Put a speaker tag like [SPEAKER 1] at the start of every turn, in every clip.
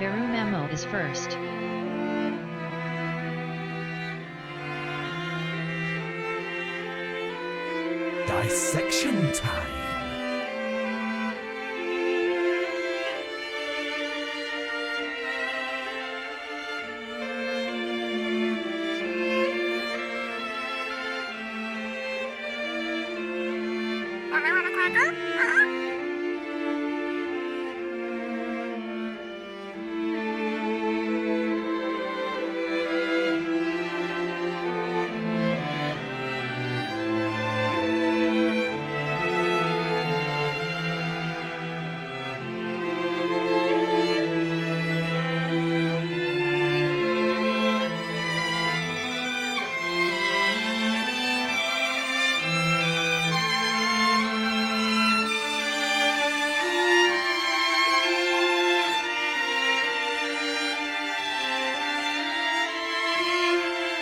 [SPEAKER 1] Veru Memo is first.
[SPEAKER 2] Dissection time.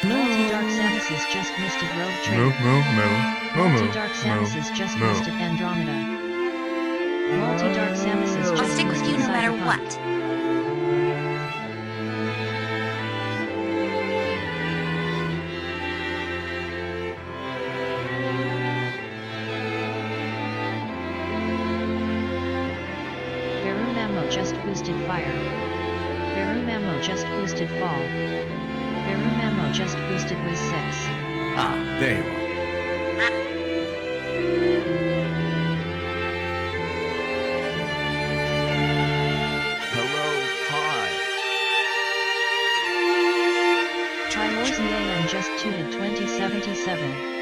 [SPEAKER 1] Multi-Dark Samus just misted Rogue Trader. Multi-Dark Samus just misted Andromeda. Multi-Dark Samus just
[SPEAKER 3] I'll stick with you no matter
[SPEAKER 1] Cyberpunk.
[SPEAKER 3] what.
[SPEAKER 1] Veru Memo just boosted Fire. Veru Memo just boosted Fall. Veru Memo just boosted Wiz 6.
[SPEAKER 2] Ah, there you are. Hello, hi.
[SPEAKER 1] Triwars EAN just tooted 2077.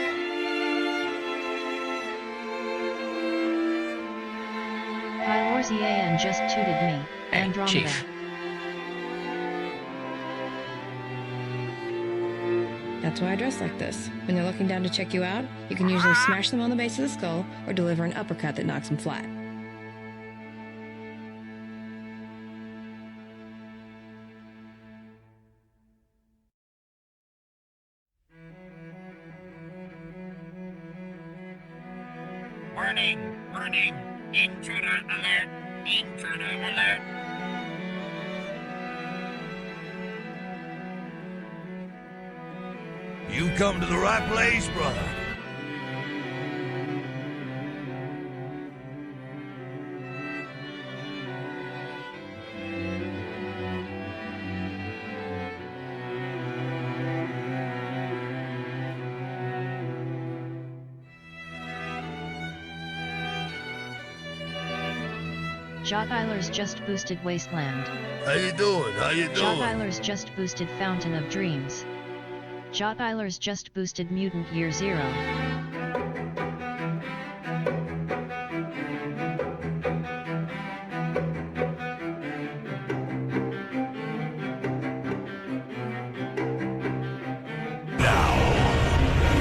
[SPEAKER 1] Triwars EAN just tooted me,
[SPEAKER 4] Hey,
[SPEAKER 1] Andromeda.
[SPEAKER 4] Chief.
[SPEAKER 5] That's why I dress like this. When they're looking down to check you out, you can usually smash them on the base of the skull or deliver an uppercut that knocks them flat.
[SPEAKER 6] Warning! Warning! Intruder alert! Intruder alert!
[SPEAKER 2] You come to the right place, brother.
[SPEAKER 1] Jottyler's just boosted Wasteland.
[SPEAKER 2] How you doing? How you doing?
[SPEAKER 1] Jottyler's just boosted Fountain of Dreams. Jottyler's just boosted Mutant Year Zero.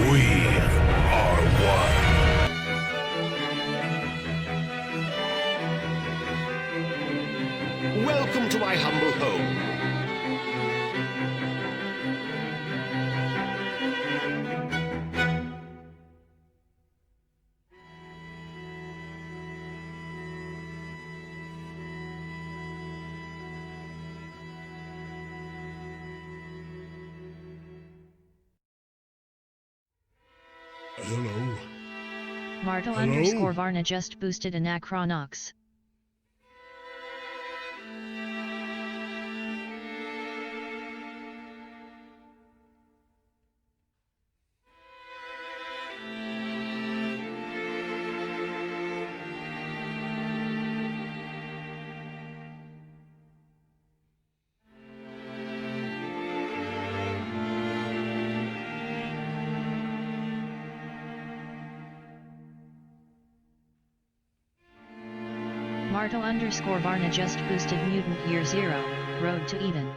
[SPEAKER 2] We are one.
[SPEAKER 7] Welcome to my humble home.
[SPEAKER 2] Hello.
[SPEAKER 1] Martel
[SPEAKER 2] Hello?
[SPEAKER 1] underscore Varna just boosted Anachronox. Martel underscore Varna just boosted Mutant Year Zero, Road to Eden.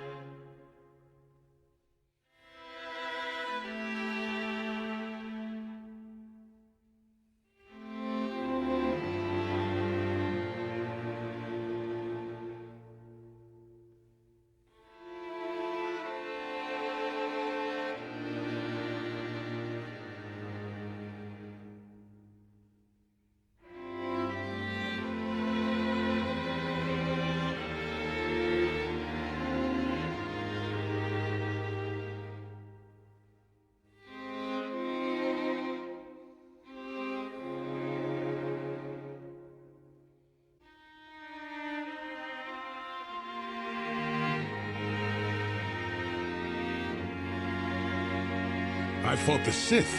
[SPEAKER 2] I fought the Sith.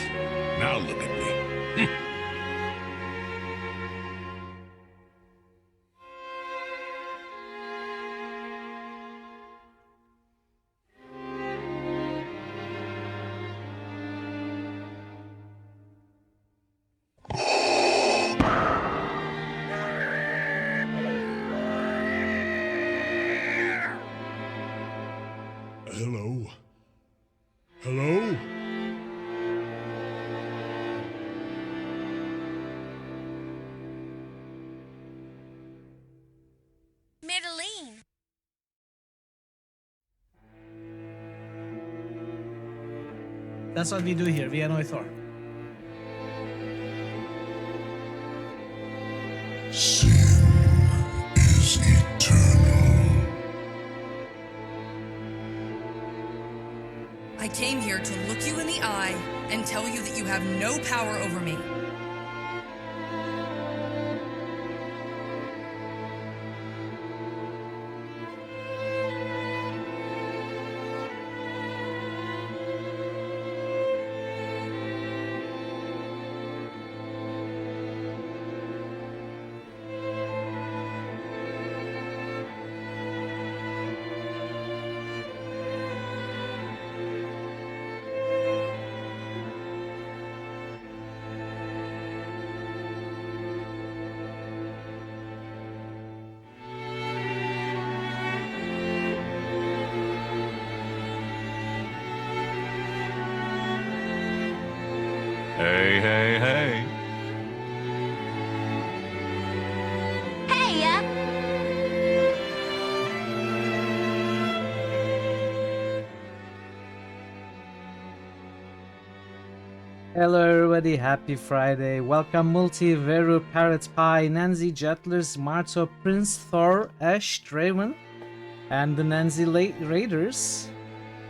[SPEAKER 2] Now look at me. Hello? Hello?
[SPEAKER 3] Middling.
[SPEAKER 4] That's what we do here. We annoy Thor.
[SPEAKER 2] Sin is eternal.
[SPEAKER 8] I came here to look you in the eye and tell you that you have no power over me.
[SPEAKER 9] Hey, hey, hey.
[SPEAKER 3] Hey, ya.
[SPEAKER 4] Hello everybody, happy Friday. Welcome Multi, Veru, Parrot Pie, Nancy, Jettlers, Marto, Prince, Thor, Ash, Draven, and the Nancy Raiders,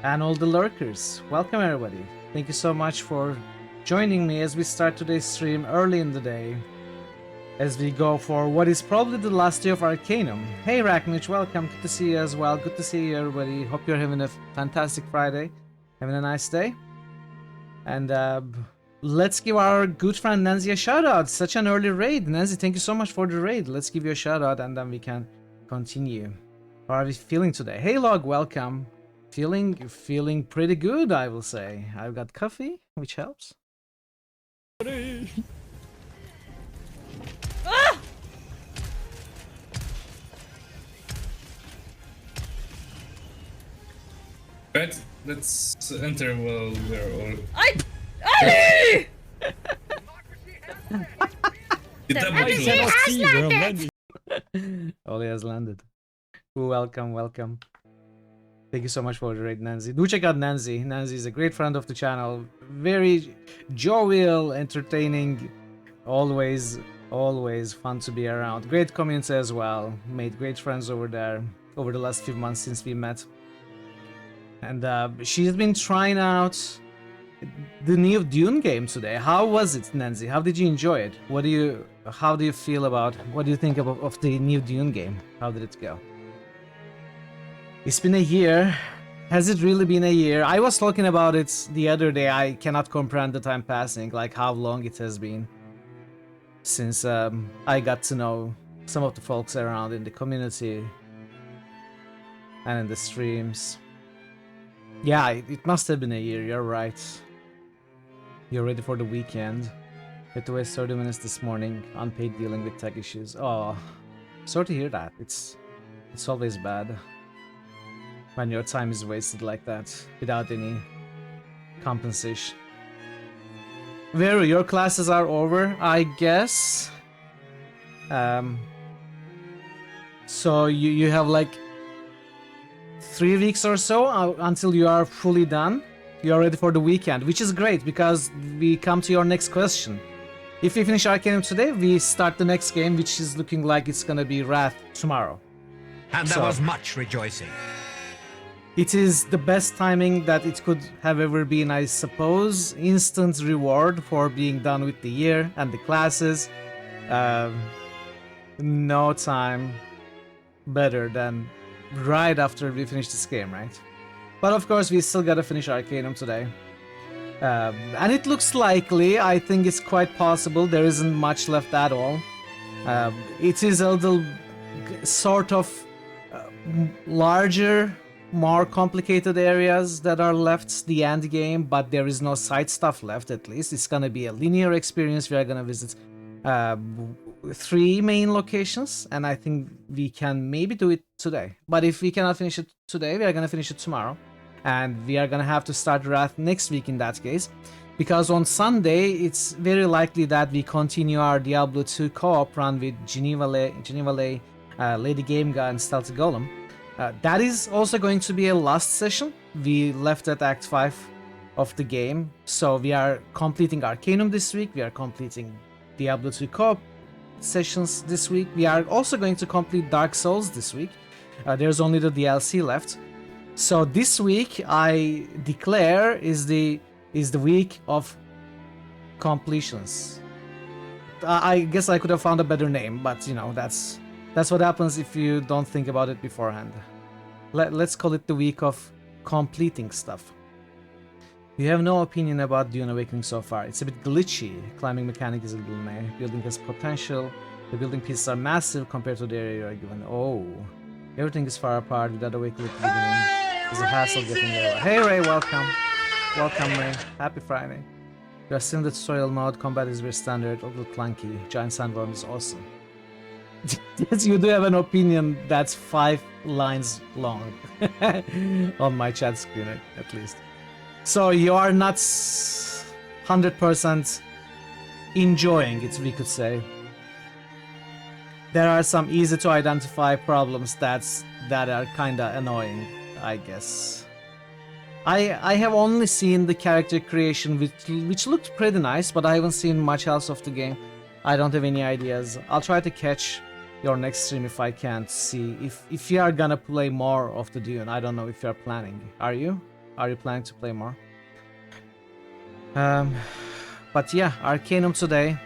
[SPEAKER 4] and all the lurkers. Welcome everybody. Thank you so much for joining me as we start today's stream early in the day, as we go for what is probably the last day of Arcanum. Hey Rackmich, welcome. Good to see you as well. Good to see you everybody. Hope you're having a fantastic Friday. Having a nice day. And let's give our good friend Nancy a shout out. Such an early raid. Nancy, thank you so much for the raid. Let's give you a shout out and then we can continue. How are we feeling today? Hey Log, welcome. Feeling pretty good, I will say. I've got coffee, which helps.
[SPEAKER 10] Right, let's enter while we're all. The double kill.
[SPEAKER 4] Oli has landed. Welcome. Thank you so much for the raid, Nancy. Do check out Nancy. Nancy is a great friend of the channel. Very jovial, entertaining, always fun to be around. Great community as well. Made great friends over there over the last few months since we met. And she's been trying out the new Dune game today. How was it, Nancy? How did you enjoy it? How do you feel about? What do you think of the new Dune game? How did it go? It's been a year. Has it really been a year? I was talking about it the other day. I cannot comprehend the time passing, like how long it has been since I got to know some of the folks around in the community and in the streams. Yeah, it must have been a year, you're right. You're ready for the weekend. Had to waste 30 minutes this morning, unpaid dealing with tech issues. Oh, sorry to hear that. It's always bad when your time is wasted like that, without any compensation. Veru, your classes are over, I guess. So you have like 3 weeks or so until you are fully done. You are ready for the weekend, which is great because we come to your next question. If we finish Arcanum today, we start the next game, which is looking like it's gonna be Wrath tomorrow.
[SPEAKER 6] And there was much rejoicing.
[SPEAKER 4] It is the best timing that it could have ever been, I suppose. Instant reward for being done with the year and the classes. No time better than right after we finish this game, right? But of course, we still gotta finish Arcanum today. And it looks likely. I think it's quite possible. There isn't much left at all. It is a little sort of larger, more complicated areas that are left the end game, but there is no side stuff left. At least it's gonna be a linear experience. We are gonna visit 3 main locations, and I think we can maybe do it today. But if we cannot finish it today, we are gonna finish it tomorrow, and we are gonna have to start Wrath next week in that case, because on Sunday it's very likely that we continue our Diablo 2 co-op run with Geneva Lay, Lady Gameguy, and Stealthy Golem. That is also going to be a last session. We left at Act 5 of the game, so we are completing Arcanum this week. We are completing Diablo 2 co-op sessions this week. We are also going to complete Dark Souls this week. There's only the DLC left. So this week, I declare, is the week of completions. I guess I could have found a better name, but you know, that's what happens if you don't think about it beforehand. Let's call it the week of completing stuff. You have no opinion about Dune Awakening so far. It's a bit glitchy. Climbing mechanic is a little meh. Building has potential. The building pieces are massive compared to the area you are given. Oh, everything is far apart without Awakening at the beginning. It's a hassle getting there. Hey Ray, welcome. Welcome Ray. Happy Friday. You are still in the tutorial mode. Combat is very standard, a little clunky. Giant sandworm is awesome. Yes, you do have an opinion that's 5 lines long on my chat screen, at least. So you are not 100% enjoying it, we could say. There are some easy to identify problems that are kinda annoying, I guess. I have only seen the character creation, which looked pretty nice, but I haven't seen much else of the game. I don't have any ideas. I'll try to catch your next stream if I can, see if you are gonna play more of the Dune. I don't know if you are planning. Are you? Are you planning to play more? But yeah, Arcanum today.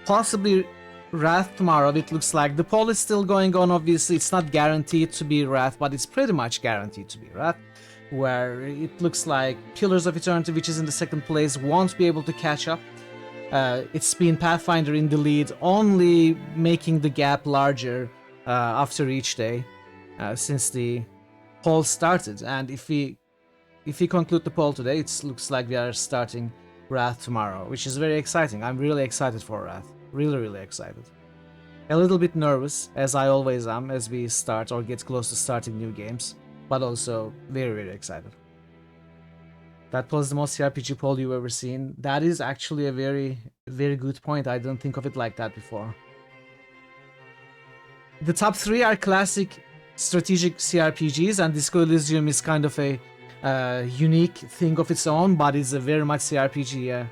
[SPEAKER 4] Possibly Wrath tomorrow, it looks like. The poll is still going on, obviously. It's not guaranteed to be Wrath, but it's pretty much guaranteed to be Wrath. Where it looks like Pillars of Eternity, which is in the 2nd place, won't be able to catch up. It's been Pathfinder in the lead, only making the gap larger after each day since the poll started. And if we conclude the poll today, it looks like we are starting Wrath tomorrow, which is very exciting. I'm really excited for Wrath. Really, really excited. A little bit nervous, as I always am, as we start or get close to starting new games, but also very, very excited. That was the most CRPG poll you've ever seen. That is actually a very, very good point. I didn't think of it like that before. The top 3 are classic strategic CRPGs, and Disco Elysium is kind of a unique thing of its own, but it's a very much CRPG, yeah.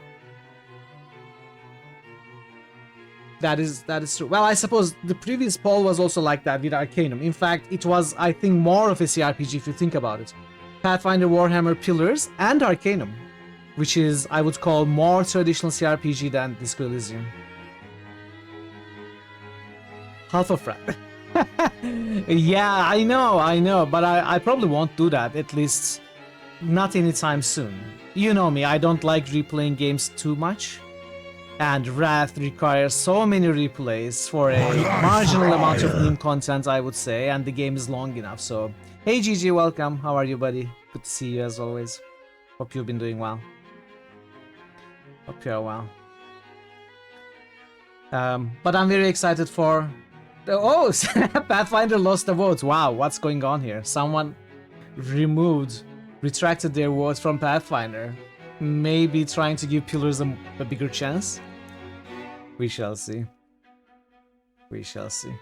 [SPEAKER 4] That is true. Well, I suppose the previous poll was also like that with Arcanum. In fact, it was, I think, more of a CRPG if you think about it. Pathfinder, Warhammer, Pillars, and Arcanum, which is, I would call, more traditional CRPG than Disco Elysium. Half of Wrath. Yeah, I know, but I probably won't do that, at least not anytime soon. You know me, I don't like replaying games too much, and Wrath requires so many replays for a marginal amount of meme content, I would say, and the game is long enough, so... Hey GG, welcome. How are you, buddy? Good to see you as always. Hope you've been doing well. Hope you're well. But I'm very excited for... Oh, Pathfinder lost the vote. Wow, what's going on here? Someone retracted their vote from Pathfinder. Maybe trying to give Pillars a bigger chance? We shall see. We shall see.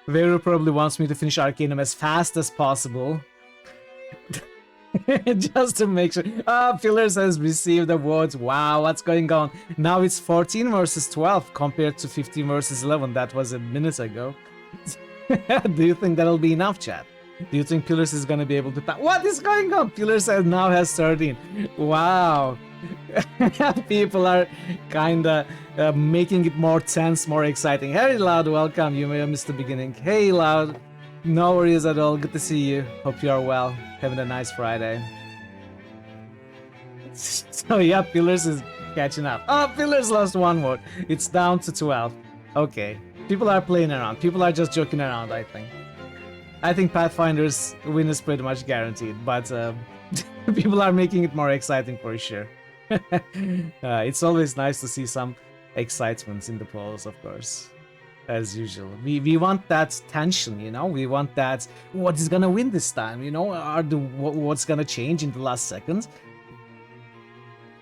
[SPEAKER 4] Vero probably wants me to finish Arcanum as fast as possible. Just to make sure. Pillars has received awards. Wow, what's going on? Now it's 14 versus 12 compared to 15 versus 11. That was a minute ago. Do you think that'll be enough, chat? Do you think Pillars is gonna be able to pass? What is going on? Pillars now has 13. Wow. People are kinda making it more tense, more exciting. Hey Loud, welcome. You may have missed the beginning. Hey Loud. No worries at all. Good to see you. Hope you are well. Having a nice Friday. So yeah, Pillars is catching up. Oh, Pillars lost one vote. It's down to 12. Okay. People are playing around. People are just joking around, I think. I think Pathfinder's win is pretty much guaranteed, but people are making it more exciting for sure. It's always nice to see some excitement in the polls, of course. As usual. We want that tension, you know? We want that, what is gonna win this time, you know? What's gonna change in the last second?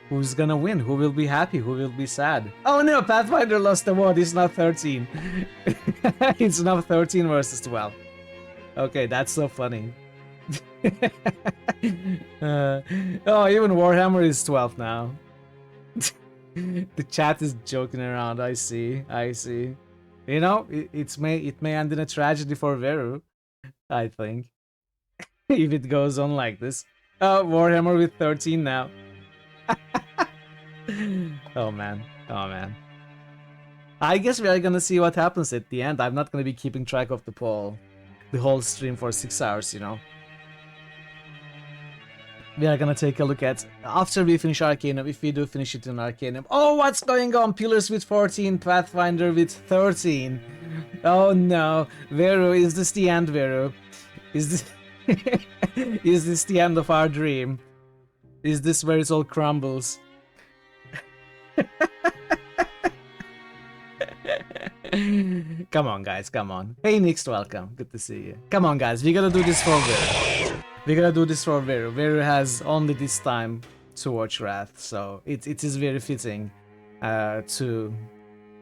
[SPEAKER 4] Who's gonna win? Who will be happy? Who will be sad? Oh no, Pathfinder lost the vote. It's now 13. It's now 13 versus 12. Okay, that's so funny. Oh, even Warhammer is 12 now. The chat is joking around. I see. You know, it may end in a tragedy for Veru, I think. If it goes on like this. Oh, Warhammer with 13 now. Oh man. I guess we are gonna see what happens at the end. I'm not gonna be keeping track of the poll the whole stream for 6 hours, you know. We are gonna take a look at, after we finish Arcanum, if we do finish it in Arcanum. Oh, what's going on? Pillars with 14, Pathfinder with 13. Oh no. Veru, is this the end, Veru? Is this is this the end of our dream? Is this where it all crumbles? Come on, guys, come on. Hey, Nix, welcome. Good to see you. Come on, guys, we gotta do this for Veru. We gotta do this for Veru. Veru has only this time to watch Wrath, so it is very fitting to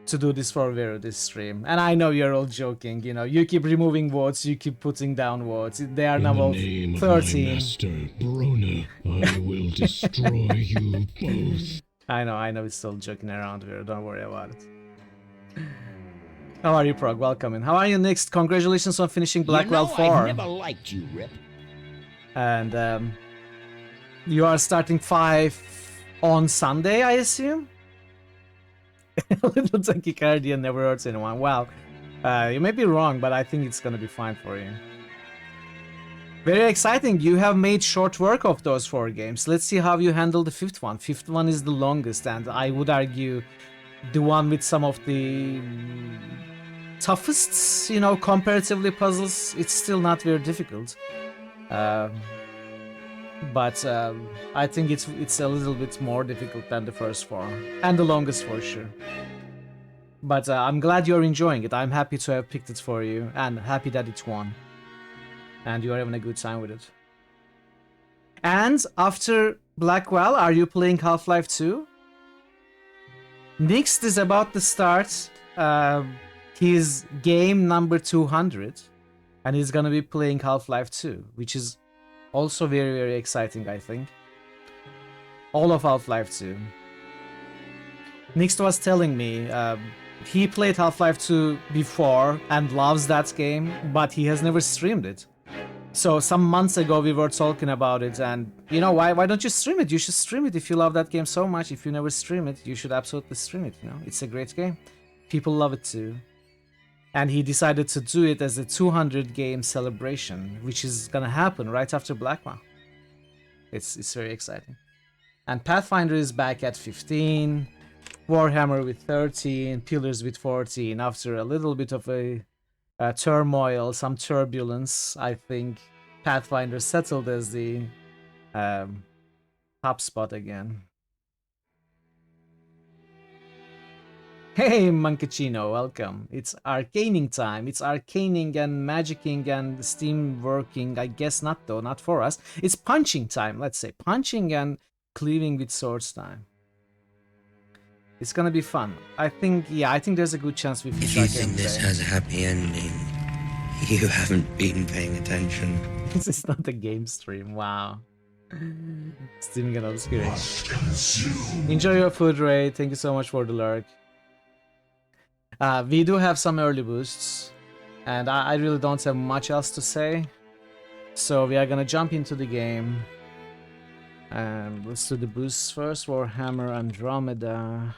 [SPEAKER 4] do this for Veru this stream. And I know you're all joking, you know. You keep removing votes, you keep putting down votes. They are now all 13.
[SPEAKER 2] My master, Brona, I will destroy you both.
[SPEAKER 4] I know, it's still joking around here. Don't worry about it. How are you, Prog? Welcome in. How are you, Nix? Congratulations on finishing Blackwell 4.
[SPEAKER 7] I never liked you, Rip.
[SPEAKER 4] And you are starting 5 on Sunday, I assume? A little tachycardia never hurts anyone. Well, you may be wrong, but I think it's gonna be fine for you. Very exciting. You have made short work of those 4 games. Let's see how you handle the 5th one. 5th one is the longest, and I would argue the one with some of the toughest, you know, comparatively puzzles. It's still not very difficult. But I think it's a little bit more difficult than the first 4, and the longest for sure. But I'm glad you're enjoying it. I'm happy to have picked it for you, and happy that it won. And you're having a good time with it. And after Blackwell, are you playing Half-Life 2? Next is about to start his game number 200, and he's gonna be playing Half-Life 2, which is also very, very exciting, I think. All of Half-Life 2. Nix was telling me he played Half-Life 2 before and loves that game, but he has never streamed it. So some months ago we were talking about it, and you know, why don't you stream it? You should stream it if you love that game so much. If you never stream it, you should absolutely stream it, you know. It's a great game. People love it too. And he decided to do it as a 200 game celebration, which is gonna happen right after Blackwell. It's very exciting. And Pathfinder is back at 15, Warhammer with 13, Pillars with 14. After a little bit of a turmoil, some turbulence, I think Pathfinder settled as the top spot again. Hey, Mancachino, welcome. It's arcaning time. It's arcaning and magicking and steamworking. I guess not though, not for us. It's punching time, let's say. Punching and cleaving with swords time. It's gonna be fun. I think there's a good chance we finish
[SPEAKER 9] If you think this has a happy ending, you haven't been paying attention.
[SPEAKER 4] This is not a game stream, wow. Steaming and Obscura. Enjoy your food, Ray. Thank you so much for the lurk. We do have some early boosts, and I really don't have much else to say. So we are gonna jump into the game. And let's do the boosts first. Warhammer Andromeda.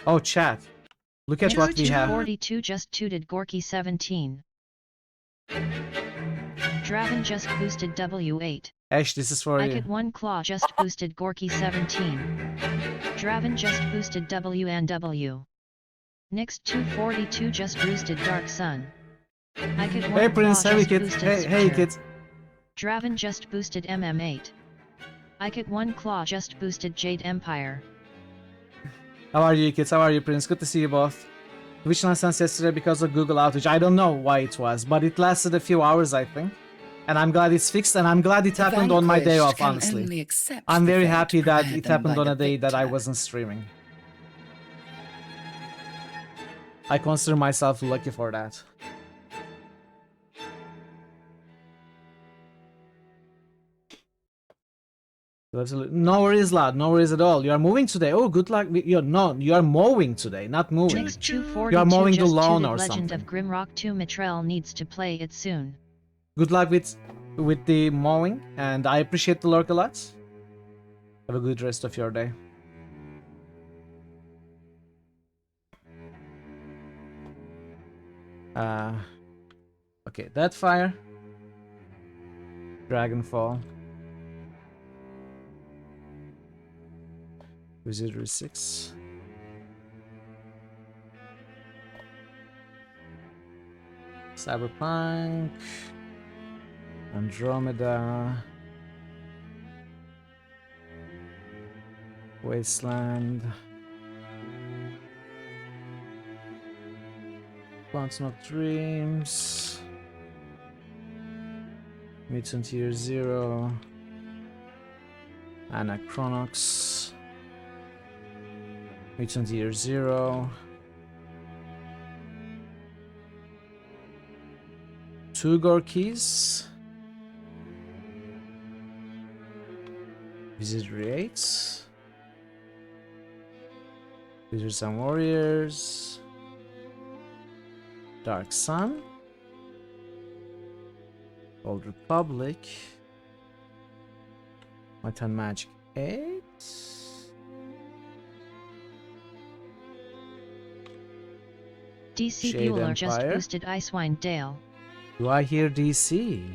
[SPEAKER 4] Oh, chat. Look at what we have.
[SPEAKER 1] 42 just tooted Gorky 17. Draven just boosted W8.
[SPEAKER 4] Ash, this is for
[SPEAKER 1] I
[SPEAKER 4] you.
[SPEAKER 1] could 1 Claw just boosted Gorky 17. Draven just boosted W and W. Next 242 just boosted Dark Sun. I could 1
[SPEAKER 4] Hey Prince,
[SPEAKER 1] Claw
[SPEAKER 4] hey
[SPEAKER 1] just
[SPEAKER 4] kid.
[SPEAKER 1] boosted
[SPEAKER 4] Hey
[SPEAKER 1] Switcher.
[SPEAKER 4] kid.
[SPEAKER 1] Draven just boosted MM8. I could 1 Claw just boosted Jade Empire.
[SPEAKER 4] How are you kids? How are you Prince? Good to see you both. Twitch nonsense yesterday because of Google outage. I don't know why it was, but it lasted a few hours I think. And I'm glad it's fixed, and I'm glad it happened on my day off, honestly. I'm very happy that it happened on a day that I wasn't streaming. I consider myself lucky for that. No worries, lad. No worries at all. You are moving today. Oh, good luck. You are mowing today, not moving.
[SPEAKER 1] Next 242
[SPEAKER 4] you are mowing the
[SPEAKER 1] just
[SPEAKER 4] lawn
[SPEAKER 1] tooted
[SPEAKER 4] or
[SPEAKER 1] Legend
[SPEAKER 4] something.
[SPEAKER 1] of Grimrock 2 Mitrell needs to play it soon.
[SPEAKER 4] Good luck with the mowing, and I appreciate the lurk a lot. Have a good rest of your day. Okay, that fire. Dragonfall. Wizardry 6. Cyberpunk. Andromeda. Wasteland. Fountain of Dreams. Mutant Year Zero. Anachronox. Mutant Year Zero. Two Gorkies. Wizardry 8. Wizards and Warriors. Dark Sun. Old Republic. Might and Magic 8.
[SPEAKER 1] DC
[SPEAKER 4] Shade
[SPEAKER 1] Bueller just
[SPEAKER 4] Empire.
[SPEAKER 1] boosted Icewind Dale.
[SPEAKER 4] Do I hear DC?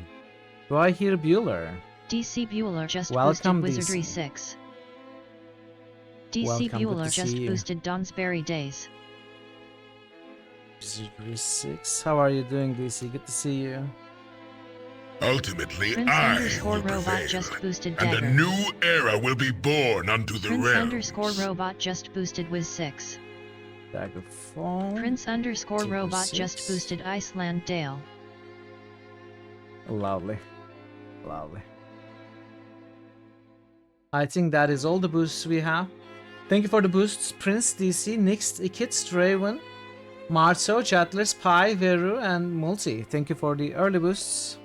[SPEAKER 4] Do I hear Bueller?
[SPEAKER 1] DC Bueller just
[SPEAKER 4] Welcome,
[SPEAKER 1] boosted Wizardry
[SPEAKER 4] DC.
[SPEAKER 1] 6. DC
[SPEAKER 4] Welcome, good
[SPEAKER 1] Bueller
[SPEAKER 4] to
[SPEAKER 1] just
[SPEAKER 4] see you.
[SPEAKER 1] boosted Donsbury Days.
[SPEAKER 4] Wizardry 6. How are you doing, DC? Good to see you.
[SPEAKER 11] Ultimately,
[SPEAKER 1] Prince
[SPEAKER 11] I
[SPEAKER 1] underscore
[SPEAKER 11] will
[SPEAKER 1] robot
[SPEAKER 11] prevail,
[SPEAKER 1] just boosted
[SPEAKER 11] and
[SPEAKER 1] Dagger.
[SPEAKER 11] a new era will be born unto the
[SPEAKER 1] Prince
[SPEAKER 11] realms.
[SPEAKER 1] underscore robot just boosted Wiz 6.
[SPEAKER 4] Daggerfall.
[SPEAKER 1] Prince underscore
[SPEAKER 4] Super
[SPEAKER 1] robot
[SPEAKER 4] 6.
[SPEAKER 1] just boosted Iceland Dale.
[SPEAKER 4] Lovely. Lovely. I think that is all the boosts we have. Thank you for the boosts, Prince, DC, Nix, Ikit, Draven, Marto, Chatlers, Pi, Veru, and Multi. Thank you for the early boosts.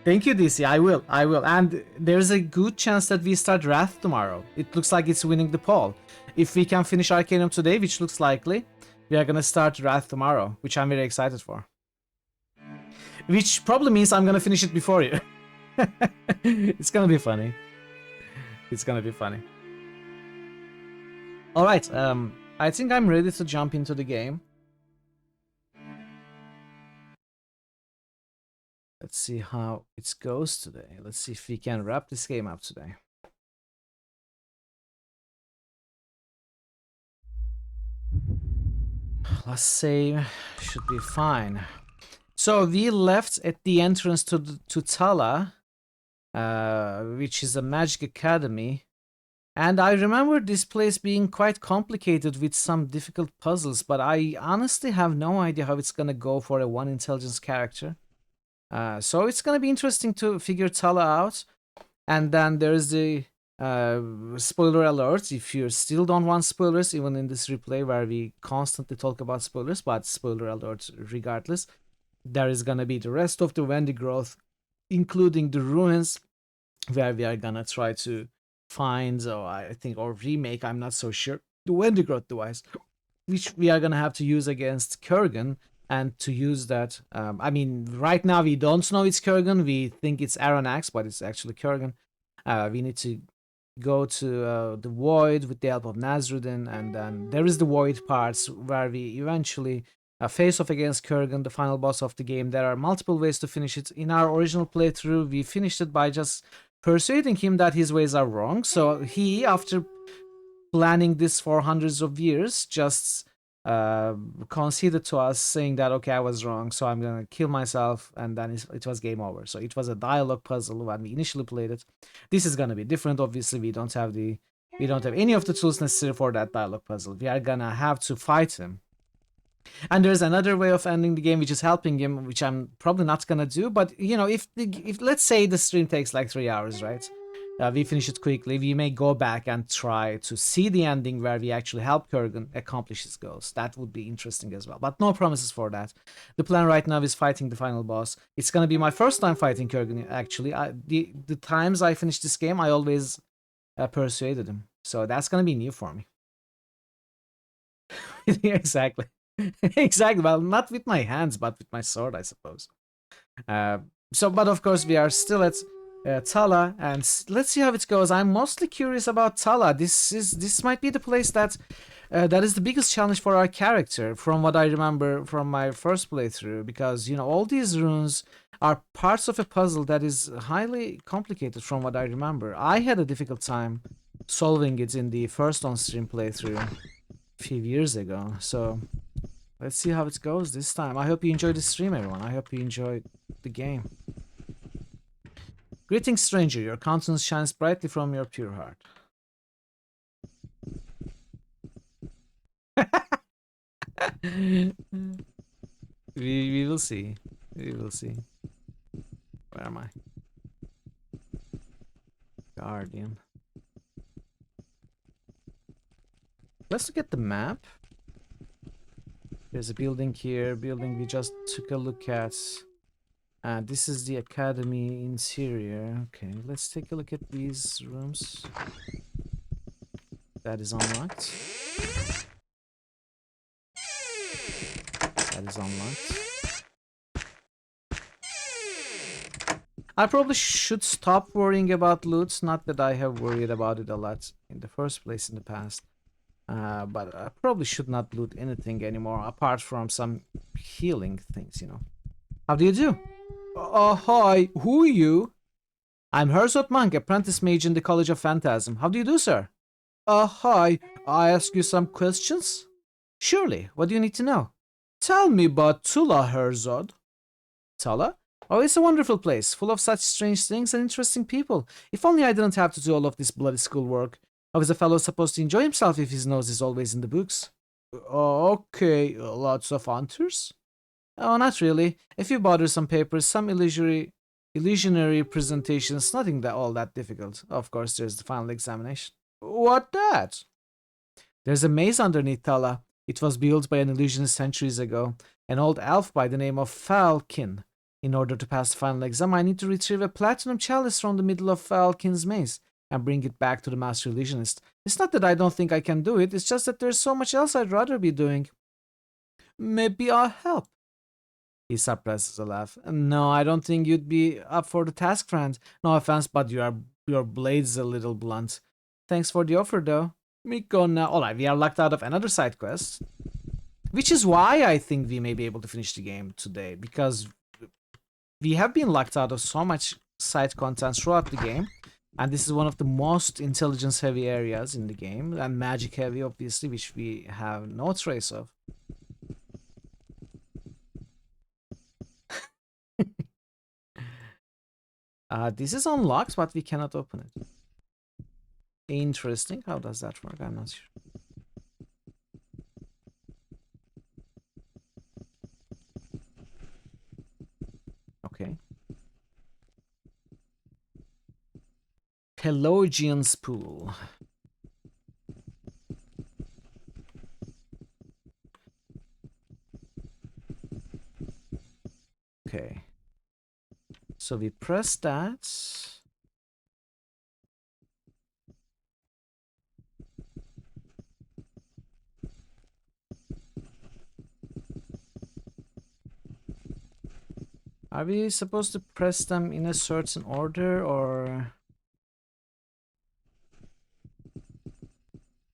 [SPEAKER 4] Thank you, DC. I will. And there's a good chance that we start Wrath tomorrow. It looks like it's winning the poll. If we can finish Arcanum today, which looks likely, we are gonna start Wrath tomorrow, which I'm very excited for. Which probably means I'm gonna finish it before you. It's gonna be funny. It's gonna be funny. Alright, I think I'm ready to jump into the game. Let's see how it goes today. Let's see if we can wrap this game up today. Let's say should be fine. So we left at the entrance to Tala, which is a magic academy. And I remember this place being quite complicated with some difficult puzzles, but I honestly have no idea how it's gonna go for a 1 intelligence character. So it's gonna be interesting to figure Tala out. And then there's the spoiler alert. If you still don't want spoilers, even in this replay where we constantly talk about spoilers, but spoiler alert regardless, there is gonna be the rest of the Wendigrowth, including the ruins, where we are gonna try to find, or remake, I'm not so sure, the Wendigrowth device, which we are gonna have to use against Kurgan. And to use that, I mean, right now we don't know it's Kurgan. We think it's Aronax, but it's actually Kurgan. We need to go to the Void with the help of Nasruddin, and then there is the Void parts where we eventually face off against Kurgan, the final boss of the game. There are multiple ways to finish it. In our original playthrough, we finished it by just persuading him that his ways are wrong. So he, after planning this for hundreds of years, just conceded to us, saying that, okay, I was wrong, so I'm gonna kill myself, and then it was game over. So it was a dialogue puzzle when we initially played it. This is gonna be different. Obviously, we don't have any of the tools necessary for that dialogue puzzle. We are gonna have to fight him. And there's another way of ending the game, which is helping him, which I'm probably not gonna do. But you know, if let's say the stream takes like 3 hours, right? We finish it quickly. We may go back and try to see the ending where we actually help Kurgan accomplish his goals. That would be interesting as well. But no promises for that. The plan right now is fighting the final boss. It's gonna be my first time fighting Kurgan. Actually, the times I finished this game, I always persuaded him. So that's gonna be new for me. Exactly. Exactly. Well, not with my hands, but with my sword, I suppose. But of course, we are still at Tala, and let's see how it goes. I'm mostly curious about Tala. This might be the place that is the biggest challenge for our character, from what I remember from my first playthrough, because you know all these runes are parts of a puzzle that is highly complicated. From what I remember, I had a difficult time solving it in the first on-stream playthrough a few years ago. So let's see how it goes this time. I hope you enjoyed the stream, everyone. I hope you enjoyed the game. Greetings, stranger. Your countenance shines brightly from your pure heart. we will see. We will see. Where am I? Guardian. Let's look at the map. There's a building here. Building we just took a look at. This is the academy interior. Okay, let's take a look at these rooms. That is unlocked. That is unlocked. I probably should stop worrying about loot. Not that I have worried about it a lot in the first place in the past. But I probably should not loot anything anymore, apart from some healing things, you know. How do you do? Hi, who are you? I'm Herzog Monk, apprentice mage in the College of Phantasm. How do you do, sir? Hi, I ask you some questions? Surely, what do you need to know? Tell me about Tula, Herzog. Tula? Oh, it's a wonderful place, full of such strange things and interesting people. If only I didn't have to do all of this bloody schoolwork. How is a fellow supposed to enjoy himself if his nose is always in the books? Okay, lots of hunters? Oh, not really. A few bothersome papers, some illusionary presentations, nothing all that difficult. Of course, there's the final examination. What that? There's a maze underneath Tala. It was built by an illusionist centuries ago, an old elf by the name of Falkin. In order to pass the final exam, I need to retrieve a platinum chalice from the middle of Falkin's maze and bring it back to the master illusionist. It's not that I don't think I can do it, it's just that there's so much else I'd rather be doing. Maybe I'll help. He suppresses a laugh. No, I don't think you'd be up for the task, friend. No offense, but your blade's a little blunt. Thanks for the offer, though. Mikona. Alright, we are locked out of another side quest. Which is why I think we may be able to finish the game today, because we have been locked out of so much side content throughout the game. And this is one of the most intelligence-heavy areas in the game, and magic-heavy, obviously, which we have no trace of. This is unlocked, but we cannot open it. Interesting. How does that work? I'm not sure. Okay. Pelagian's Pool. Okay. So we press that. Are we supposed to press them in a certain order, or?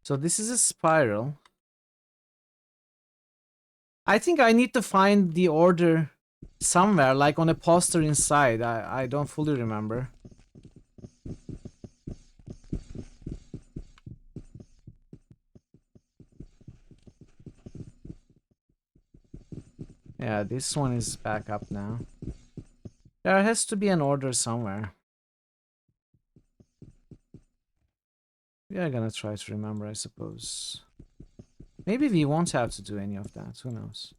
[SPEAKER 4] So this is a spiral. I think I need to find the order somewhere, like on a poster inside. I don't fully remember. Yeah, this one is back up now. There has to be an order somewhere. We are gonna try to remember, I suppose. Maybe we won't have to do any of that, who knows?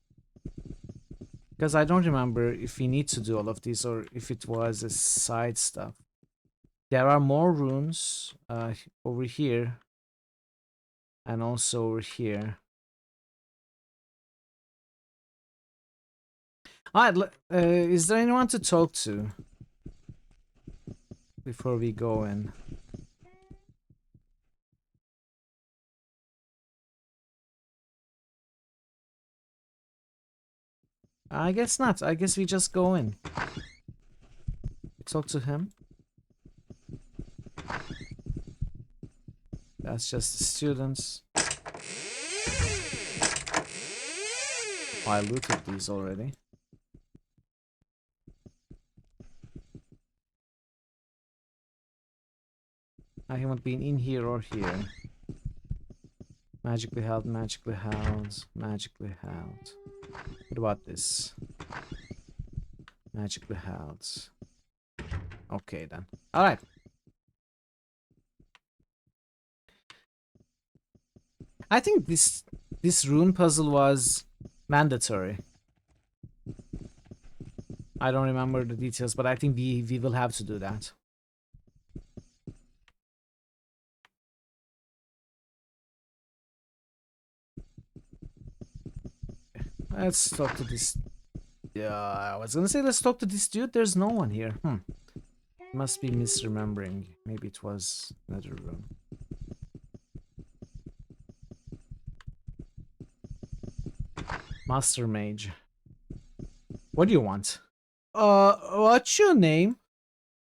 [SPEAKER 4] Because I don't remember if we need to do all of these or if it was a side stuff. There are more runes over here. And also over here. Alright, is there anyone to talk to? Before we go in. I guess not. I guess we just go in. Talk to him. That's just the students. I looted these already. I haven't been in here or here. Magically held, magically held, magically held. What about this? Magically held. Okay then. Alright. I think this rune puzzle was mandatory. I don't remember the details, but I think we will have to do that. Let's talk to this. Yeah, I was gonna say let's talk to this dude. There's no one here. Must be misremembering. Maybe it was another room. Master Mage. What do you want? What's your name?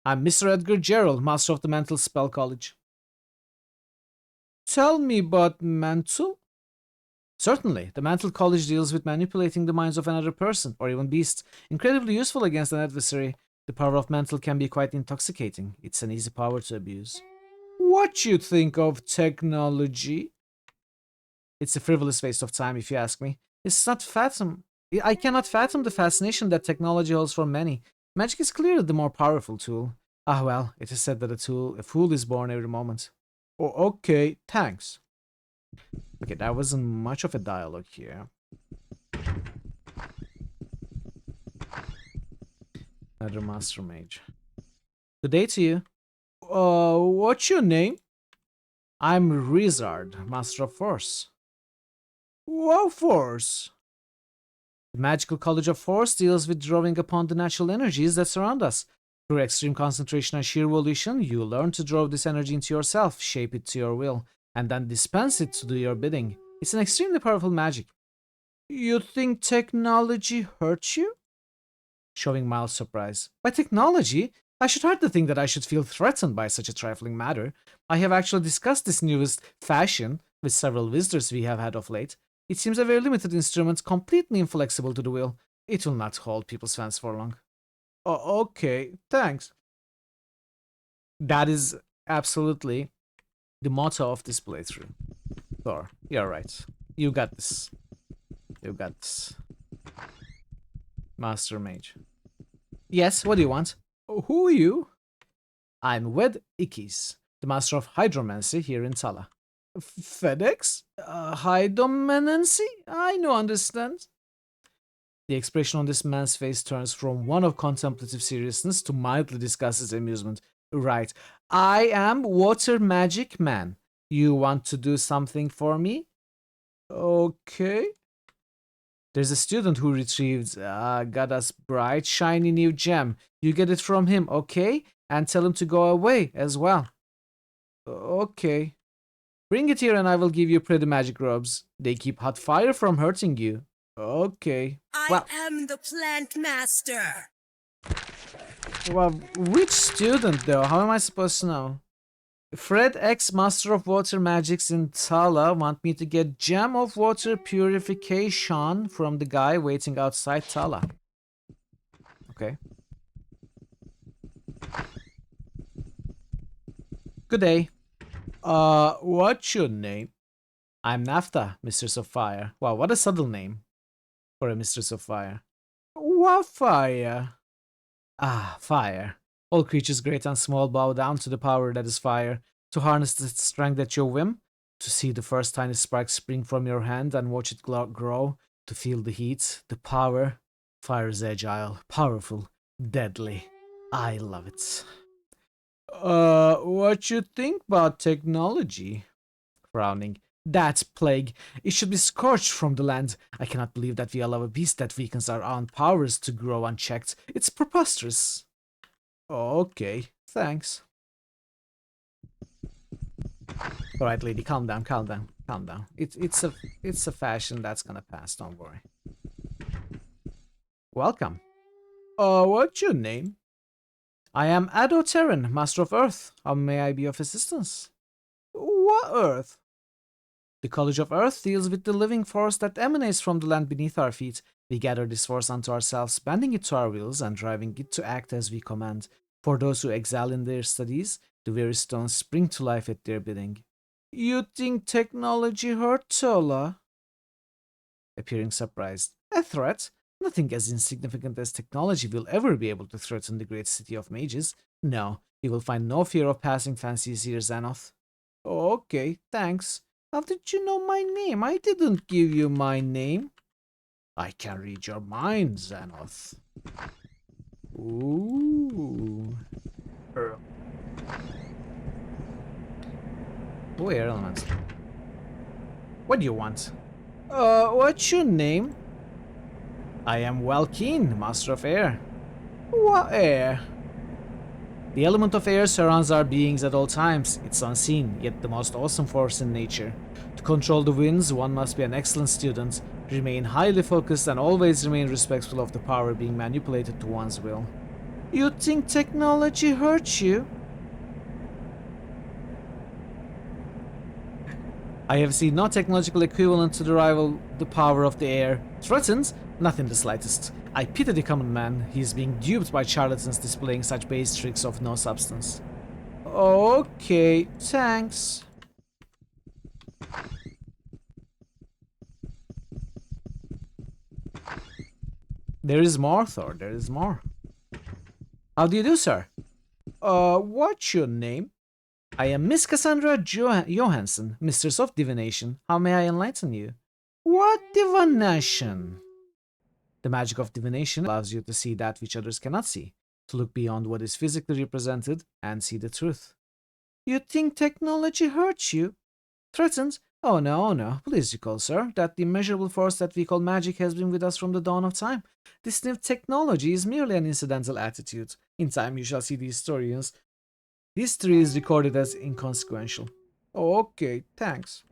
[SPEAKER 4] I'm Mr. Edgar Gerald, Master of the Mental Spell College. Tell me about mental? Certainly, the Mental College deals with manipulating the minds of another person, or even beast. Incredibly useful against an adversary. The power of mental can be quite intoxicating. It's an easy power to abuse. What you think of technology? It's a frivolous waste of time, if you ask me. I cannot fathom the fascination that technology holds for many. Magic is clearly the more powerful tool. Ah well, it is said that a fool is born every moment. Oh, okay, thanks. Okay, that wasn't much of a dialogue here. Another Master Mage. Good day to you. What's your name? I'm Rizard, Master of Force. What Force? The Magical College of Force deals with drawing upon the natural energies that surround us. Through extreme concentration and sheer volition, you learn to draw this energy into yourself, shape it to your will, and then dispense it to do your bidding. It's an extremely powerful magic. You think technology hurts you? Showing mild surprise. By technology? I should hardly think that I should feel threatened by such a trifling matter. I have actually discussed this newest fashion with several visitors we have had of late. It seems a very limited instrument, completely inflexible to the will. It will not hold people's fans for long. Oh, okay, thanks. That is absolutely the motto of this playthrough. Thor, you're right. You got this. You got this. Master Mage. Yes, what do you want? Who are you? I'm Wed Ikis, the Master of Hydromancy here in Tala. FedEx? Hydromancy? I no understand. The expression on this man's face turns from one of contemplative seriousness to mildly disgusted amusement. Right. I am Water Magic Man. You want to do something for me? Okay. There's a student who retrieved got us bright, shiny new gem. You get it from him, okay? And tell him to go away as well. Okay. Bring it here and I will give you pretty magic robes. They keep hot fire from hurting you. Okay.
[SPEAKER 8] I am the plant master.
[SPEAKER 4] Well, which student though? How am I supposed to know? Fred X, Master of Water Magics in Tala, want me to get Gem of Water Purification from the guy waiting outside Tala. Okay. Good day. What's your name? I'm Nafta, Mistress of Fire. Wow, what a subtle name for a Mistress of Fire. What fire? Ah, fire. All creatures great and small bow down to the power that is fire, to harness its strength at your whim, to see the first tiny spark spring from your hand and watch it grow, to feel the heat, the power. Fire is agile, powerful, deadly. I love it. What you think about technology? Frowning. That plague. It should be scourged from the land. I cannot believe that we allow a beast that weakens our own powers to grow unchecked. It's preposterous. Okay, thanks. Alright, lady, calm down, calm down, calm down. It's a fashion that's gonna pass, don't worry. Welcome. What's your name? I am Ado Terran, Master of Earth. How may I be of assistance? What Earth? The College of Earth deals with the living force that emanates from the land beneath our feet. We gather this force unto ourselves, bending it to our wills and driving it to act as we command. For those who excel in their studies, the very stones spring to life at their bidding. You think technology hurt Tola? Appearing surprised. A threat? Nothing as insignificant as technology will ever be able to threaten the great city of mages. No, you will find no fear of passing fancies here, Xanoth. Okay, thanks. How did you know my name? I didn't give you my name. I can read your mind, Xanoth. Ooh. Oh, air elements. What do you want? What's your name? I am Welkeen, Master of Air. What air? The element of air surrounds our beings at all times. It's unseen, yet the most awesome force in nature. To control the winds, one must be an excellent student, remain highly focused, and always remain respectful of the power being manipulated to one's will. You think technology hurts you? I have seen no technological equivalent to the power of the air. Threatened? Not in the slightest. I pity the common man. He is being duped by charlatans displaying such base tricks of no substance. Okay, thanks. There is more, Thor. There is more. How do you do, sir? What's your name? I am Miss Cassandra Johansson, Mistress of Divination. How may I enlighten you? What divination? The magic of divination allows you to see that which others cannot see, to look beyond what is physically represented and see the truth. You think technology hurts you? Threatens? Oh no, please recall, sir, that the immeasurable force that we call magic has been with us from the dawn of time. This new technology is merely an incidental attitude. In time you shall see the historians. History is recorded as inconsequential. Oh, okay, thanks.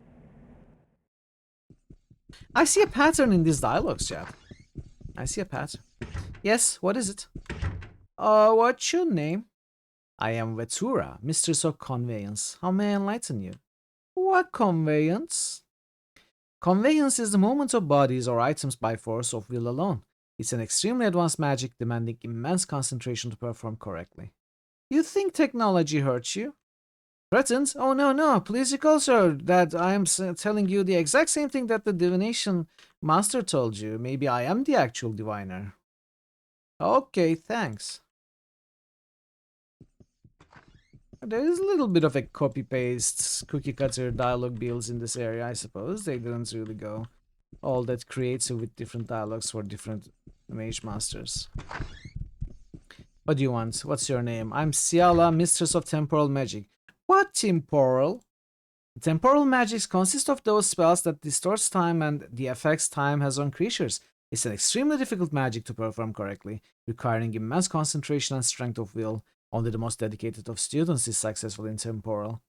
[SPEAKER 4] I see a pattern in these dialogues, chat. I see a pattern. Yes, what is it? What's your name? I am Vetura, Mistress of Conveyance. How may I enlighten you? What conveyance? Conveyance is the movement of bodies or items by force of will alone. It's an extremely advanced magic demanding immense concentration to perform correctly. You think technology hurts you? Threatens? Oh no, please recall, sir, that I am telling you the exact same thing that the divination master told you. Maybe I am the actual diviner. Okay, thanks. There is a little bit of a copy-paste, cookie-cutter dialogue builds in this area, I suppose. They didn't really go all that creative with different dialogues for different mage masters. What do you want? What's your name? I'm Ciala, Mistress of Temporal Magic. What temporal? Temporal magics consist of those spells that distorts time and the effects time has on creatures. It's an extremely difficult magic to perform correctly, requiring immense concentration and strength of will. Only the most dedicated of students is successful in temporal.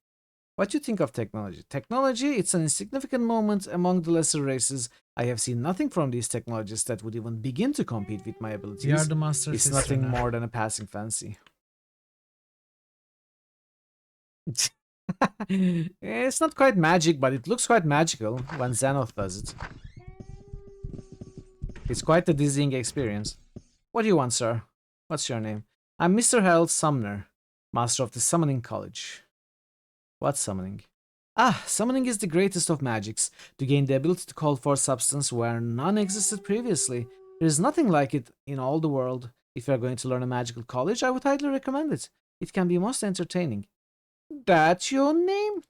[SPEAKER 4] What do you think of technology? Technology, it's an insignificant moment among the lesser races. I have seen nothing from these technologies that would even begin to compete with my abilities.
[SPEAKER 12] We are the master
[SPEAKER 4] It's
[SPEAKER 12] sister
[SPEAKER 4] nothing
[SPEAKER 12] now.
[SPEAKER 4] more than a passing fancy. It's not quite magic, but it looks quite magical when Xenoth does it. It's quite a dizzying experience. What do you want, sir? What's your name? I'm Mr. Harold Sumner, master of the Summoning College. What's summoning? Ah, summoning is the greatest of magics, to gain the ability to call for substance where none existed previously. There is nothing like it in all the world. If you are going to learn a magical college, I would highly recommend it. It can be most entertaining. That's your name?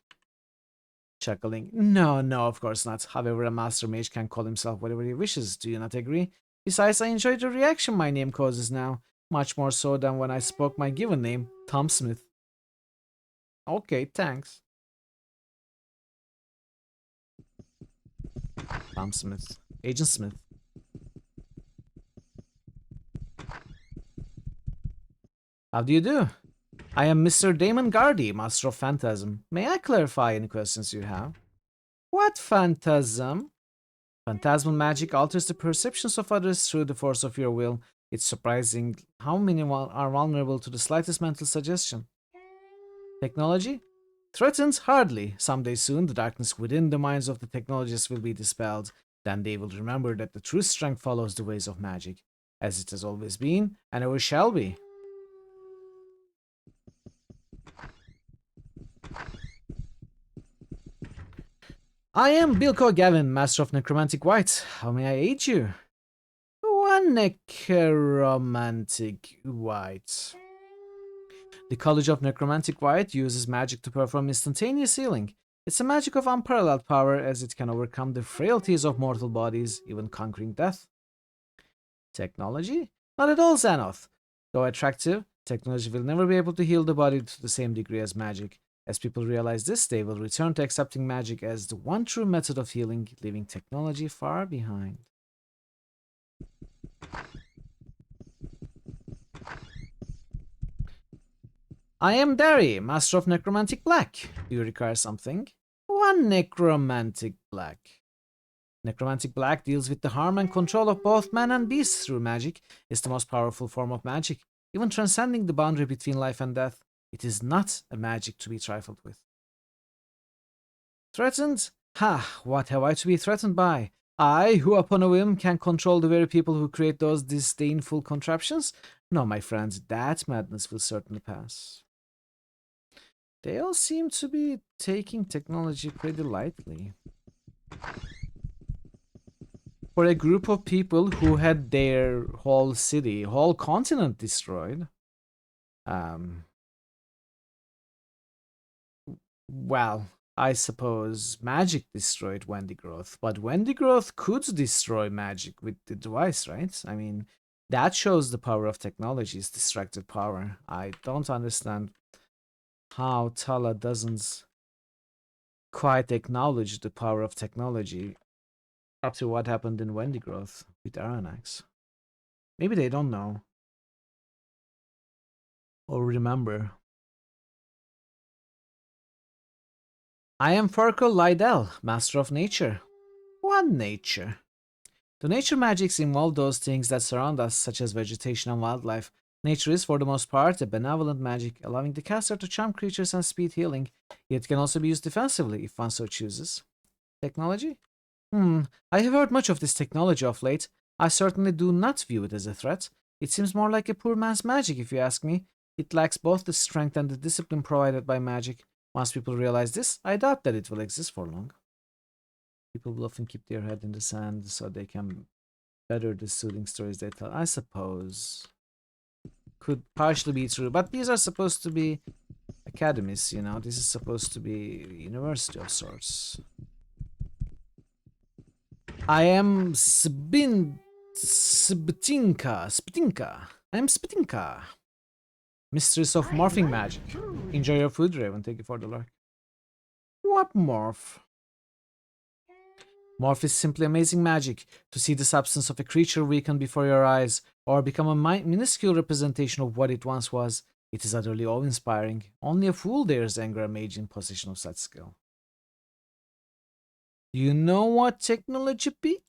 [SPEAKER 4] Chuckling. No, of course not. However, a master mage can call himself whatever he wishes. Do you not agree? Besides, I enjoy the reaction my name causes now. Much more so than when I spoke my given name, Tom Smith. Okay, thanks. Tom Smith. Agent Smith. How do you do? I am Mr. Damon Gardy, Master of Phantasm. May I clarify any questions you have? What phantasm? Phantasmal magic alters the perceptions of others through the force of your will. It's surprising how many are vulnerable to the slightest mental suggestion. Technology? Threatened? Hardly. Someday soon, the darkness within the minds of the technologists will be dispelled. Then they will remember that the true strength follows the ways of magic, as it has always been, and always shall be. I am Bilko Gavin, Master of Necromantic White. How may I aid you? One Necromantic White. The College of Necromantic White uses magic to perform instantaneous healing. It's a magic of unparalleled power, as it can overcome the frailties of mortal bodies, even conquering death. Technology? Not at all, Xanoth. Though attractive, technology will never be able to heal the body to the same degree as magic. As people realize this, they will return to accepting magic as the one true method of healing, leaving technology far behind. I am Dari, Master of Necromantic Black. Do you require something? One Necromantic Black. Necromantic Black deals with the harm and control of both man and beast through magic. It's the most powerful form of magic, even transcending the boundary between life and death. It is not a magic to be trifled with. Threatened? Ha! What have I to be threatened by? I, who upon a whim can control the very people who create those disdainful contraptions? No, my friends, that madness will certainly pass. They all seem to be taking technology pretty lightly. For a group of people who had their whole city, whole continent destroyed, well, I suppose Magick destroyed Wendigroth, but Wendigroth could destroy Magick with the device, right? I mean, that shows the power of technology's distracted power. I don't understand how Tala doesn't quite acknowledge the power of technology after what happened in Wendigroth with Aranax. Maybe they don't know or remember. I am Farkle Lydell, Master of Nature. One nature. The nature magics involve those things that surround us, such as vegetation and wildlife. Nature is, for the most part, a benevolent magic, allowing the caster to charm creatures and speed healing. It can also be used defensively, if one so chooses. Technology? I have heard much of this technology of late. I certainly do not view it as a threat. It seems more like a poor man's magic, if you ask me. It lacks both the strength and the discipline provided by magic. Once people realize this, I doubt that it will exist for long. People will often keep their head in the sand so they can better the soothing stories they tell. I suppose. Could partially be true, but these are supposed to be academies, you know. This is supposed to be a university of sorts. I am Sptinka. I am Sptinka. Mistress of Morphing Magic. Enjoy your food, Raven. Thank you for the lurk. What morph? Morph is simply amazing magic. To see the substance of a creature weaken before your eyes, or become a minuscule representation of what it once was, it is utterly awe-inspiring. Only a fool dares anger a mage in possession of such skill. Do you know what technology be?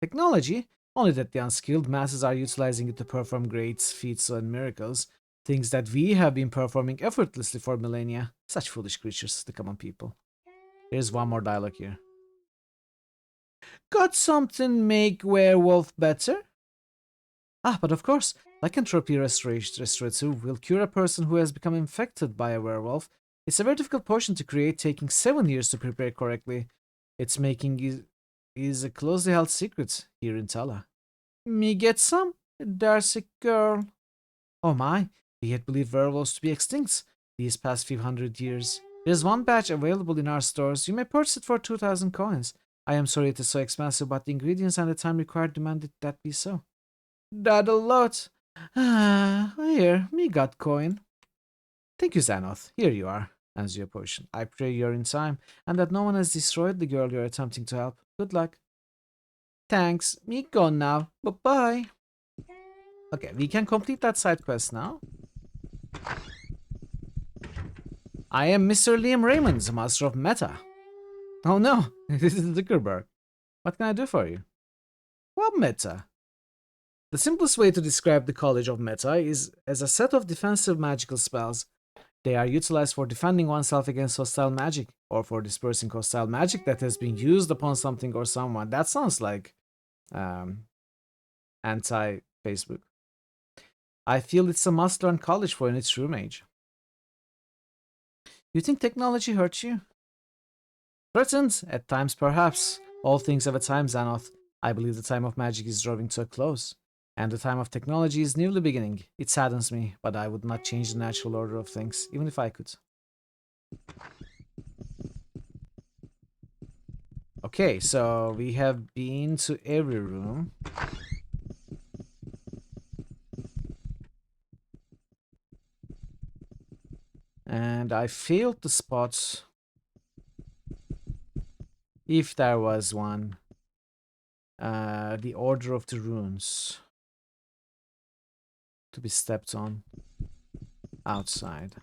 [SPEAKER 4] Technology? Only that the unskilled masses are utilizing it to perform great feats and miracles. Things that we have been performing effortlessly for millennia. Such foolish creatures, the common people. Here's one more dialogue here. Got something make werewolf better? Ah, but of course, lycanthropy restorative will cure a person who has become infected by a werewolf. It's a very difficult potion to create, taking 7 years to prepare correctly. Its making is a closely held secret here in Tala. Me get some? Darcy girl. Oh my, we had believed werewolves to be extinct these past few hundred years. There's one batch available in our stores. You may purchase it for 2,000 coins. I am sorry it is so expensive, but the ingredients and the time required demanded that be so. That a lot. Ah, here, me got coin. Thank you, Xanoth. Here you are. Answer your potion. I pray you're in time, and that no one has destroyed the girl you're attempting to help. Good luck. Thanks. Me gone now. Bye-bye. Okay, we can complete that side quest now. I am Mr. Liam Raymond, master of meta. Oh no, this is Zuckerberg. What can I do for you? What meta? The simplest way to describe the College of Meta is as a set of defensive magical spells. They are utilized for defending oneself against hostile magic, or for dispersing hostile magic that has been used upon something or someone. That sounds like anti-Facebook. I feel it's a must-learn college for its true mage. You think technology hurts you? Threatened? At times, perhaps. All things have a time, Xanoth. I believe the time of magic is drawing to a close, and the time of technology is newly beginning. It saddens me, but I would not change the natural order of things, even if I could. Okay, so we have been to every room. And I failed to spot, if there was one, the order of the runes to be stepped on outside.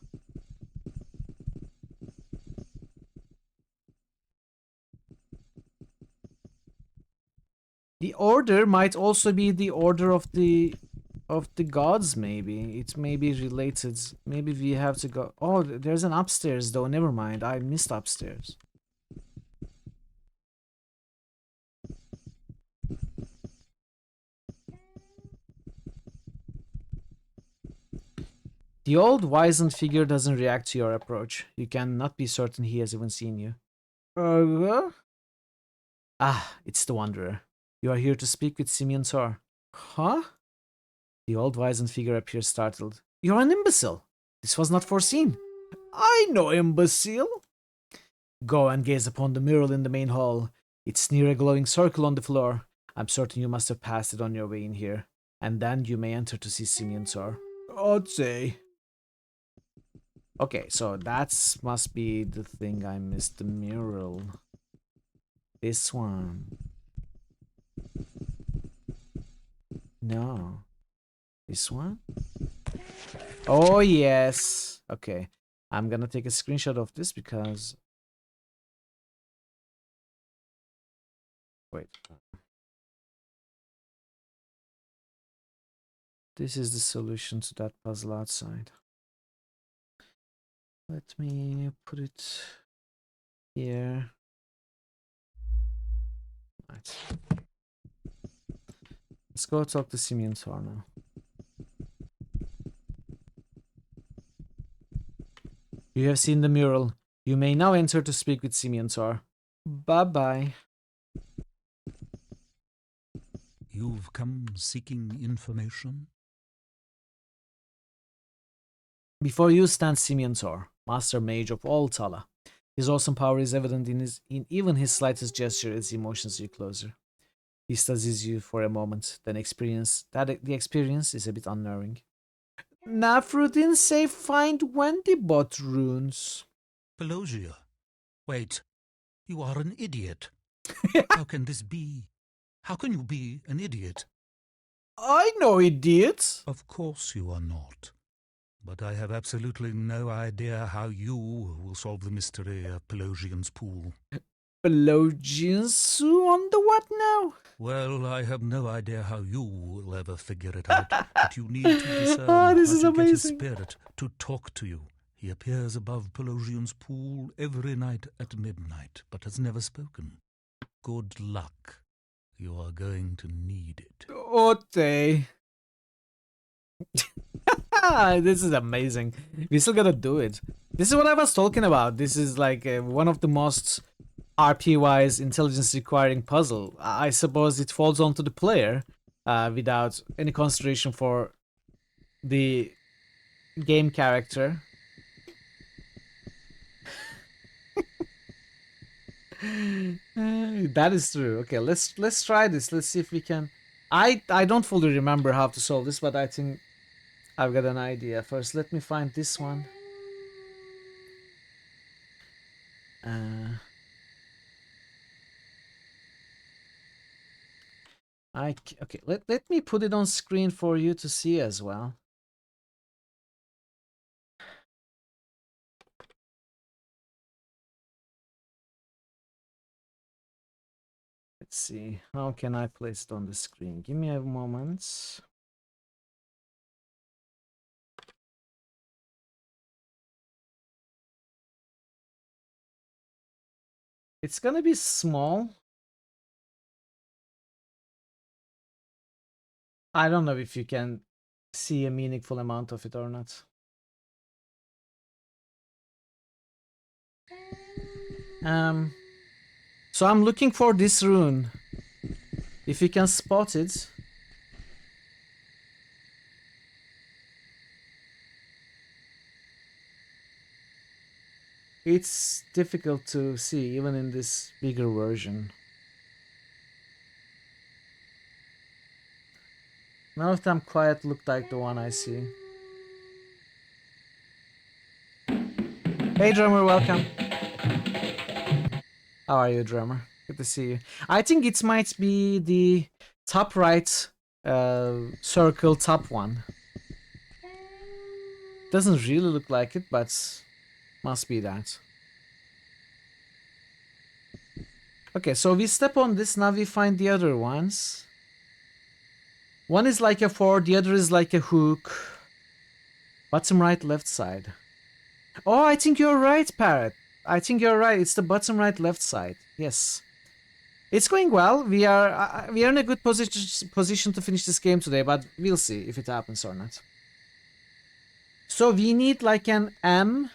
[SPEAKER 4] The order might also be the order of the gods, maybe. It may be related. Maybe we have to go... Oh, there's an upstairs though. Never mind. I missed upstairs. The old wizened figure doesn't react to your approach. You cannot be certain he has even seen you. Ah, it's the Wanderer. You are here to speak with Simeon Tor. Huh? The old wizened figure appears startled. You're an imbecile. This was not foreseen. I know, imbecile. Go and gaze upon the mural in the main hall. It's near a glowing circle on the floor. I'm certain you must have passed it on your way in here. And then you may enter to see Simeon Tor. I'd say. Okay, so that must be the thing I missed, the mural. This one. No. This one? Oh, yes. Okay. I'm gonna take a screenshot of this because... Wait. This is the solution to that puzzle outside. Let me put it here. Right. Let's go talk to Simeon Tor now. You have seen the mural. You may now enter to speak with Simeon Tor. Bye-bye.
[SPEAKER 12] You've come seeking information?
[SPEAKER 4] Before you stands Simeon Tor, master mage of all Tala. His awesome power is evident in even his slightest gesture as he motions you closer. He studies you for a moment, then the experience is a bit unnerving. Nafru didn't say find Wendy bot runes.
[SPEAKER 12] Pelosia. Wait, you are an idiot. How can this be? How can you be an idiot?
[SPEAKER 4] I know idiots.
[SPEAKER 12] Of course you are not. But I have absolutely no idea how you will solve the mystery of Pelosian's pool.
[SPEAKER 4] Pelosians on the what now?
[SPEAKER 12] Well, I have no idea how you will ever figure it out, but you need to discern
[SPEAKER 4] Oh, this
[SPEAKER 12] how
[SPEAKER 4] is
[SPEAKER 12] to get his
[SPEAKER 4] amazing.
[SPEAKER 12] spirit to talk to you. He appears above Pelosian's pool every night at midnight, but has never spoken. Good luck. You are going to need it.
[SPEAKER 4] Ote. This is amazing. We still gotta do it. This is what I was talking about. This is like one of the most RP-wise intelligence requiring puzzle. I suppose it falls onto the player without any consideration for the game character. That is true. Okay, let's try this. Let's see if we can. I don't fully remember how to solve this, but I think I've got an idea. First, let me find this one. Okay. Let me put it on screen for you to see as well. Let's see. How can I place it on the screen? Give me a moment. It's gonna be small. I don't know if you can see a meaningful amount of it or not. So I'm looking for this rune. If you can spot it. It's difficult to see even in this bigger version. None of them quite look like the one I see. Hey drummer, welcome. How are you, drummer? Good to see you. I think it might be the top right circle top one. Doesn't really look like it, but must be that. Okay, so we step on this, now we find the other ones. One is like a 4, the other is like a hook. Bottom right, left side. Oh, I think you're right, Parrot. I think you're right. It's the bottom right, left side. Yes. It's going well. We are in a good position to finish this game today, but we'll see if it happens or not. So we need like an M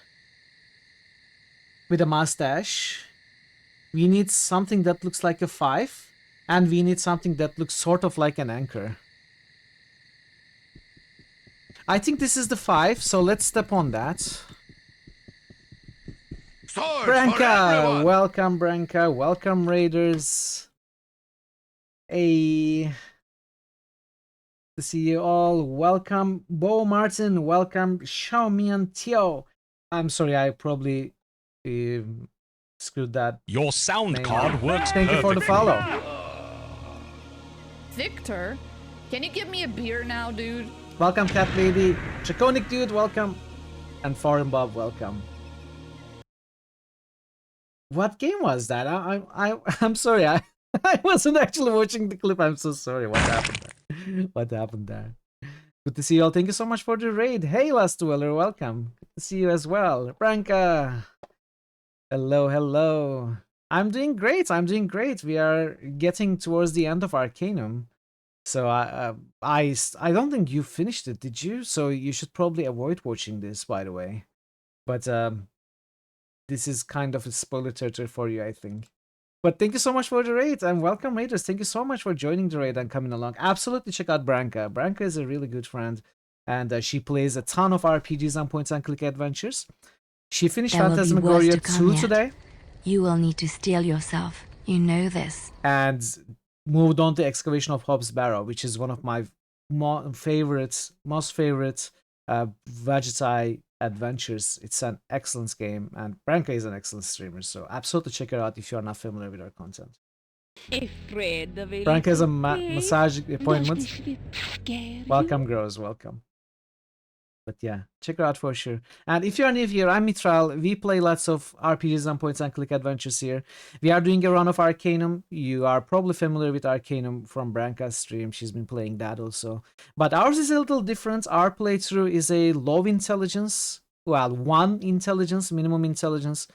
[SPEAKER 4] with a mustache. We need something that looks like a 5, and we need something that looks sort of like an anchor. I think this is the 5, so let's step on that.
[SPEAKER 11] Swords
[SPEAKER 4] Branka! Welcome, Branka. Welcome, Raiders. Hey. To see you all. Welcome, Bo Martin. Welcome, Xiaomian Tio. I'm sorry, I probably screwed that.
[SPEAKER 2] Your sound
[SPEAKER 4] name
[SPEAKER 2] card
[SPEAKER 4] up.
[SPEAKER 2] works
[SPEAKER 4] Thank you for the follow.
[SPEAKER 13] Victor, can you give me a beer now, dude?
[SPEAKER 4] Welcome, Cat Lady. Draconic Dude, welcome. And Foreign Bob, welcome. What game was that? I'm sorry. I wasn't actually watching the clip. I'm so sorry. What happened there? What happened there? Good to see you all. Thank you so much for the raid. Hey, Last Dweller, welcome. Good to see you as well. Branka. Hello, hello. I'm doing great. I'm doing great. We are getting towards the end of Arcanum. So I don't think you finished it, did you? So you should probably avoid watching this, by the way. But this is kind of a spoiler territory for you, I think. But thank you so much for the raid, and welcome, Raiders. Thank you so much for joining the raid and coming along. Absolutely check out Branka. Branka is a really good friend, and she plays a ton of RPGs and point-and-click adventures. She finished Phantasmagoria 2 today.
[SPEAKER 14] You will need to steel yourself. You know this.
[SPEAKER 4] And moved on to Excavation of Hobbs Barrow, which is one of my most favorite Vegeta adventures. It's an excellent game, and Branka is an excellent streamer, so absolutely check her out if you're not familiar with her content. Branka is a massage appointment. Welcome, girls, welcome. But yeah, check her out for sure. And if you're new here, I'm Mitral. We play lots of RPGs and point and click adventures here. We are doing a run of Arcanum. You are probably familiar with Arcanum from Branka's stream. She's been playing that also. But ours is a little different. Our playthrough is a low intelligence, well, 1 intelligence, minimum intelligence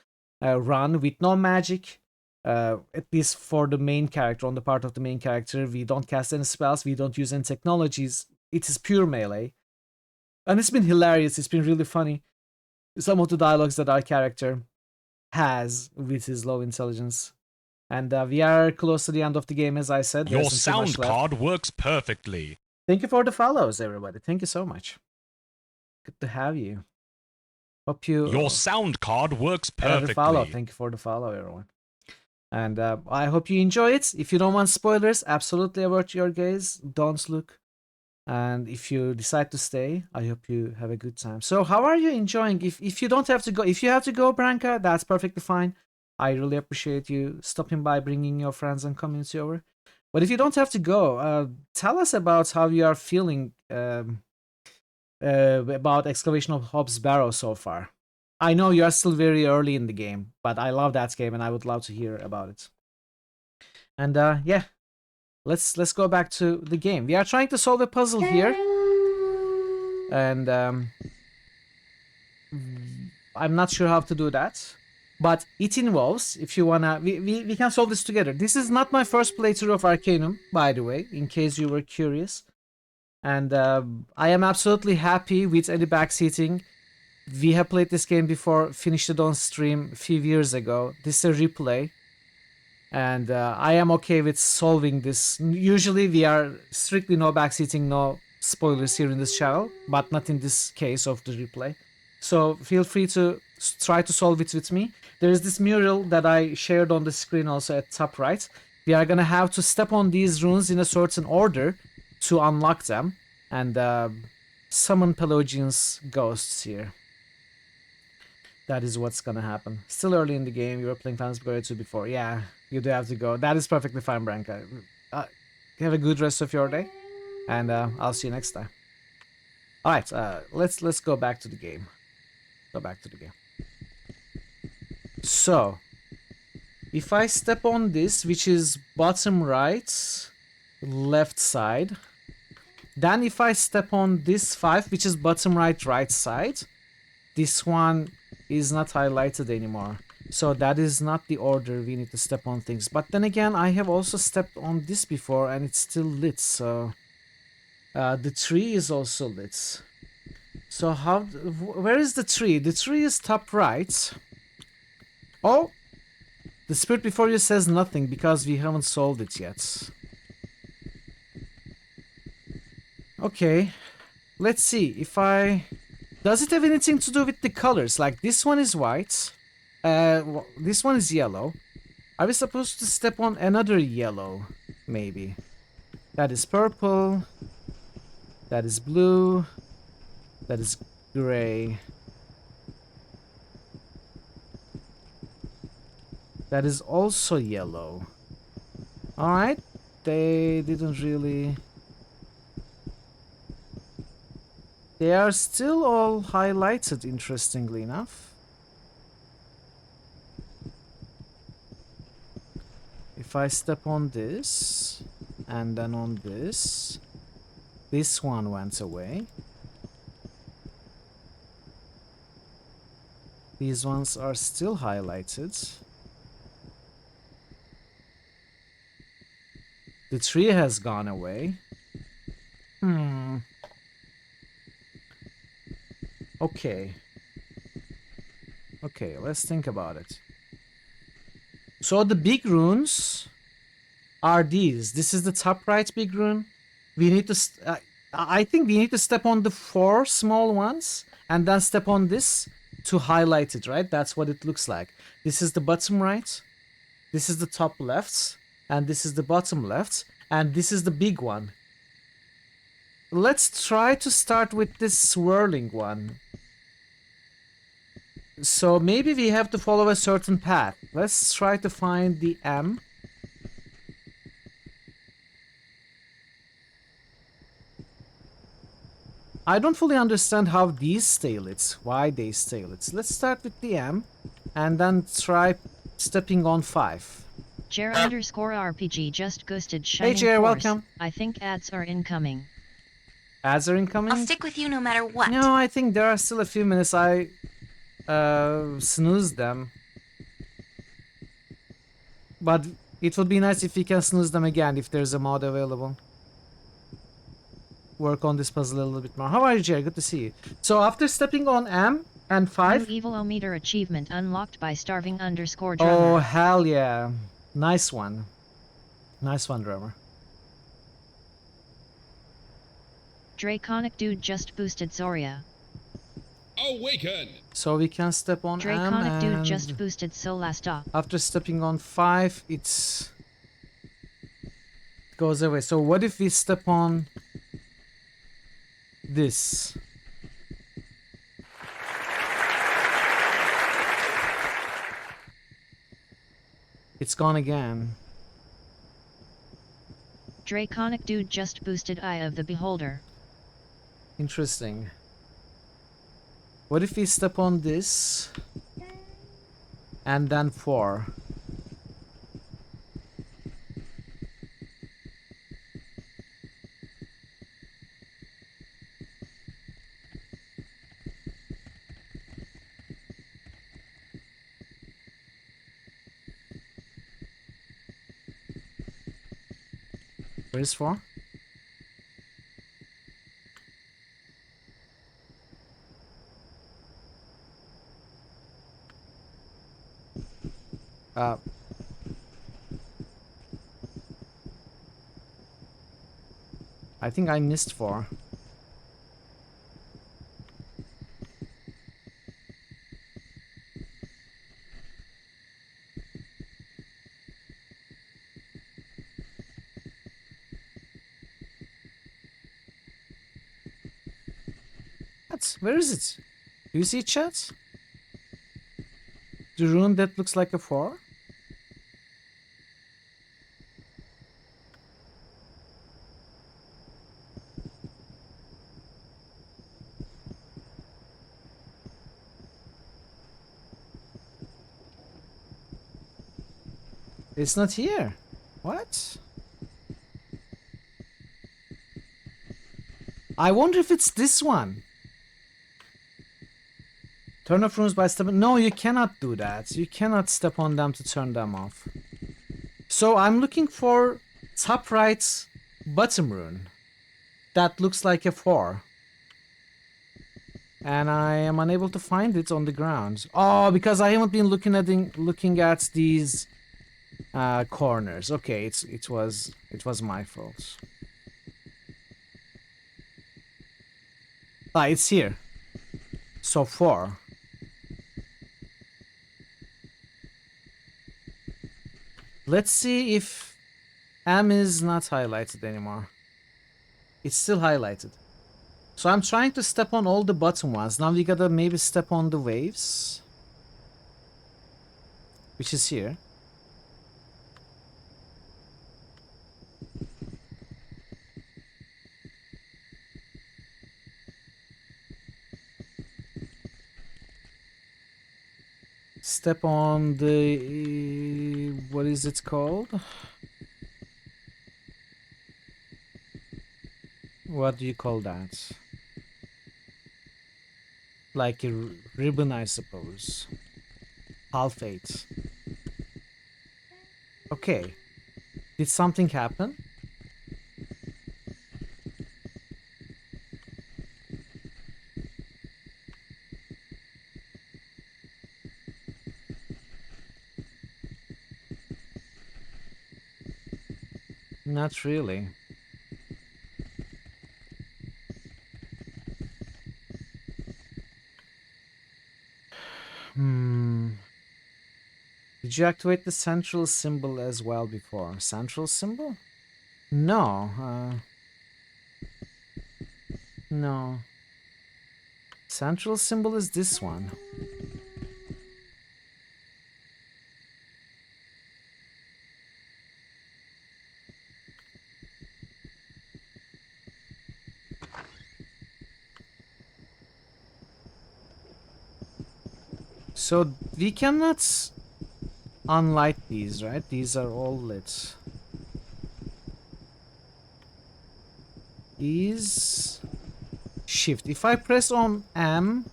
[SPEAKER 4] run with no magic. At least for the main character, on the part of the main character. We don't cast any spells. We don't use any technologies. It is pure melee. And it's been hilarious. It's been really funny. Some of the dialogues that our character has with his low intelligence. And we are close to the end of the game, as I said.
[SPEAKER 15] Your sound card works perfectly.
[SPEAKER 4] Thank you for the follows, everybody. Thank you so much. Good to have you. Hope you...
[SPEAKER 15] Your sound card works perfectly.
[SPEAKER 4] Follow. Thank you for the follow, everyone. And I hope you enjoy it. If you don't want spoilers, absolutely avert your gaze. Don't look. And if you decide to stay, I hope you have a good time. So how are you enjoying? If you don't have to go, if you have to go, Branka, that's perfectly fine. I really appreciate you stopping by, bringing your friends and community over. But if you don't have to go, tell us about how you are feeling about Excavation of Hobbs Barrow so far. I know you are still very early in the game, but I love that game and I would love to hear about it. And yeah. Let's go back to the game. We are trying to solve a puzzle here. And I'm not sure how to do that. But it involves, if you wanna... We can solve this together. This is not my first playthrough of Arcanum, by the way, in case you were curious. And I am absolutely happy with any backseating. We have played this game before, finished it on stream a few years ago. This is a replay. And I am okay with solving this. Usually we are strictly no backseating, no spoilers here in this channel, but not in this case of the replay. So feel free to try to solve it with me. There is this mural that I shared on the screen also at top right. We are gonna have to step on these runes in a certain order to unlock them and summon Pelagian's ghosts here. That is what's gonna happen. Still early in the game. You were playing Fantasy Square 2 before. Yeah, you do have to go. That is perfectly fine, Branka. Have a good rest of your day, and I'll see you next time. All right, let's go back to the game. Go back to the game. So, if I step on this, which is bottom right, left side, then if I step on this 5, which is bottom right side, this one is not highlighted anymore. So that is not the order we need to step on things. But then again, I have also stepped on this before and it's still lit. So the tree is also lit. So where is the tree? The tree is top right. Oh, the spirit before you says nothing because we haven't solved it yet. Okay, let's see if I... Does it have anything to do with the colors? Like this one is white, this one is yellow. Are we supposed to step on another yellow? Maybe. That is purple. That is blue. That is gray. That is also yellow. Alright, they didn't really... They are still all highlighted, interestingly enough. If I step on this, and then on this one went away. These ones are still highlighted. The tree has gone away. Okay. Okay, let's think about it. So the big runes are these. This is the top right big rune. We need to... I think we need to step on the 4 small ones and then step on this to highlight it, right? That's what it looks like. This is the bottom right. This is the top left. And this is the bottom left. And this is the big one. Let's try to start with this swirling one. So maybe we have to follow a certain path. Let's try to find the M. I don't fully understand how these stay lit, why they stay lit. Let's start with the M and then try stepping on 5.
[SPEAKER 1] Jer_RPG just ghosted Shining
[SPEAKER 4] Jer,
[SPEAKER 1] Force.
[SPEAKER 4] welcome.
[SPEAKER 1] I think ads are incoming.
[SPEAKER 4] Ads are incoming?
[SPEAKER 3] I'll stick with you no matter what.
[SPEAKER 4] No, I think there are still a few minutes. I snoozed them. But it would be nice if we can snooze them again if there's a mod available. Work on this puzzle a little bit more. How are you, Jerry? Good to see you. So after stepping on M and 5...
[SPEAKER 1] New Evil-O-Meter achievement unlocked by Starving_Drummer.
[SPEAKER 4] Oh, hell yeah. Nice one. Nice one, Drummer.
[SPEAKER 1] Draconic Dude just boosted Zoria.
[SPEAKER 2] Awaken!
[SPEAKER 4] So we can step on
[SPEAKER 1] Draconic
[SPEAKER 4] M
[SPEAKER 1] Dude
[SPEAKER 4] and
[SPEAKER 1] just boosted Solasta.
[SPEAKER 4] after stepping on 5, it goes away. So what if we step on this? It's gone again.
[SPEAKER 1] Draconic Dude just boosted Eye of the Beholder.
[SPEAKER 4] Interesting. What if we step on this and then 4? Where's 4? I think I missed 4. Where is it? Do you see it, chat? The rune that looks like a 4? It's not here. What? I wonder if it's this one. Turn off runes by stepping... No, you cannot do that. You cannot step on them to turn them off. So I'm looking for top right bottom rune. That looks like a 4. And I am unable to find it on the ground. Oh, because I haven't been looking at these corners. Okay, it was my fault. Ah, it's here. So 4. Let's see if M is not highlighted anymore. It's still highlighted. So I'm trying to step on all the bottom ones. Now we gotta maybe step on the waves. Which is here. Step on the... what is it called? What do you call that? Like a ribbon, I suppose. Half 8. Okay. Did something happen? Not really. Did you activate the central symbol as well before? Central symbol? No. No. Central symbol is this one. So we cannot unlight these, right? These are all lit. These shift. If I press on M,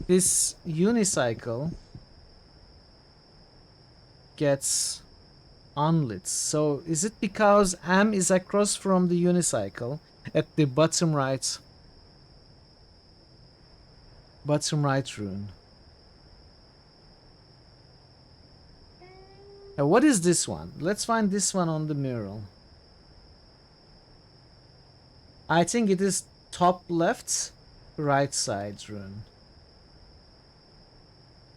[SPEAKER 4] this unicycle gets unlit. So is it because M is across from the unicycle at the bottom right rune? Now what is this one? Let's find this one on the mural. I think it is top left, right side rune.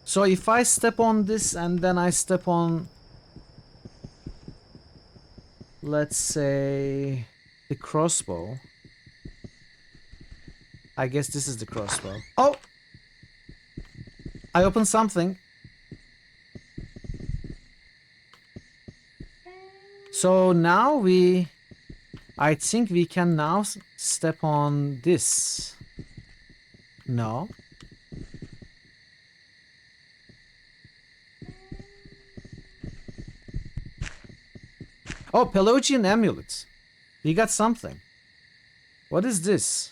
[SPEAKER 4] So if I step on this and then I step on, let's say, the crossbow. I guess this is the crossbow. Oh! I opened something. So now I think we can now step on this. No. Oh, Pelagian amulets. We got something. What is this?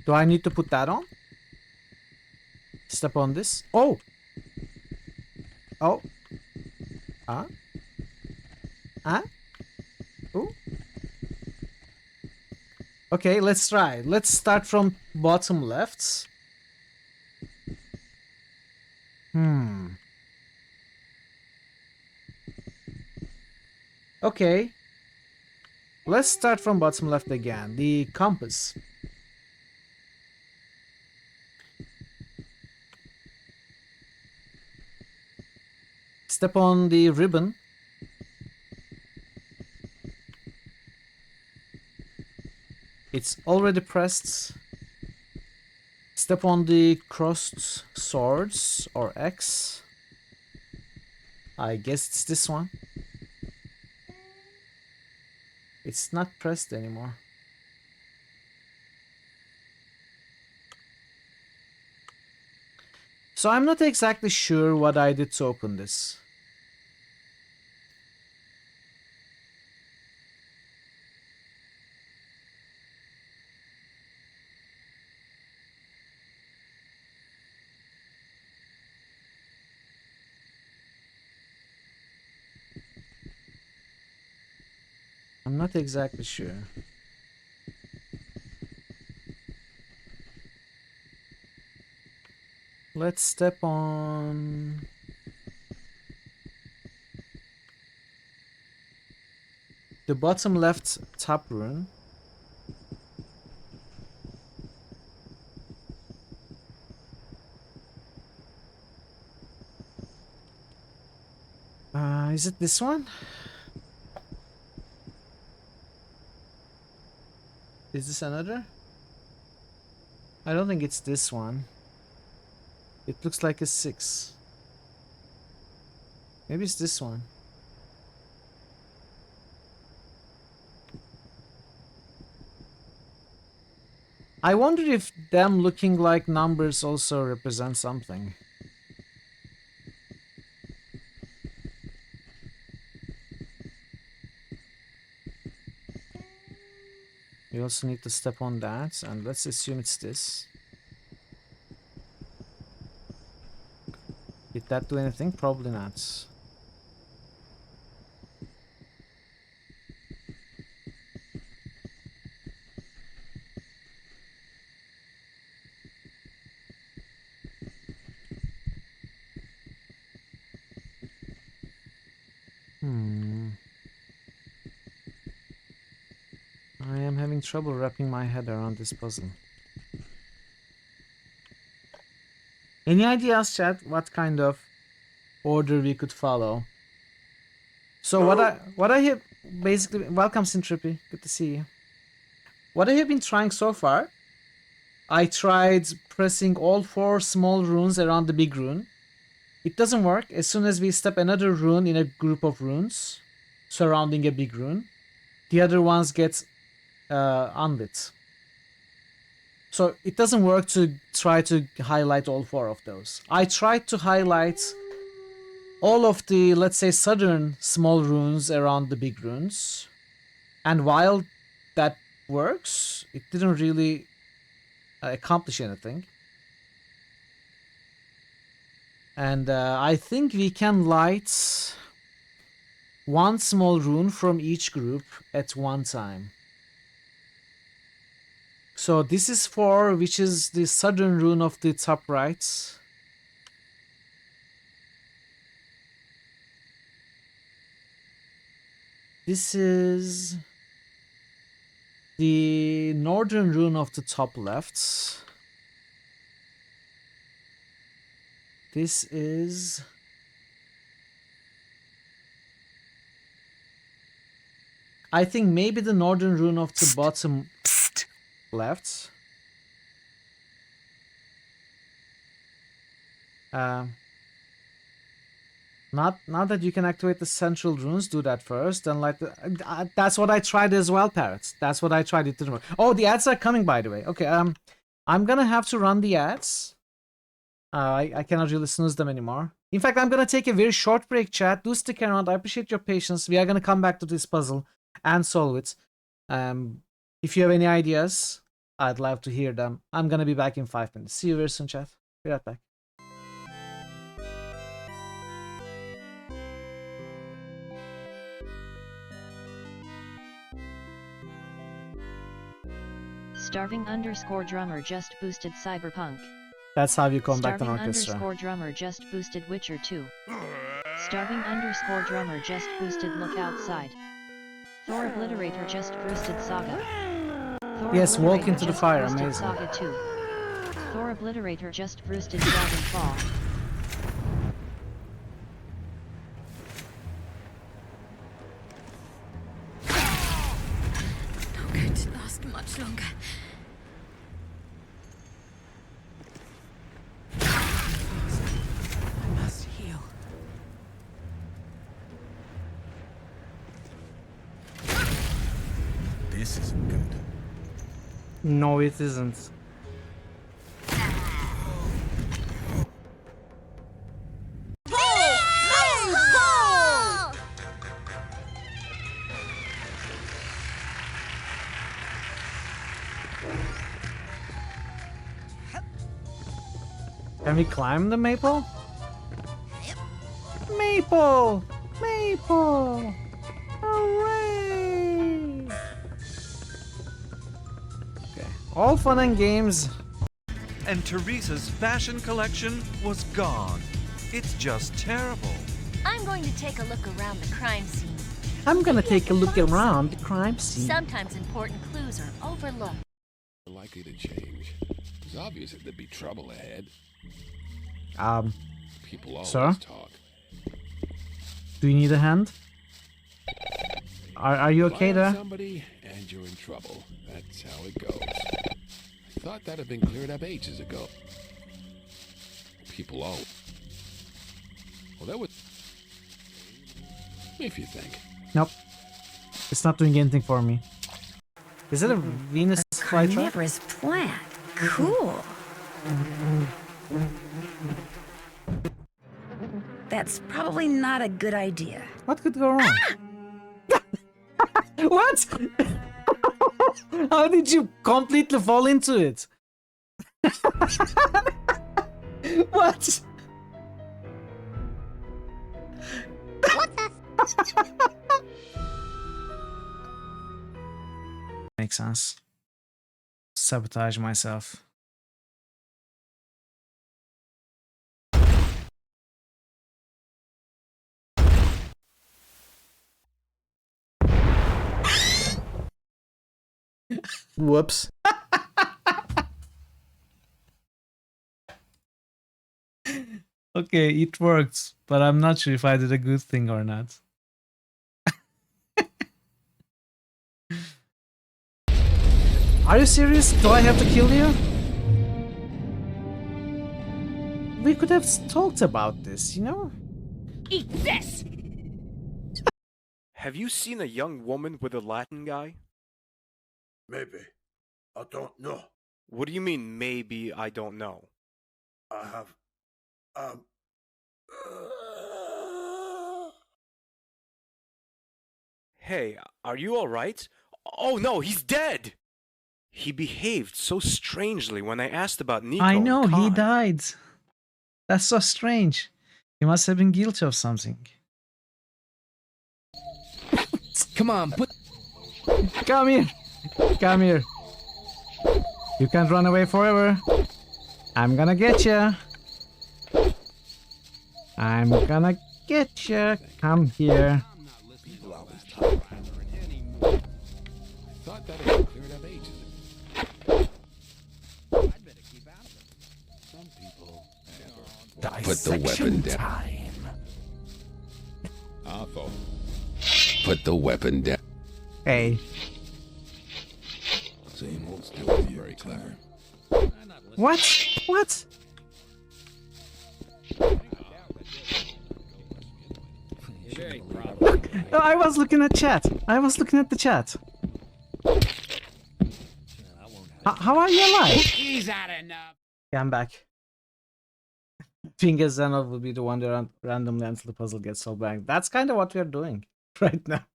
[SPEAKER 4] Do I need to put that on? Step on this. Oh! Oh. Huh? Huh? Ooh. Okay, let's try. Let's start from bottom left. Okay. Let's start from bottom left again. The compass. Step on the ribbon. It's already pressed. Step on the crossed swords or X. I guess it's this one. It's not pressed anymore. So I'm not exactly sure what I did to open this. I'm not exactly sure. Let's step on the bottom left top rune. Is it this one? Is this another? I don't think it's this one. It looks like a 6. Maybe it's this one. I wonder if them looking like numbers also represent something. We also need to step on that, and let's assume it's this. Did that do anything? Probably not. I am having trouble wrapping my head around this puzzle. Any ideas, chat, what kind of order we could follow? So what I have basically, welcome Sintrippy, good to see you. What I have been trying so far, I tried pressing all 4 small runes around the big rune. it doesn't work as soon as we step another rune in a group of runes surrounding a big rune. The other ones get unlit. So it doesn't work to try to highlight all 4 of those. I tried to highlight all of the, let's say, southern small runes around the big runes. And while that works, it didn't really accomplish anything. And I think we can light 1 small rune from each group at one time. So this is 4, which is the southern rune of the top right. This is the northern rune of the top left. This is I think maybe the northern rune of the bottom left. Not that you can activate the central runes, do that first. Then like that's what I tried as well, Parrots. That's what I tried. It didn't work. Oh, the ads are coming, by the way. Okay, I'm gonna have to run the ads. I cannot really snooze them anymore. In fact, I'm gonna take a very short break, chat. Do stick around. I appreciate your patience. We are gonna come back to this puzzle and solve it. If you have any ideas, I'd love to hear them. I'm gonna be back in 5 minutes. See you very soon, chat. Be right back.
[SPEAKER 1] Starving _ drummer just boosted Cyberpunk.
[SPEAKER 4] That's how you combat an orchestra.
[SPEAKER 1] Starving _ drummer just boosted Witcher 2. Starving _ drummer just boosted Look Outside. Thor Obliterator just boosted Saga. Thor
[SPEAKER 4] Yes, walk into the
[SPEAKER 1] just
[SPEAKER 4] fire,
[SPEAKER 1] boosted
[SPEAKER 4] amazing.
[SPEAKER 1] Saga 2. Thor Obliterator just boosted Dragonfall.
[SPEAKER 3] Not going to last much longer. I must heal.
[SPEAKER 6] This isn't good.
[SPEAKER 4] No, it isn't. Can we climb the maple? Maple! Maple! Hooray! Okay, all fun and games.
[SPEAKER 16] And Teresa's fashion collection was gone. It's just terrible.
[SPEAKER 3] I'm going to take a look around the crime scene.
[SPEAKER 4] I'm gonna take a look around the crime scene.
[SPEAKER 3] Sometimes important clues are overlooked.
[SPEAKER 7] Likely to change. It's obvious that there'd be trouble ahead. People always
[SPEAKER 4] sir?
[SPEAKER 7] talk.
[SPEAKER 4] Do you need a hand? Are you okay
[SPEAKER 7] Find
[SPEAKER 4] there?
[SPEAKER 7] somebody and you're in trouble. That's how it goes. I thought that had been cleared up ages ago. People always. Well, that was. If you think.
[SPEAKER 4] Nope. It's not doing anything for me. Is it a Venus flytrap?
[SPEAKER 14] Carnivorous plant. Cool. That's probably not a good idea.
[SPEAKER 4] What could go wrong? What? How did you completely fall into it? What? Makes sense. Sabotage myself. Whoops. Okay, it worked, but I'm not sure if I did a good thing or not. Are you serious? Do I have to kill you? we could have talked about this, you know?
[SPEAKER 3] Eat this!
[SPEAKER 17] Have you seen a young woman with a Latin guy?
[SPEAKER 18] Maybe. I don't know.
[SPEAKER 17] What do you mean, maybe I don't know?
[SPEAKER 18] I have...
[SPEAKER 17] Hey, are you alright? Oh no, he's dead! He behaved so strangely when I asked about Nico.
[SPEAKER 4] I know,
[SPEAKER 17] and
[SPEAKER 4] he
[SPEAKER 17] Khan.
[SPEAKER 4] died. That's so strange. He must have been guilty of something.
[SPEAKER 19] Come on,
[SPEAKER 4] Come here! Come here. You can't run away forever. I'm gonna get you. I'm gonna get you. Come here.
[SPEAKER 7] People always talk about her anymore. I thought that had been cleared up ages ago. I'd better keep out of it. Some people never.
[SPEAKER 2] Put the weapon down.
[SPEAKER 7] Awful.
[SPEAKER 2] Put the weapon down.
[SPEAKER 4] Hey.
[SPEAKER 7] Same old story. Very clever.
[SPEAKER 4] What? What? No, I was looking at chat. I was looking at the chat. How are you alive?
[SPEAKER 19] He's had enough.
[SPEAKER 4] Yeah, I'm back. Fingers Zenov will be the one that randomly until the puzzle gets solved back. That's kind of what we are doing right now.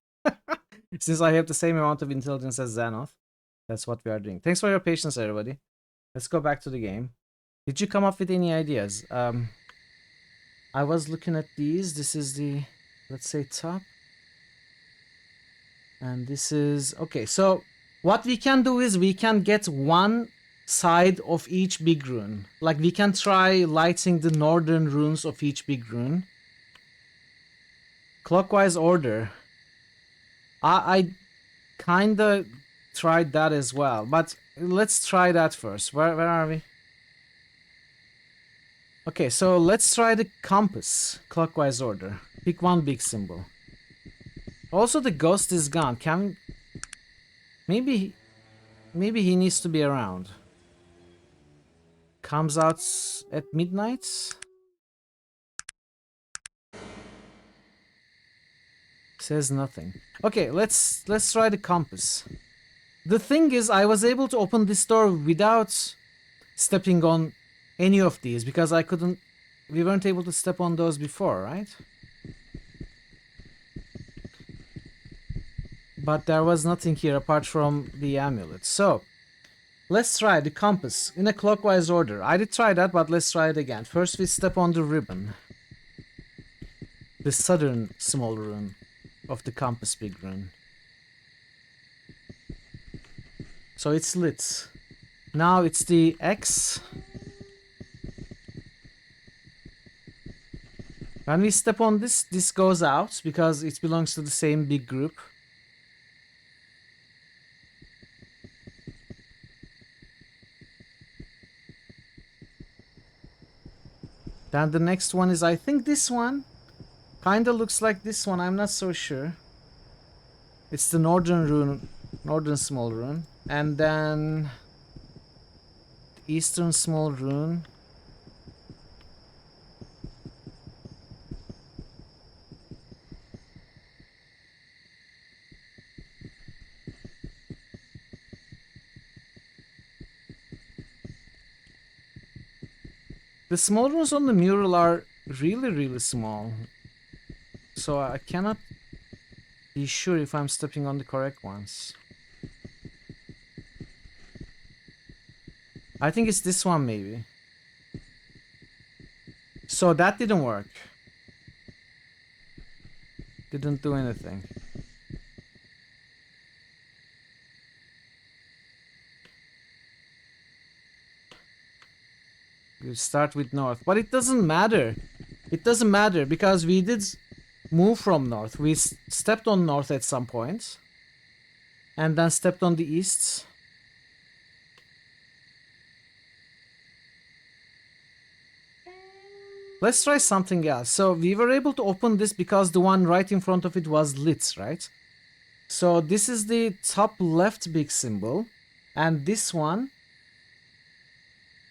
[SPEAKER 4] Since I have the same amount of intelligence as Xanoth, that's what we are doing. Thanks for your patience, everybody. Let's go back to the game. Did you come up with any ideas? I was looking at these. This is the, let's say, top. And this is... Okay, so what we can do is we can get one side of each big rune. Like, we can try lighting the northern runes of each big rune. Clockwise order. I kinda tried that as well, but let's try that first. Where are we? Okay, so let's try the compass, clockwise order. Pick one big symbol. Also, the ghost is gone. Can maybe he needs to be around. Comes out at midnight. Says nothing. Okay, let's try the compass. The thing is, I was able to open this door without stepping on any of these because I couldn't. We weren't able to step on those before, right? But there was nothing here apart from the amulet. So let's try the compass in a clockwise order. I did try that, but let's try it again. First, we step on the ribbon, the southern small rune of the compass big rune. So it's lit. Now it's the X. When we step on this, this goes out because it belongs to the same big group. Then the next one is, I think, this one. Kinda looks like this one, I'm not so sure. It's the northern rune, northern small rune. And then the eastern small rune. The small runes on the mural are really small. So I cannot be sure if I'm stepping on the correct ones. I think it's this one maybe. So that didn't work. Didn't do anything. We start with north, but it doesn't matter. It doesn't matter because we did move from north. We stepped on north at some point and then stepped on the east. Let's try something else. So we were able to open this because the one right in front of it was lit, right? So this is the top left big symbol, and this one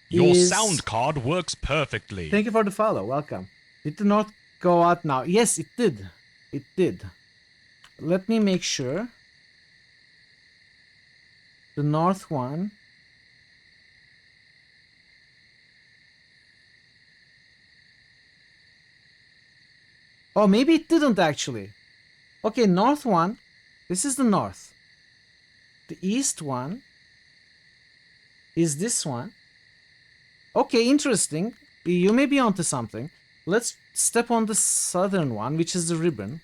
[SPEAKER 15] Your
[SPEAKER 4] is...
[SPEAKER 15] sound card works perfectly.
[SPEAKER 4] Thank you for the follow. Welcome. Did the north go out now? Yes, it did. It did. Let me make sure. The north one. Oh, maybe it didn't actually. Okay, north one. This is the north. The east one is this one. Okay, interesting. You may be onto something. Let's step on the southern one, which is the ribbon.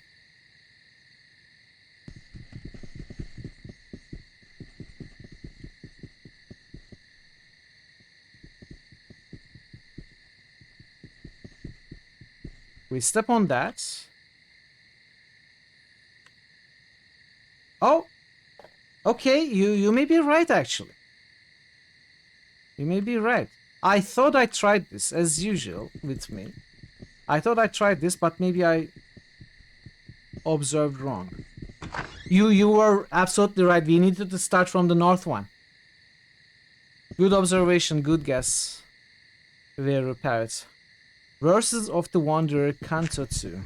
[SPEAKER 4] We step on that. Oh, okay, you may be right actually. You may be right. I thought I tried this, as usual with me. I thought I tried this, but maybe I observed wrong. You were absolutely right. We needed to start from the north one. Good observation, good guess. Veru Parrot. Verses of the Wanderer, Canto 2.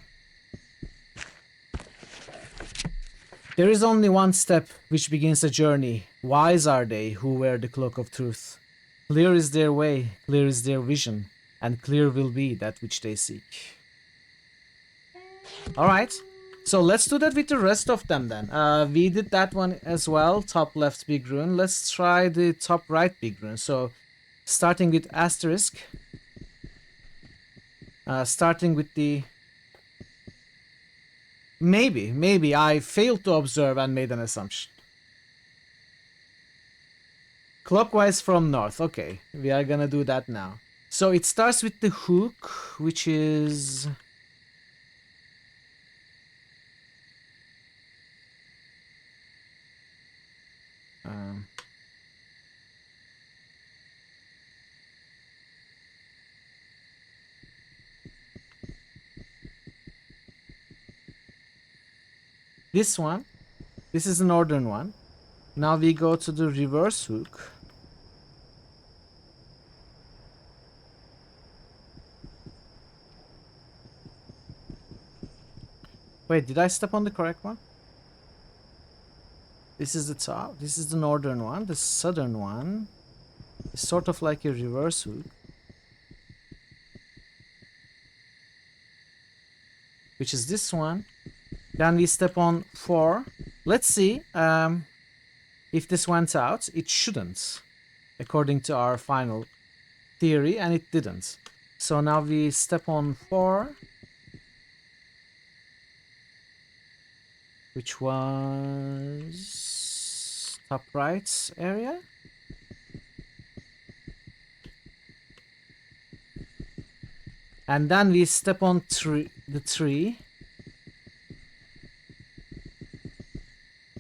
[SPEAKER 4] There is only one step which begins a journey. Wise are they who wear the cloak of truth. Clear is their way, clear is their vision, and clear will be that which they seek. Alright, so let's do that with the rest of them then. We did that one as well, top left big rune. Let's try the top right big rune. So, starting with asterisk. Starting with the... Maybe I failed to observe and made an assumption. Clockwise from north. Okay, we are gonna do that now. So it starts with the hook, which is... this one. This is the northern one. Now we go to the reverse hook. Wait, did I step on the correct one? This is the top. This is the northern one. The southern one is sort of like a reverse hook. Which is this one. Then we step on 4. Let's see if this went out. It shouldn't, according to our final theory, and it didn't. So now we step on 4. Which was top right area. And then we step on the 3.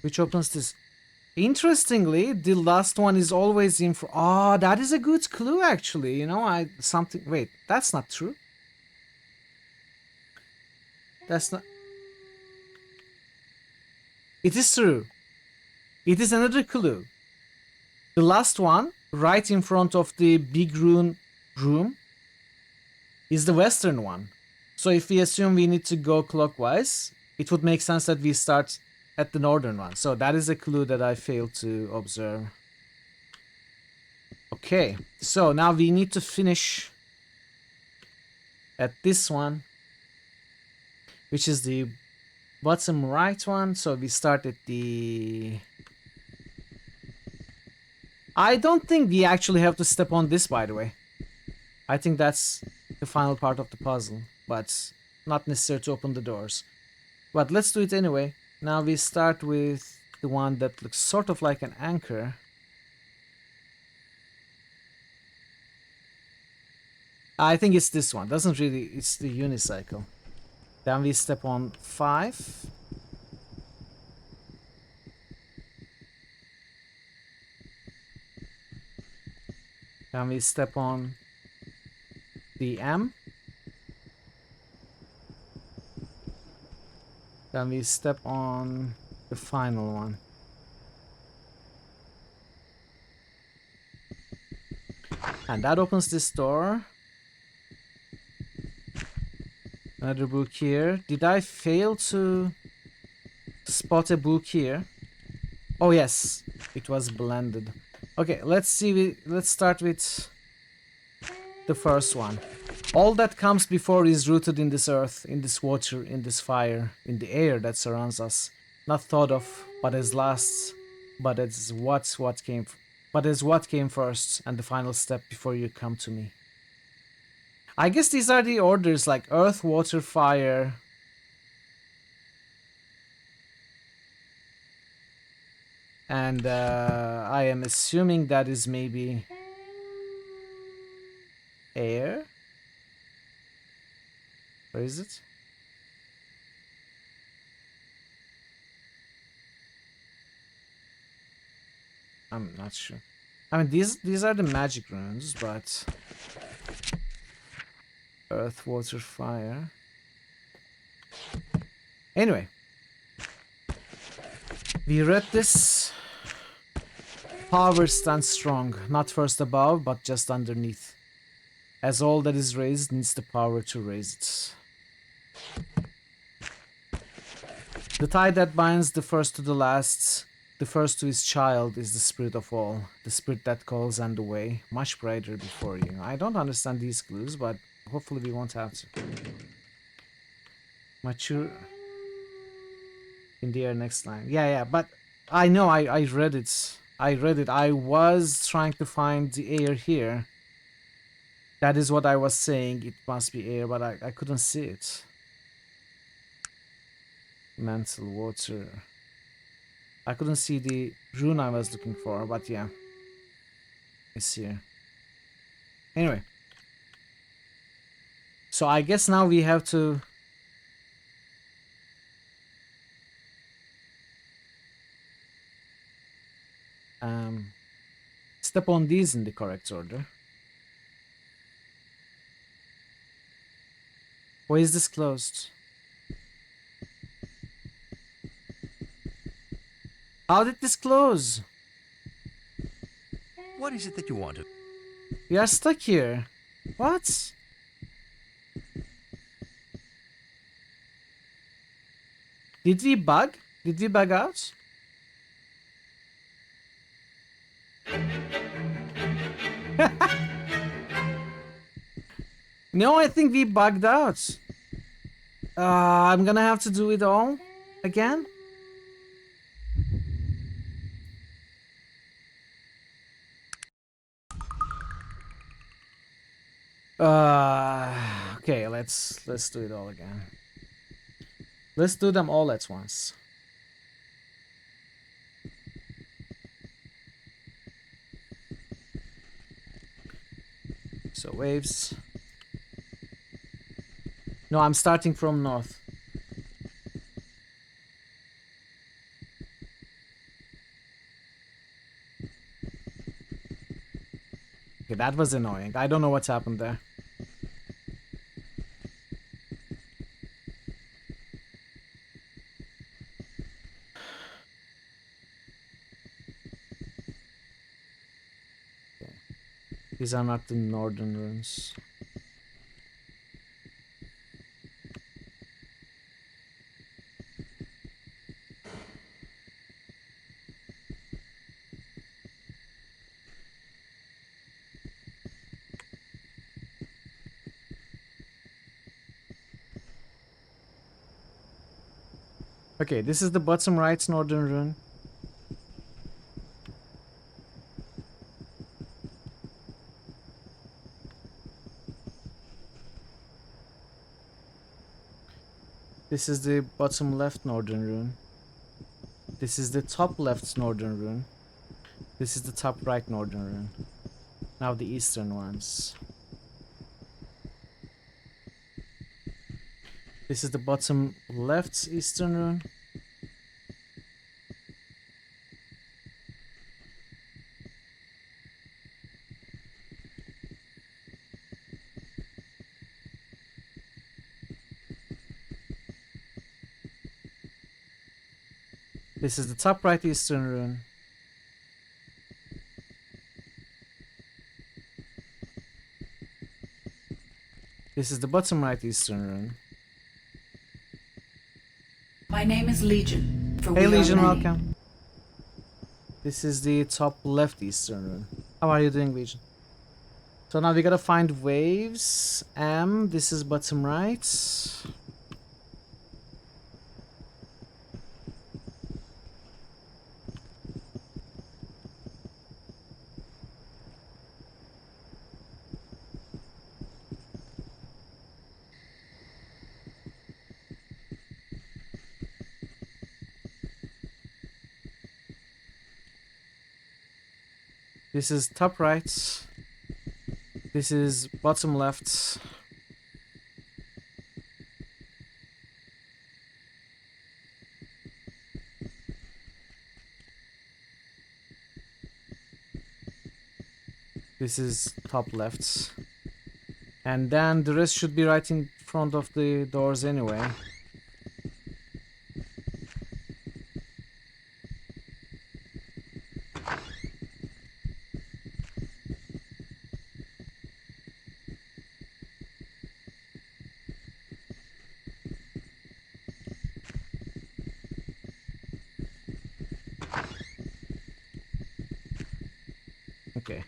[SPEAKER 4] Which opens this. Interestingly, the last one is always in for... Oh, that is a good clue actually. You know, wait, that's not true. That's not... It is true. It is another clue. The last one, right in front of the big room, is the western one. So if we assume we need to go clockwise, it would make sense that we start at the northern one. So that is a clue that I failed to observe. Okay, so now we need to finish at this one, which is the bottom right one. So we start at the... I don't think we actually have to step on this, by the way. I think that's the final part of the puzzle, but not necessary to open the doors. But let's do it anyway. Now we start with the one that looks sort of like an anchor. I think it's this one. Doesn't really... It's the unicycle. Then we step on 5. Then we step on the M. Then we step on the final one. And that opens this door. Another book here. Did I fail to spot a book here? Oh yes, it was blended. Okay, let's see. Let's start with the first one. All that comes before is rooted in this earth, in this water, in this fire, in the air that surrounds us. Not thought of, but as last, but as what came first, and the final step before you come to me. I guess these are the orders, like earth, water, fire. And I am assuming that is maybe air. Where is it? I'm not sure. I mean, these are the magic runes, but earth, water, fire. Anyway, we read this. Power stands strong, not first above, but just underneath. As all that is raised needs the power to raise it. The tie that binds the first to the last, the first to his child, is the spirit of all. The spirit that calls and the way, much brighter before you. I don't understand these clues, but hopefully we won't have to. Mature in the air next line. Yeah, but I know I read it. I read it. I was trying to find the air here. That is what I was saying. It must be air, but I couldn't see it. Mental water. I couldn't see the rune I was looking for, but yeah. It's here. Anyway. So I guess now we have to... step on these in the correct order. Why is this closed? How did this close?
[SPEAKER 6] What is it that you wanted?
[SPEAKER 4] We are stuck here. What? Did we bug? Did we bug out? No, I think we bugged out. I'm gonna have to do it all again. Okay, let's do it all again. Let's do them all at once. So waves. No, I'm starting from north. Okay, that was annoying. I don't know what's happened there. Okay. These are not the northern runes. Okay, this is the bottom right northern rune. This is the bottom left northern rune. This is the top left northern rune. This is the top right northern rune. Now the eastern ones. This is the bottom left eastern rune. This is the top right eastern rune. This is the bottom right eastern rune.
[SPEAKER 20] My name is Legion. For
[SPEAKER 4] Hey
[SPEAKER 20] we are
[SPEAKER 4] Legion,
[SPEAKER 20] many.
[SPEAKER 4] welcome. This is the top left eastern rune. How are you doing, Legion? So now we gotta find waves. This is bottom right. This is top right. This is bottom left. This is top left. And then the rest should be right in front of the doors anyway. Okay,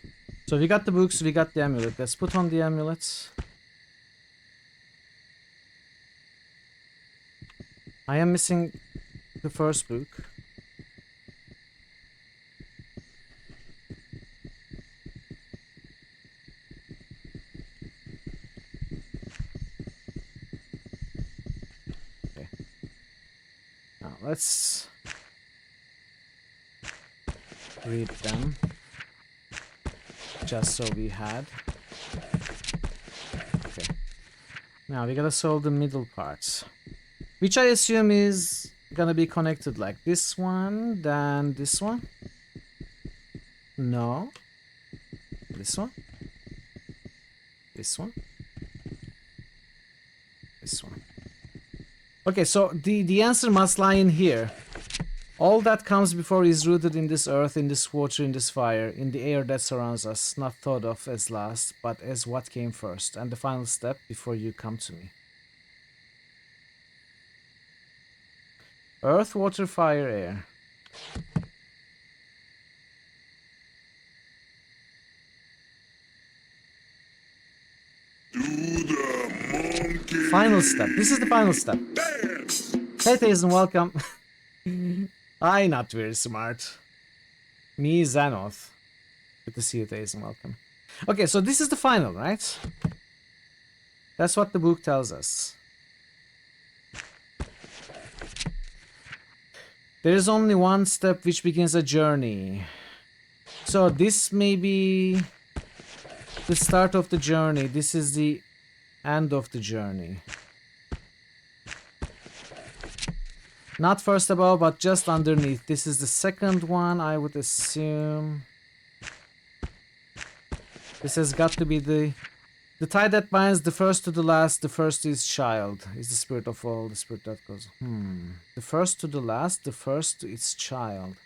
[SPEAKER 4] so we got the books, we got the amulet. Let's put on the amulet. I am missing the first book. Okay. Now let's read them. Just so we had. Okay. Now we gotta solve the middle parts, which I assume is gonna be connected like this one, then this one. No. This one. This one. This one. Okay, so the answer must lie in here. All that comes before is rooted in this earth, in this water, in this fire, in the air that surrounds us, not thought of as last, but as what came first, and the final step before you come to me. Earth, water, fire, air. Final step. This is the final step. Hey, Thazen, welcome. I not very smart. Me, Xanoth. Good to see you, Thazen, welcome. Okay, so this is the final, right? That's what the book tells us. There is only one step which begins a journey. So this may be the start of the journey. This is the end of the journey. Not first above, but just underneath. This is the second one, I would assume. This has got to be the tie that binds the first to the last. The first is child. Is the spirit of all, the spirit that goes. The first to the last, the first to its child.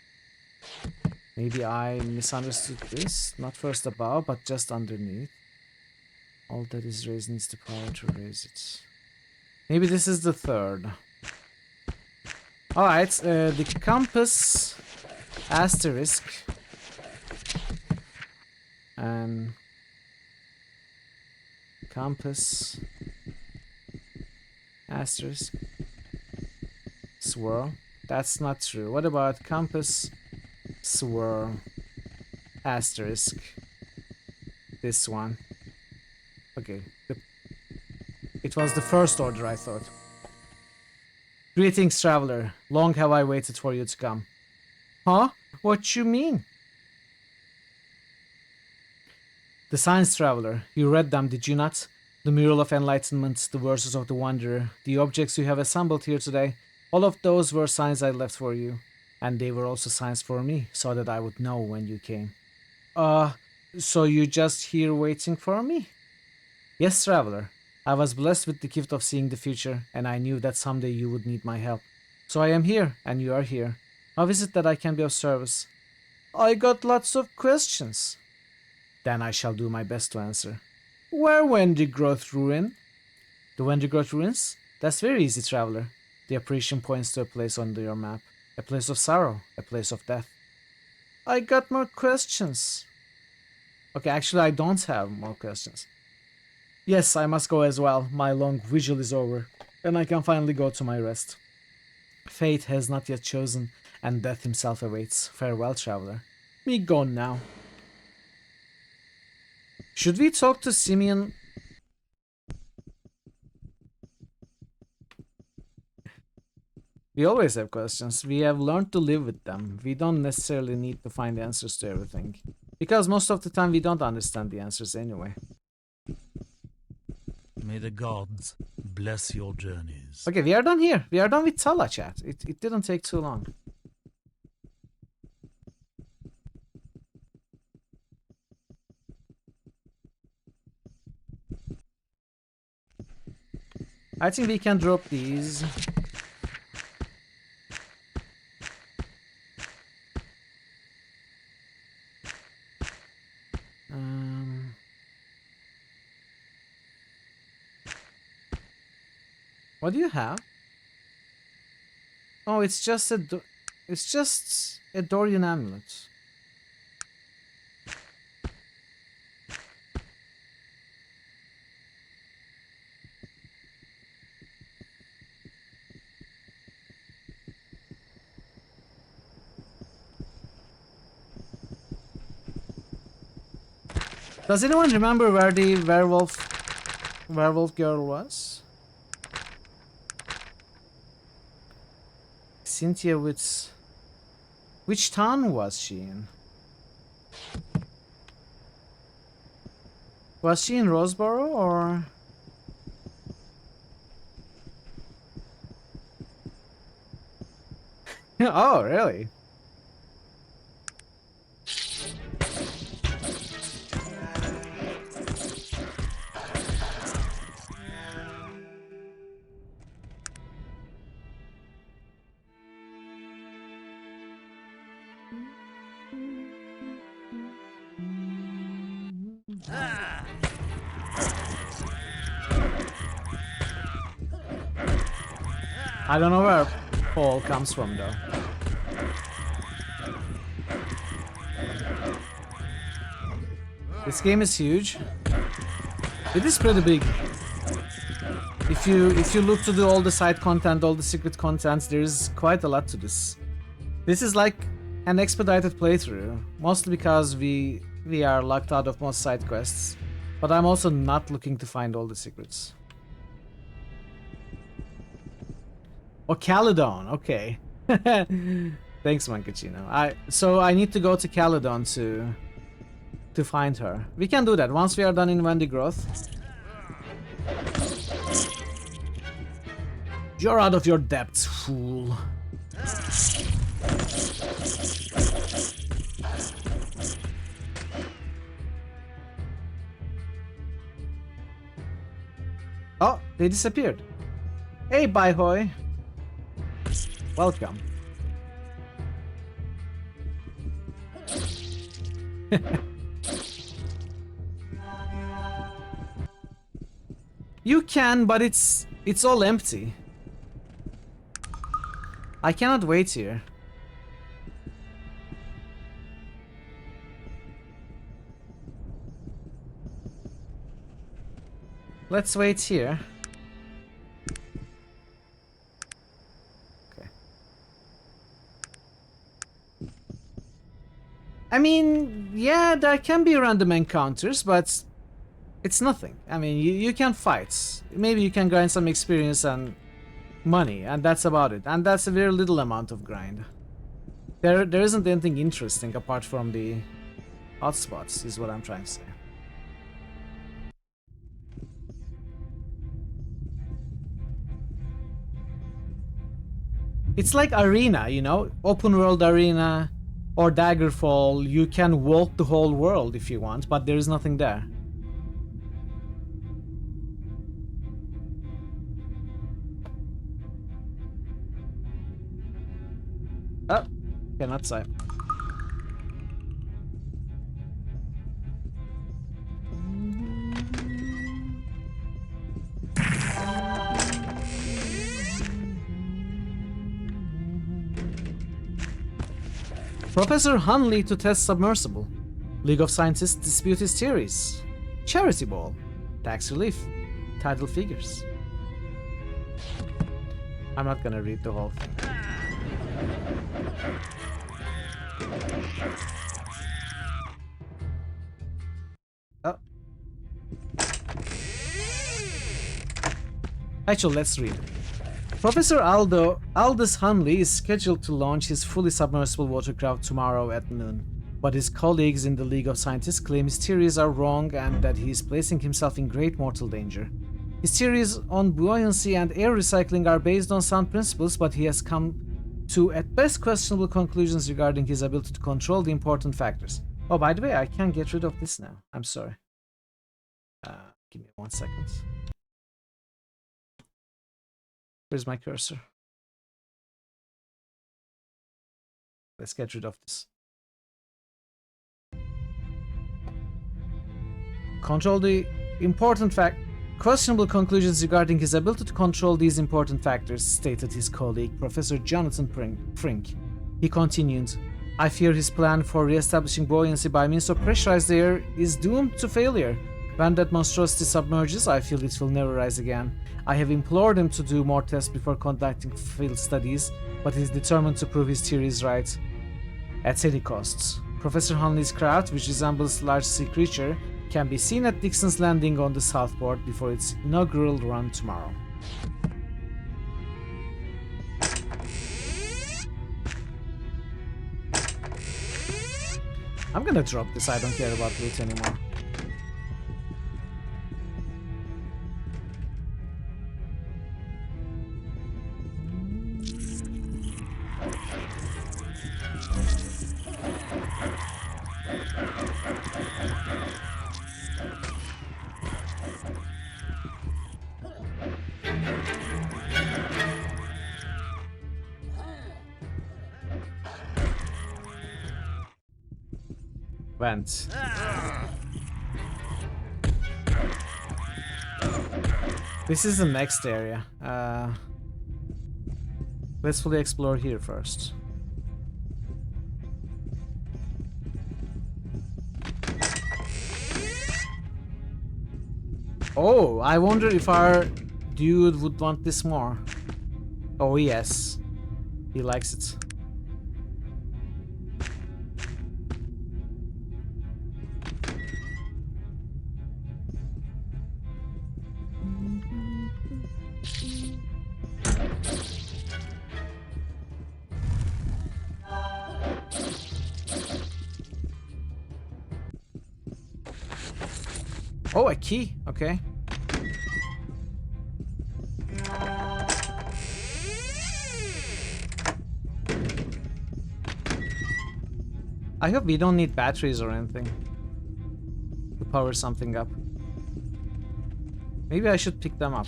[SPEAKER 4] Maybe I misunderstood this. Not first above, but just underneath. All that is raised needs the power to raise it. Maybe this is the third. Alright, the compass asterisk and compass asterisk swirl. That's not true. What about compass swirl asterisk? This one. Okay, it was the first order, I thought. Greetings, traveler. Long have I waited for you to come. Huh? What you mean? The signs, traveler. You read them, did you not? The mural of enlightenment, the verses of the wanderer, the objects you have assembled here today. All of those were signs I left for you. And they were also signs for me, so that I would know when you came. So you just here waiting for me? Yes, traveler. I was blessed with the gift of seeing the future, and I knew that someday you would need my help. So I am here, and you are here. How is it that I can be of service? I got lots of questions. Then I shall do my best to answer. Where when the growth ruin? The Wendigroth ruins? That's very easy, traveler. The apparition points to a place on your map. A place of sorrow, a place of death. I got more questions. Okay, actually I don't have more questions. Yes, I must go as well. My long vigil is over, and I can finally go to my rest. Fate has not yet chosen, and death himself awaits. Farewell, traveler. Me gone now. Should we talk to Simeon? We always have questions. We have learned to live with them. We don't necessarily need to find answers to everything. Because most of the time we don't understand the answers anyway.
[SPEAKER 12] May the gods bless your journeys.
[SPEAKER 4] Okay, we are done here. We are done with Tala, chat. It didn't take too long. I think we can drop these. What do you have? Oh, it's just a Dorian amulet. Does anyone remember where the werewolf girl was? Cynthia Woods. Which town was she in? Was she in Roseboro or? Oh, really? I don't know where Paul comes from though. This game is huge. It is pretty big. If you look to all the side content, all the secret contents, there is quite a lot to this. This is like an expedited playthrough, mostly because we are locked out of most side quests. But I'm also not looking to find all the secrets. Oh, Caledon, okay. Thanks, Mancachino. So I need to go to Caledon to find her. We can do that once we are done in Wendigroth. You're out of your depths, fool. Oh, they disappeared. Hey, Baihoy. Welcome. You can, but it's all empty. I cannot wait here. Let's wait here. I mean, yeah, there can be random encounters, but it's nothing. I mean, you can fight. Maybe you can grind some experience and money, and that's about it. And that's a very little amount of grind. There isn't anything interesting apart from the hotspots, is what I'm trying to say. It's like Arena, you know? Open world Arena. Or Daggerfall, you can walk the whole world if you want, but there is nothing there. Oh, cannot say. Professor Hunley to test submersible. League of Scientists dispute his theories. Charity ball. Tax relief. Title figures. I'm not gonna read the whole thing. Oh. Actually, let's read. Professor Aldous Hunley is scheduled to launch his fully submersible watercraft tomorrow at noon, but his colleagues in the League of Scientists claim his theories are wrong and that he is placing himself in great mortal danger. His theories on buoyancy and air recycling are based on sound principles, but he has come to at best questionable conclusions regarding his ability to control the important factors. Oh, by the way, I can get rid of this now. I'm sorry. Give me 1 second. Where's my cursor? Let's get rid of this. Control the important questionable conclusions regarding his ability to control these important factors, stated his colleague, Professor Jonathan Frink. He continued, I fear his plan for re-establishing buoyancy by means of pressurized air is doomed to failure. When that monstrosity submerges, I feel it will never rise again. I have implored him to do more tests before conducting field studies, but he is determined to prove his theories right at any costs. Professor Hunley's craft, which resembles a large sea creature, can be seen at Dixon's Landing on the Southport before its inaugural run tomorrow. I'm gonna drop this, I don't care about loot anymore. Vent. This is the next area. Let's fully explore here first. Oh, I wonder if our dude would want this more. Oh yes, he likes it. Oh, a key. Okay. I hope we don't need batteries or anything to power something up. Maybe I should pick them up.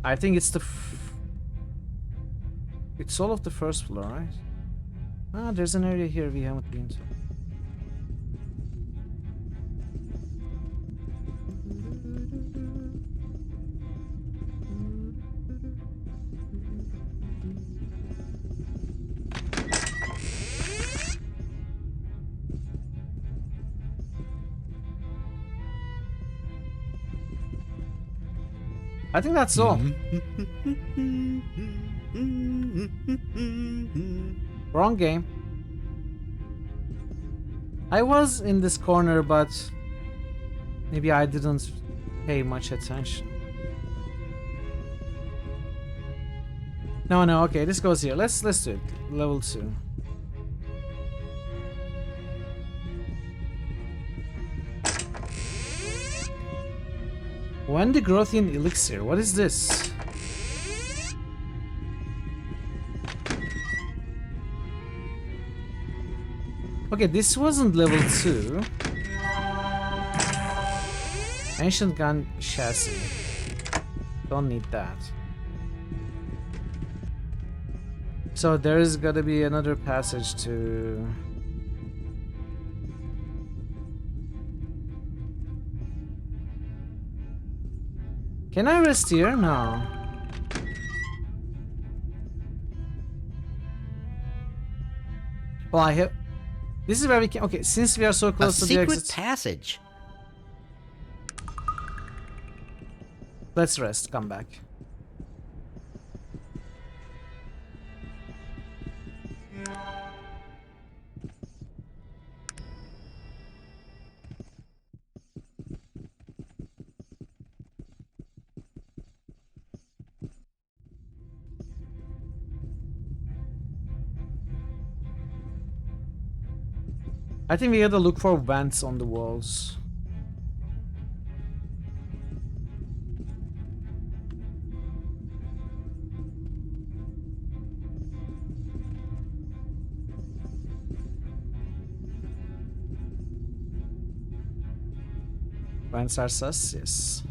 [SPEAKER 4] I think it's it's all of the first floor, right? Ah, there's an area here we haven't been to. I think that's all. Wrong game. I was in this corner, but maybe I didn't pay much attention. No, okay, this goes here. Let's do it. Level 2. Wendigrothian elixir. What is this? Okay, this wasn't level 2. Ancient gun chassis. Don't need that. So there's gotta be another passage to... Can I rest here? No. Well, I have... This is where we can... Okay, since we are so close to the exit...
[SPEAKER 21] passage.
[SPEAKER 4] Let's rest, come back. I think we gotta look for vents on the walls. Vents are sus, yes.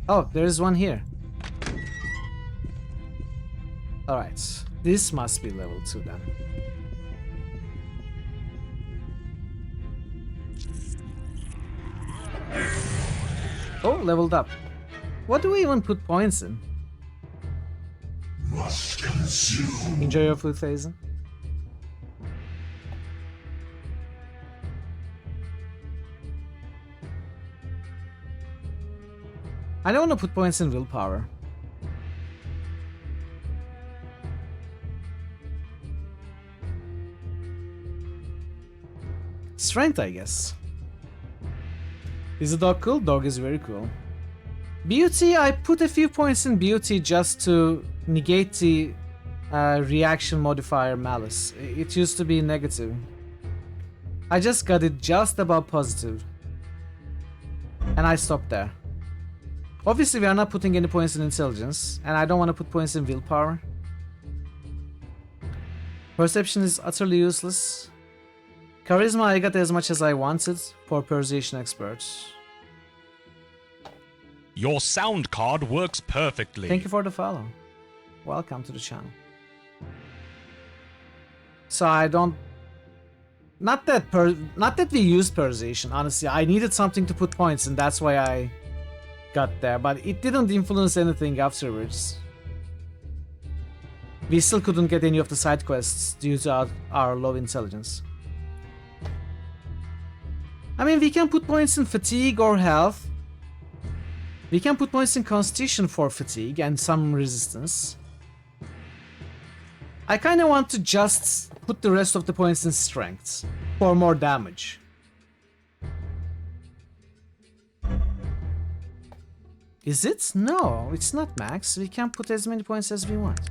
[SPEAKER 4] Oh, there is one here. Alright, this must be level 2 then. Oh, leveled up. What do we even put points in?
[SPEAKER 11] Must consume.
[SPEAKER 4] Enjoy your food, Thazen. I don't want to put points in willpower. Strength, I guess. Is the dog cool? Dog is very cool. Beauty, I put a few points in beauty just to negate the reaction modifier malice. It used to be negative. I just got it just above positive. And I stopped there. Obviously we are not putting any points in intelligence, and I don't want to put points in willpower. Perception is utterly useless. Charisma I got as much as I wanted for persuasion experts.
[SPEAKER 15] Your sound card works perfectly.
[SPEAKER 4] Thank you for the follow. Welcome to the channel. So I don't... Not that we used persuasion, honestly. I needed something to put points and that's why I got there. But it didn't influence anything afterwards. We still couldn't get any of the side quests due to our low intelligence. I mean, we can put points in fatigue or health. We can put points in constitution for fatigue and some resistance. I kinda want to just put the rest of the points in strength for more damage. Is it? No, it's not max. We can put as many points as we want.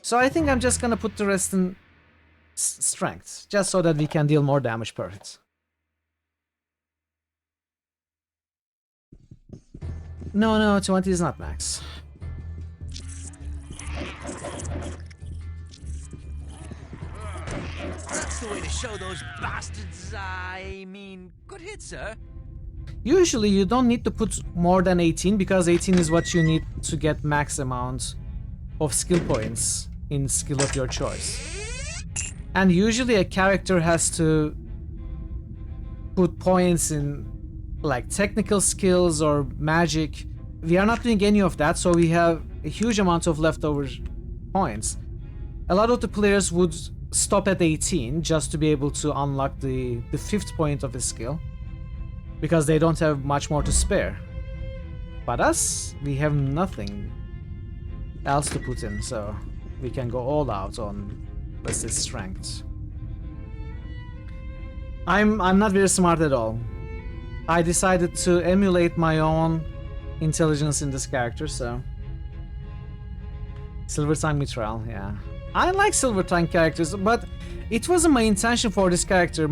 [SPEAKER 4] So I think I'm just gonna put the rest in strength, just so that we can deal more damage per hit. No, 20 is not max.
[SPEAKER 21] That's the way to show those bastards. I mean, good hit, sir.
[SPEAKER 4] Usually you don't need to put more than 18 because 18 is what you need to get max amount of skill points in skill of your choice. And usually a character has to put points in like technical skills or magic. We are not doing any of that, so we have a huge amount of leftover points. A lot of the players would stop at 18 just to be able to unlock the 5th point of the skill, because they don't have much more to spare. But us, we have nothing else to put in, so we can go all out on, let's say, strength. I'm not very smart at all. I decided to emulate my own intelligence in this character, so... Silver Tongue Mithril, yeah. I like Silver Tongue characters, but it wasn't my intention for this character.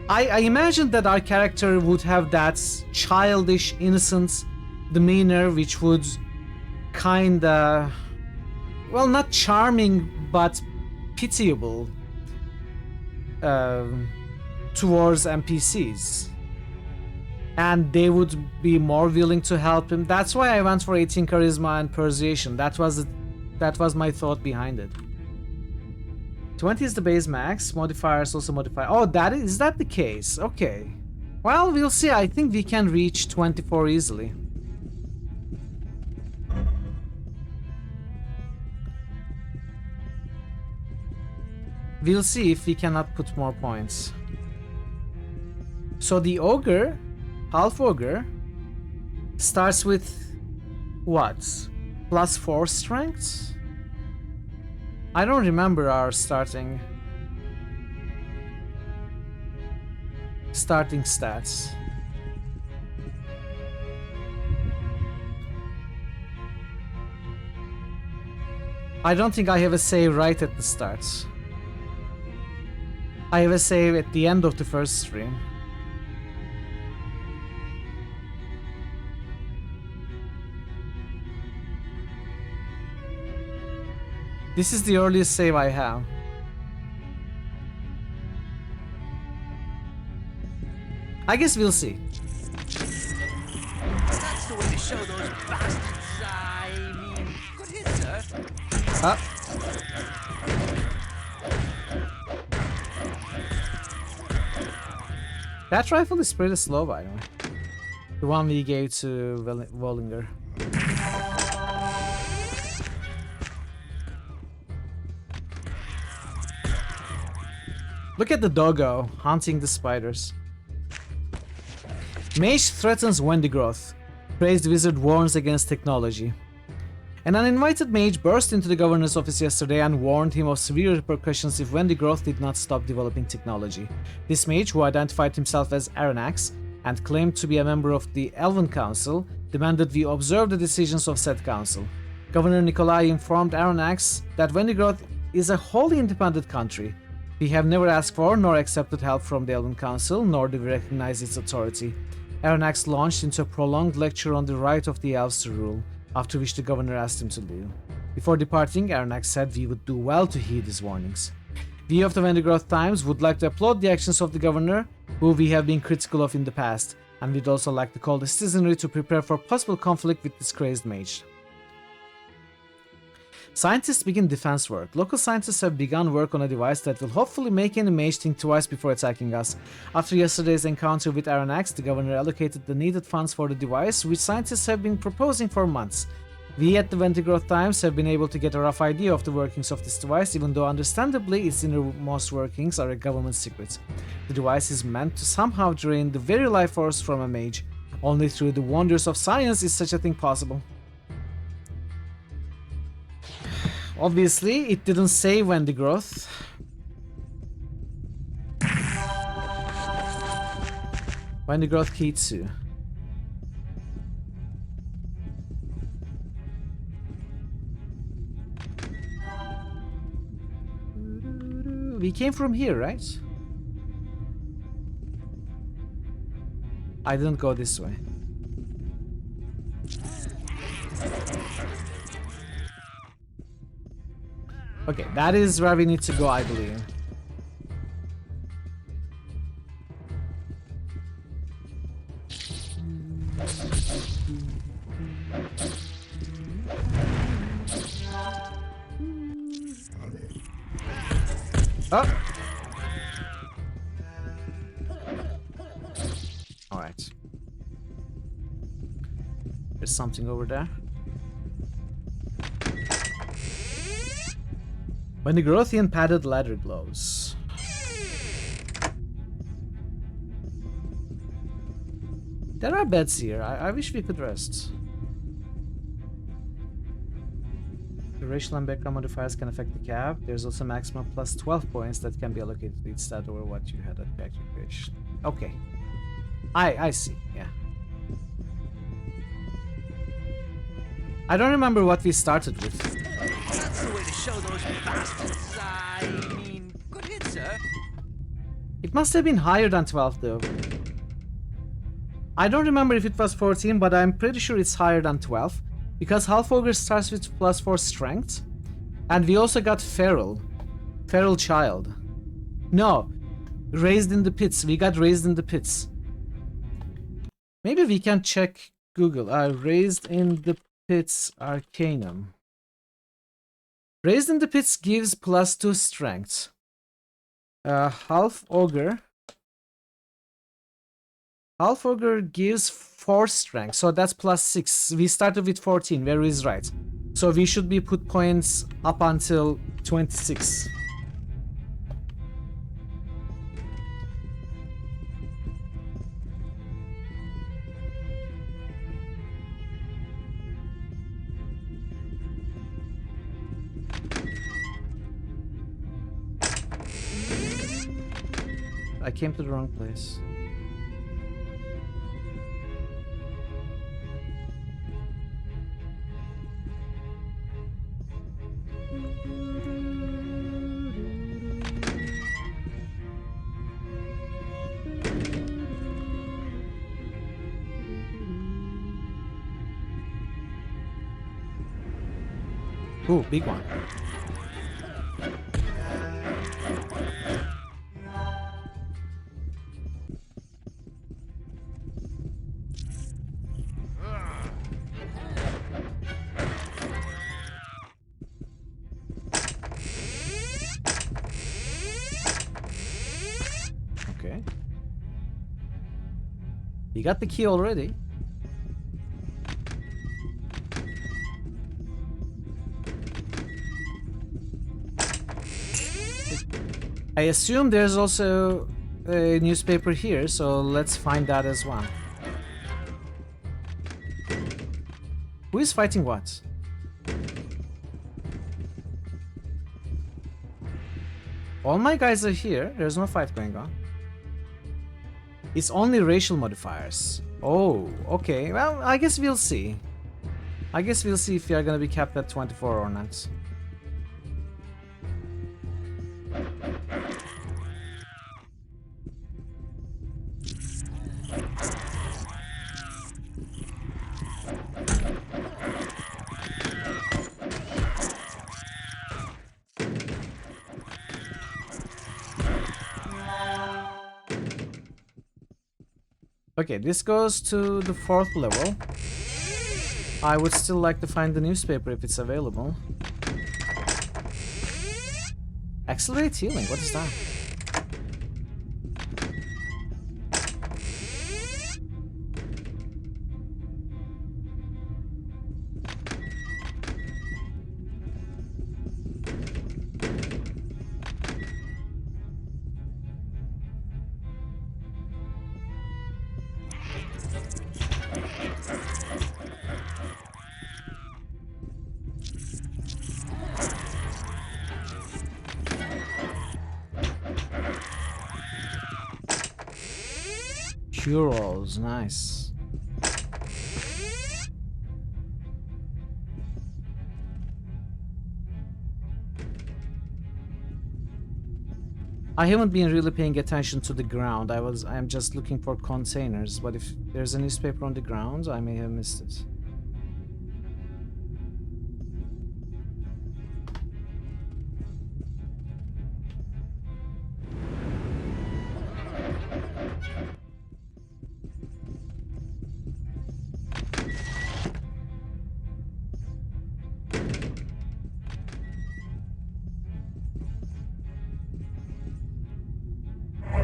[SPEAKER 4] I imagined that our character would have that childish, innocent demeanor, which would kinda... well, not charming, but pitiable towards NPCs. and they would be more willing to help him. That's why I went for 18 charisma and persuasion. That was my thought behind it. 20 is the base max. Modifiers also modify. Oh, is that the case? Okay. Well, we'll see. I think we can reach 24 easily. We'll see if we cannot put more points. So the ogre, half ogre, starts with what? +4 strength? I don't remember our starting stats. I don't think I have a save right at the start. I have a save at the end of the first stream. This is the earliest save I have. I guess we'll see.
[SPEAKER 21] That's the way to show those bastards. I mean, good hit, sir.
[SPEAKER 4] That rifle is pretty slow, by the way. The one we gave to Wallinger. Look at the doggo hunting the spiders. Mage threatens Wendigroth. Crazed wizard warns against technology. An uninvited mage burst into the governor's office yesterday and warned him of severe repercussions if Wendigroth did not stop developing technology. This mage, who identified himself as Aranax and claimed to be a member of the Elven Council, demanded we observe the decisions of said council. Governor Nikolai informed Aranax that Wendigroth is a wholly independent country. We have never asked for nor accepted help from the Elven Council, nor do we recognize its authority. Aranax launched into a prolonged lecture on the right of the elves to rule, after which the governor asked him to leave. Before departing, Aranax said we would do well to heed his warnings. We of the Wendigroth Times would like to applaud the actions of the governor, who we have been critical of in the past, and we'd also like to call the citizenry to prepare for possible conflict with this crazed mage. Scientists begin defense work. Local scientists have begun work on a device that will hopefully make any mage think twice before attacking us. After yesterday's encounter with Aranax, the governor allocated the needed funds for the device, which scientists have been proposing for months. We at the Wendigroth Times have been able to get a rough idea of the workings of this device, even though understandably its innermost workings are a government secret. The device is meant to somehow drain the very life force from a mage. Only through the wonders of science is such a thing possible. Obviously, it didn't say Wendigroth. Wendigroth Key 2. We came from here, right? I didn't go this way. Okay, that is where we need to go, I believe. Oh! Alright. There's something over there. When the Grothian padded ladder glows. There are beds here. I wish we could rest. The racial and background modifiers can affect the cap. There's also maximum plus 12 points that can be allocated to each stat over what you had at character creation. Okay. I see, yeah. I don't remember what we started with.
[SPEAKER 21] That's the way to show those bastards. I mean, good hit, sir.
[SPEAKER 4] It must have been higher than 12 though. I don't remember if it was 14, but I'm pretty sure it's higher than 12. Because Half Ogre starts with +4 strength. And we also got Feral. Feral Child. No. Raised in the Pits. We got Raised in the Pits. Maybe we can check Google. Raised in the Pits Arcanum. Raised in the Pits gives +2 strength. Half Ogre. Half Ogre gives 4 strength, so that's +6. We started with 14, where is right. So we should be put points up until 26. I came to the wrong place. Ooh, big one. Okay. You got the key already. I assume there's also a newspaper here, so let's find that as well. Who is fighting what? All my guys are here. There's no fight going on. It's only racial modifiers. Oh, okay. Well, I guess we'll see. I guess we'll see if we are gonna be capped at 24 or not. Okay, this goes to the 4th level. I would still like to find the newspaper if it's available. Accelerate healing, what is that? Cure-alls, nice. I haven't been really paying attention to the ground. I'm just looking for containers, but if there's a newspaper on the ground, I may have missed it.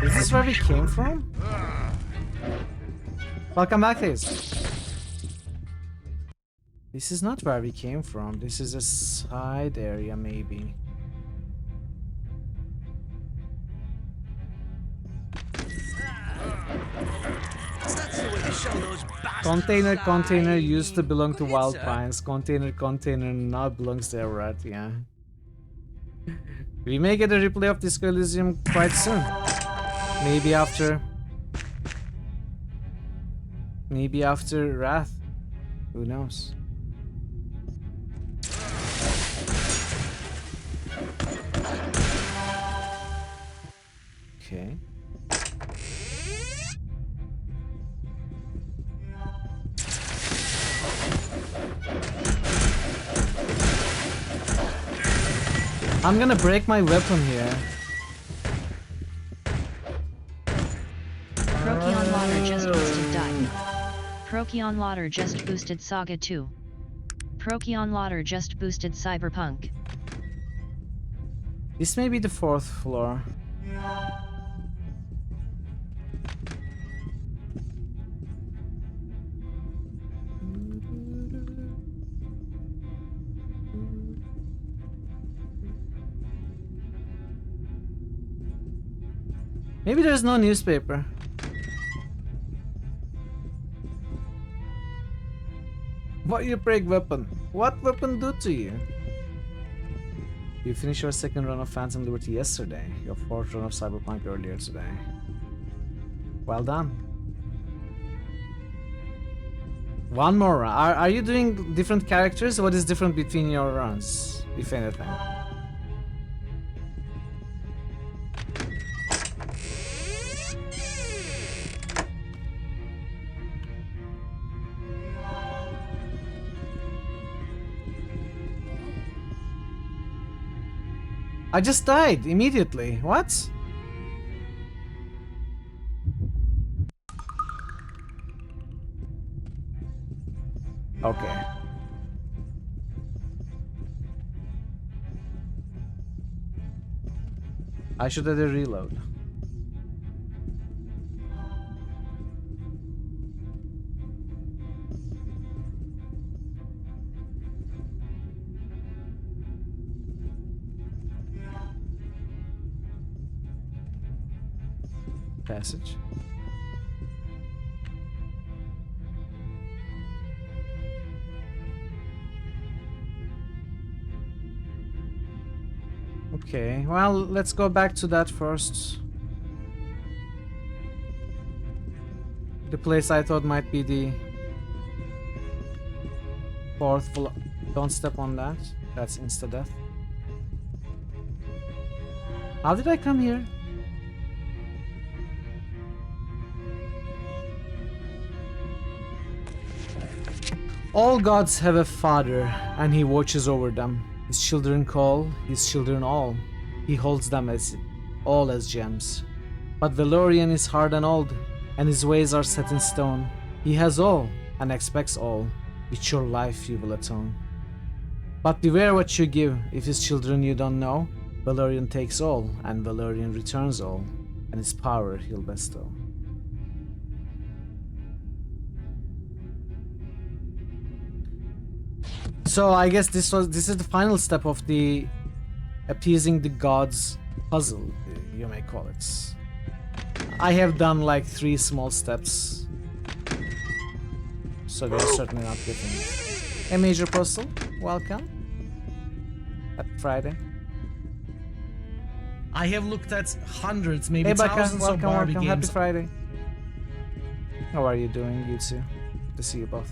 [SPEAKER 4] Is this where we came from? Welcome back, guys. This is not where we came from. This is a side area, maybe. Container used to belong to Wild Pines. Container now belongs to Everett, yeah. We may get a replay of Disco Elysium quite soon. Maybe after Wrath. Who knows? Okay. I'm gonna break my weapon here.
[SPEAKER 1] Procyon water just boosted died. Procyon Lauder just boosted Saga 2. Procyon Lauder just boosted Cyberpunk.
[SPEAKER 4] This may be the 4th floor. Maybe there's no newspaper. What you break weapon? What weapon do to you? You finished your 2nd run of Phantom Liberty yesterday. Your 4th run of Cyberpunk earlier today. Well done. One more run. Are you doing different characters? What is different between your runs, if anything? I just died immediately. What? Okay. I should have a reload. Passage. Okay, well, let's go back to that first. The place I thought might be the 4th floor. Don't step on that. That's insta-death. How did I come here? All gods have a father, and he watches over them. His children call, his children all. He holds them as all as gems. But Valorian is hard and old, and his ways are set in stone. He has all, and expects all. With your life you will atone. But beware what you give. If his children you don't know, Valorian takes all, and Valorian returns all, and his power he'll bestow. So I guess this is the final step of the appeasing the gods puzzle, you may call it. I have done like 3 small steps, so we're certainly not getting a major puzzle. Welcome. Happy Friday. I have looked at hundreds, maybe thousands of Barbie games. Happy Friday. How are you doing, you two? Good to see you both.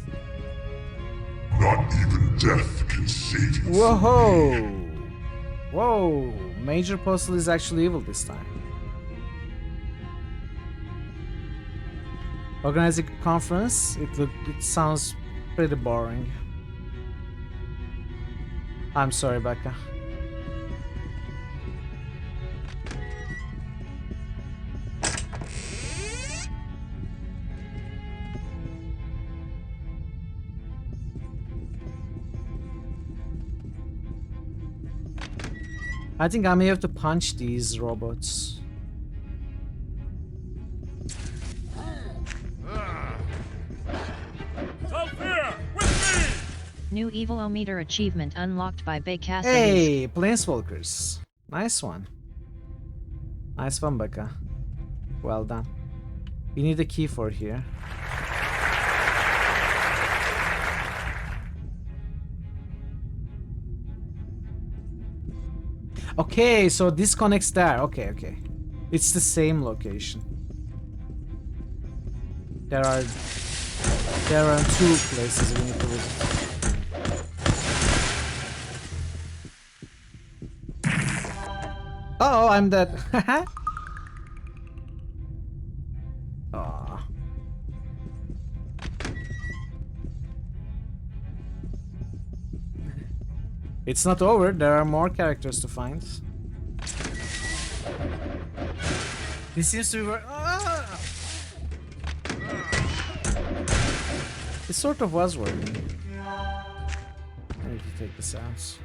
[SPEAKER 11] Not even death can save you.
[SPEAKER 4] Whoa! Whoa! Major puzzle is actually evil this time. Organizing a conference? It sounds pretty boring. I'm sorry, Becca. I think I may have to punch these robots.
[SPEAKER 1] New Evil-O-Meter achievement unlocked by Baycassa.
[SPEAKER 4] Hey, Planeswalkers. Nice one. Nice one, Becca. Well done. You need a key for here. Okay, so this connects there. Okay. It's the same location. There are 2 places we need to visit. Oh, I'm dead. Aww. It's not over, there are more characters to find. This seems to be It sort of was working. I need to take this out.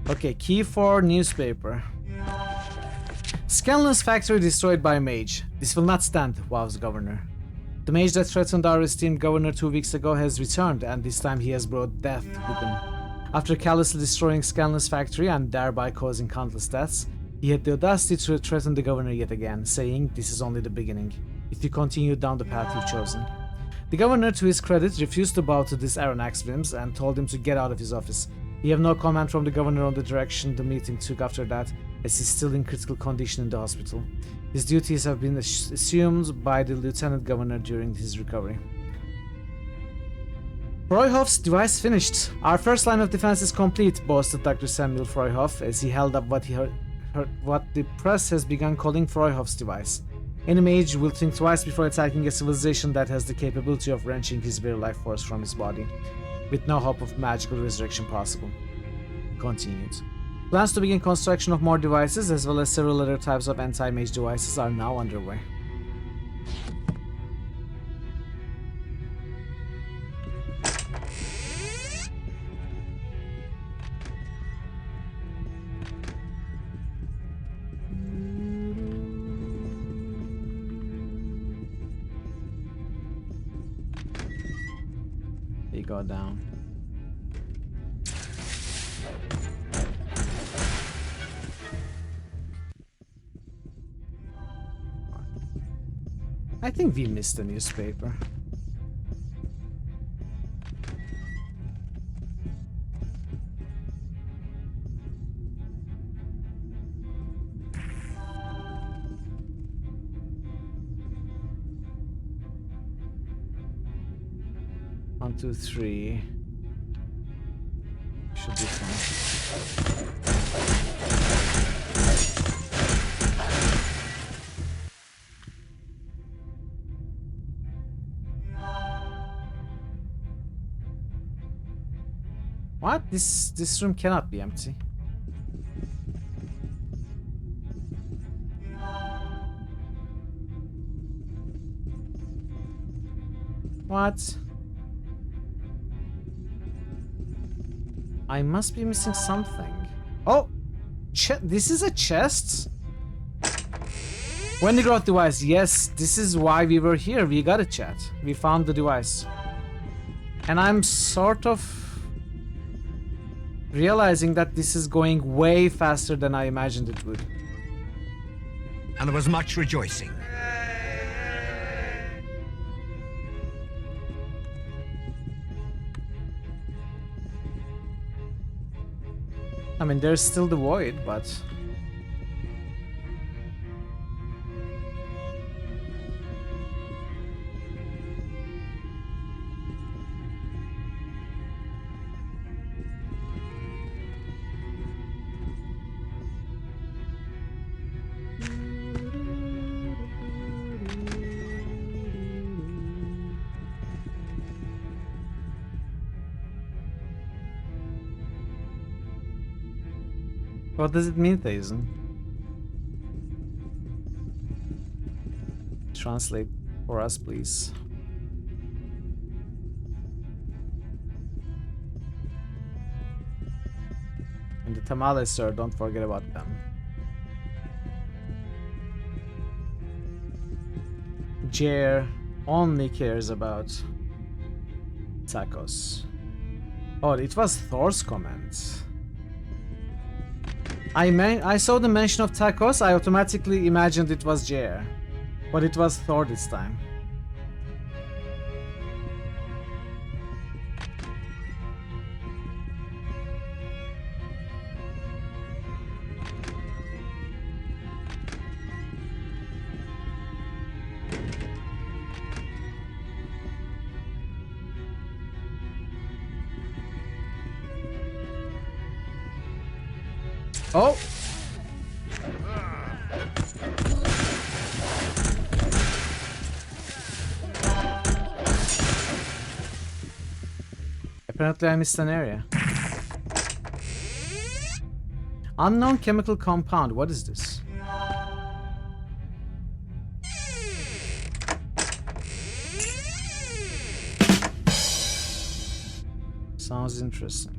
[SPEAKER 4] Okay, key for newspaper. Scanlan's factory destroyed by a mage. This will not stand, vows governor. The mage that threatened our esteemed governor 2 weeks ago has returned, and this time he has brought death with him. After callously destroying Scanlan's factory and thereby causing countless deaths, he had the audacity to threaten the governor yet again, saying, "This is only the beginning, if you continue down the path you've chosen." The governor, to his credit, refused to bow to this Aronnax's whims and told him to get out of his office. We have no comment from the governor on the direction the meeting took after that, as he's still in critical condition in the hospital. His duties have been assumed by the lieutenant governor during his recovery. Freuhoff's device finished. Our first line of defense is complete, boasted Dr. Samuel Freuhoff as he held up what the press has begun calling Freuhoff's device. Any mage will think twice before attacking a civilization that has the capability of wrenching his very life force from his body, with no hope of magical resurrection possible. Continued. Plans to begin construction of more devices, as well as several other types of anti-mage devices, are now underway. They go down. I think we missed the newspaper. One, two, three. Should be fine. What? This room cannot be empty. What? I must be missing something. Oh! This is a chest? When the growth device. Yes, this is why we were here. We got a chat. We found the device. And I'm sort of realizing that this is going way faster than I imagined it would.
[SPEAKER 6] And there was much rejoicing.
[SPEAKER 4] I mean, there's still the void, but... What does it mean, Thazen? Translate for us, please. And the tamales, sir, don't forget about them. Jer only cares about tacos. Oh, it was Thor's comment. I saw the mention of tacos, I automatically imagined it was Jer, but it was Thor this time. Oh! Apparently I missed an area. Unknown chemical compound, what is this? Sounds interesting.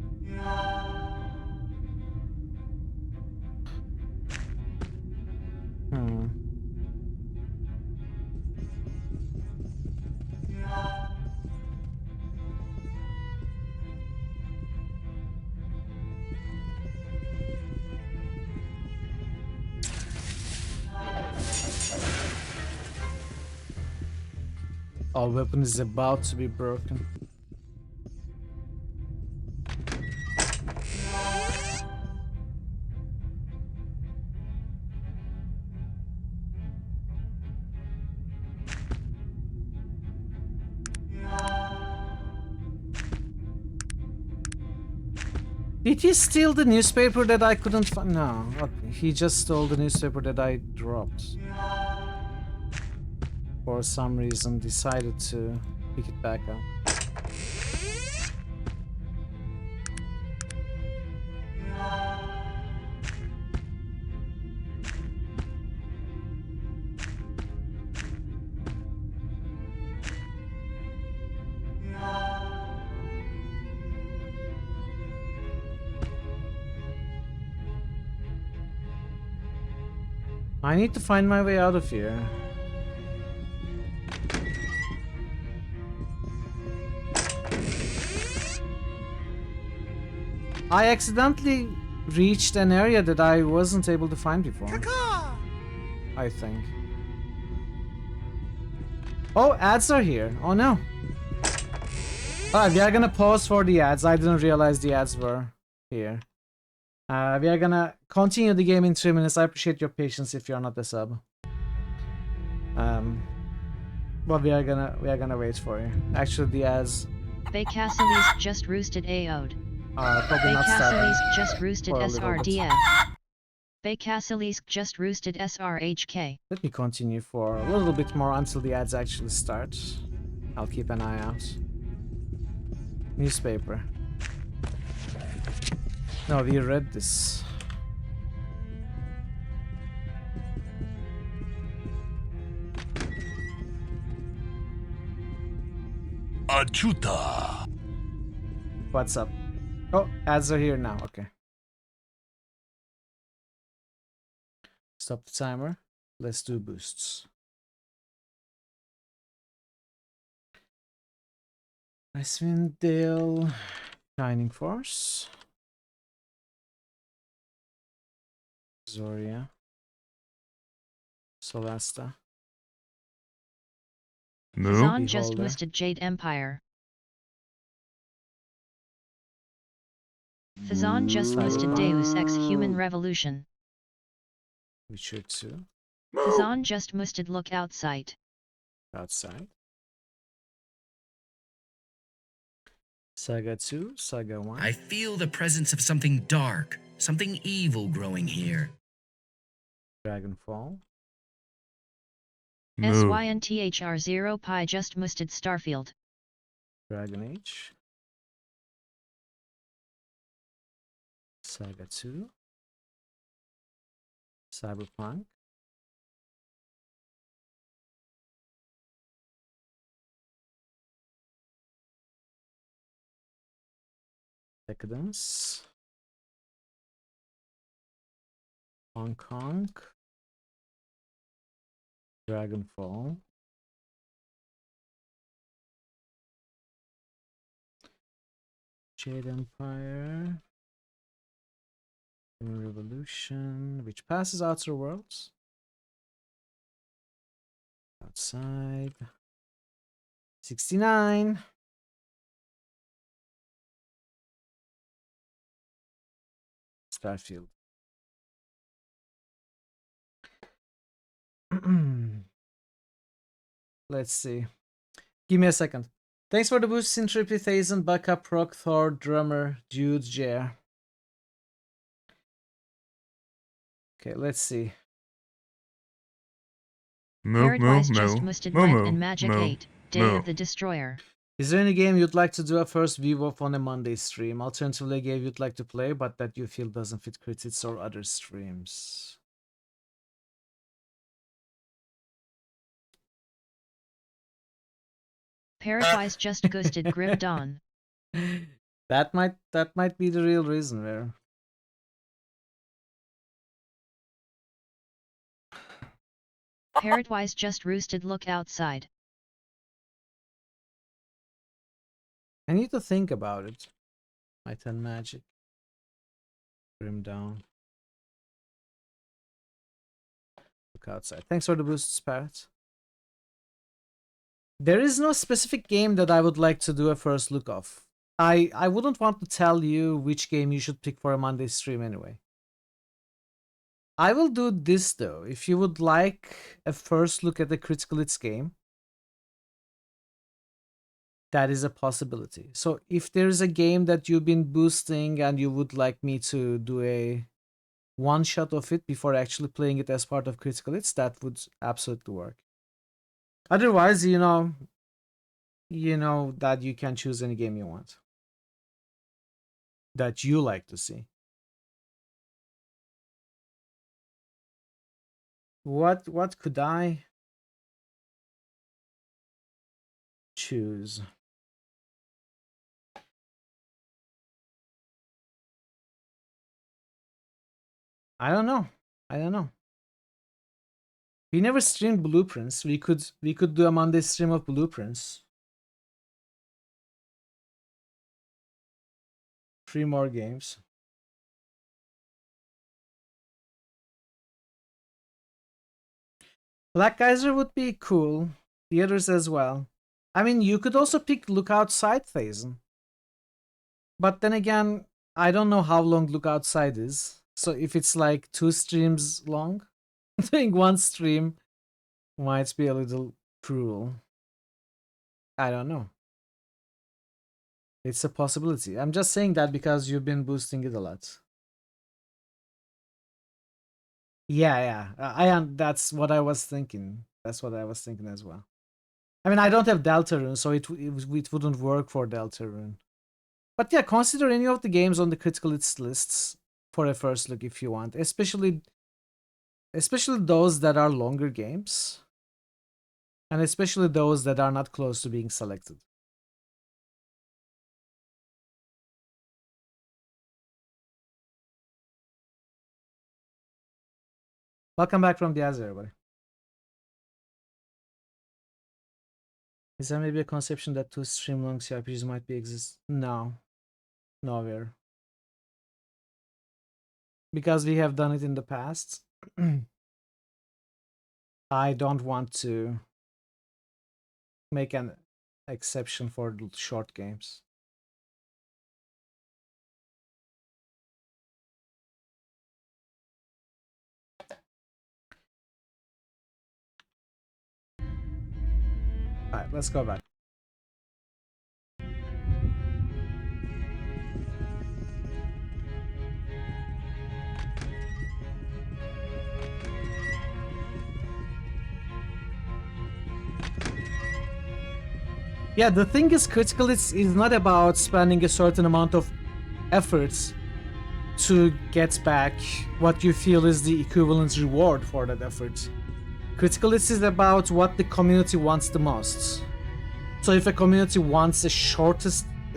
[SPEAKER 4] Our weapon is about to be broken. Did he steal the newspaper that I couldn't find? No, okay. He just stole the newspaper that I dropped. For some reason, decided to pick it back up. I need to find my way out of here. I accidentally reached an area that I wasn't able to find before. I think. Oh, ads are here. Oh no. Alright, we are gonna pause for the ads. I didn't realize the ads were here. We are gonna continue the game in 3 minutes. I appreciate your patience if you're not a sub. But we are gonna wait for you. Actually, the ads.
[SPEAKER 1] Baycasselis just roosted AO'd.
[SPEAKER 4] Probably not starting.
[SPEAKER 1] Baycasselis just roosted
[SPEAKER 4] for a little bit.
[SPEAKER 1] SRDF. Baycasselis just roosted SRHK.
[SPEAKER 4] Let me continue for a little bit more until the ads actually start. I'll keep an eye out. Newspaper. No, we read this.
[SPEAKER 12] Achuta.
[SPEAKER 4] What's up? Oh, ads are here now. Okay. Stop the timer. Let's do boosts. Icewind Dale. Shining Force. Zoria. Solasta.
[SPEAKER 1] Zahn just boosted Jade Empire. Fazan just boosted Deus Ex Human Revolution.
[SPEAKER 4] Witcher 2.
[SPEAKER 1] Fazan just boosted Lookout Sight.
[SPEAKER 4] Outside. Saga 2, Saga 1.
[SPEAKER 5] I feel the presence of something dark, something evil growing here.
[SPEAKER 4] Dragonfall.
[SPEAKER 1] SYNTHR0 Pi just boosted Starfield.
[SPEAKER 4] Dragon Age. Saga 2. Cyberpunk. Decadence. Hong Kong. Dragonfall. Jade Empire. Human Revolution, which passes Outer Worlds. Outside. 69. Starfield. Let's see. Give me a second. Thanks for the boosts in Trippy, Thazen, Baka, Proc, Thor, Drummer, Dude, Jer. Okay, let's see.
[SPEAKER 1] Paradise just boosted Mike and Magic 8, Day of the Destroyer.
[SPEAKER 4] Is there any game you'd like to do a first view of on a Monday stream? Alternatively, a game you'd like to play, but that you feel doesn't fit critics or other streams?
[SPEAKER 1] Paradise just ghosted Grim Dawn.
[SPEAKER 4] That might be the real reason there.
[SPEAKER 1] Parrotwise just roosted. Look outside.
[SPEAKER 4] I need to think about it. My 10 magic. Grim down. Look outside. Thanks for the boosts, Parrot. There is no specific game that I would like to do a first look of. I wouldn't want to tell you which game you should pick for a Monday stream anyway. I will do this though. If you would like a first look at the Critical Hits game, that is a possibility. So if there's a game that you've been boosting and you would like me to do a one shot of it before actually playing it as part of Critical Hits, that would absolutely work. Otherwise, you know that you can choose any game you want that you like to see. What could I choose? I don't know. We never streamed Blueprints. We could do a Monday stream of Blueprints. 3 more games. Black Geyser would be cool. The others as well. I mean, you could also pick Look Outside, Thazen. But then again, I don't know how long Look Outside is. So if it's like 2 streams long, doing 1 stream might be a little cruel. I don't know. It's a possibility. I'm just saying that because you've been boosting it a lot. Yeah. That's what I was thinking. That's what I was thinking as well. I mean, I don't have Deltarune, so it wouldn't work for Deltarune. But yeah, consider any of the games on the Critical Hits lists for a first look if you want, especially those that are longer games, and especially those that are not close to being selected. Welcome back from the Azure, everybody. Is there maybe a conception that 2 stream-long CRPGs might be exist? No. Nowhere. Because we have done it in the past. I don't want to make an exception for short games. Alright, let's go back. Yeah, the thing is, Critical Hits is not about spending a certain amount of efforts to get back what you feel is the equivalent reward for that effort. Critical Hits is about what the community wants the most. So if a community wants a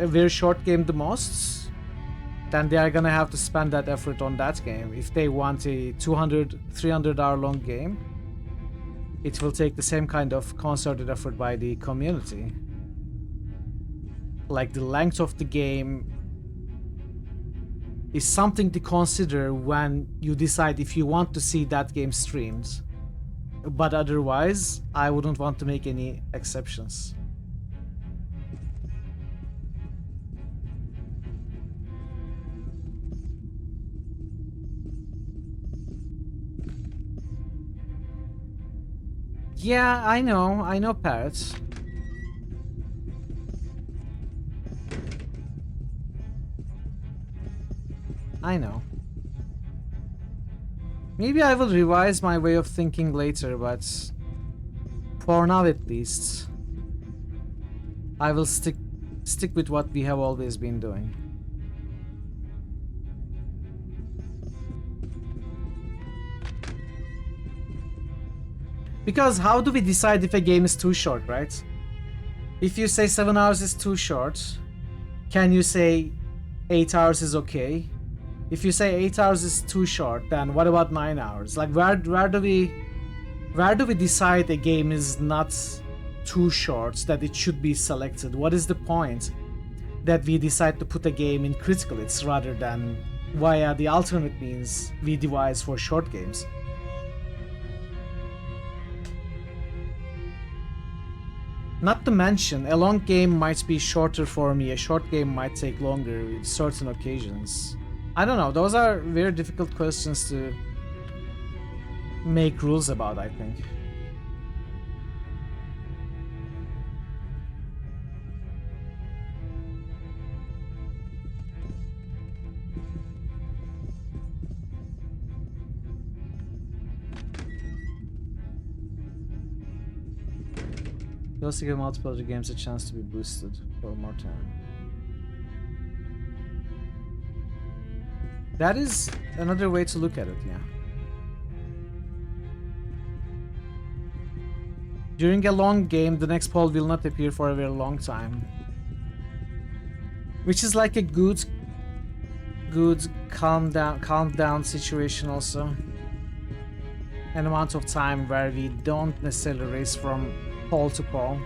[SPEAKER 4] very short game the most, then they are gonna have to spend that effort on that game. If they want a 200, 300 hour long game, it will take the same kind of concerted effort by the community. Like, the length of the game is something to consider when you decide if you want to see that game streamed. But otherwise, I wouldn't want to make any exceptions. Yeah, I know, Parrots. I know. Maybe I will revise my way of thinking later, but for now at least, I will stick with what we have always been doing. Because how do we decide if a game is too short, right? If you say 7 hours is too short, can you say 8 hours is okay. If you say 8 hours is too short, then what about 9 hours? Like where do we decide a game is not too short that it should be selected? What is the point that we decide to put a game in critical hits rather than via the alternate means we devise for short games? Not to mention, a long game might be shorter for me, a short game might take longer with certain occasions. I don't know, those are very difficult questions to make rules about, I think. You also give multiplayer games a chance to be boosted for more time. That is another way to look at it, yeah. During a long game, the next poll will not appear for a very long time. Which is like a good calm down situation also. An amount of time where we don't necessarily race from poll to poll.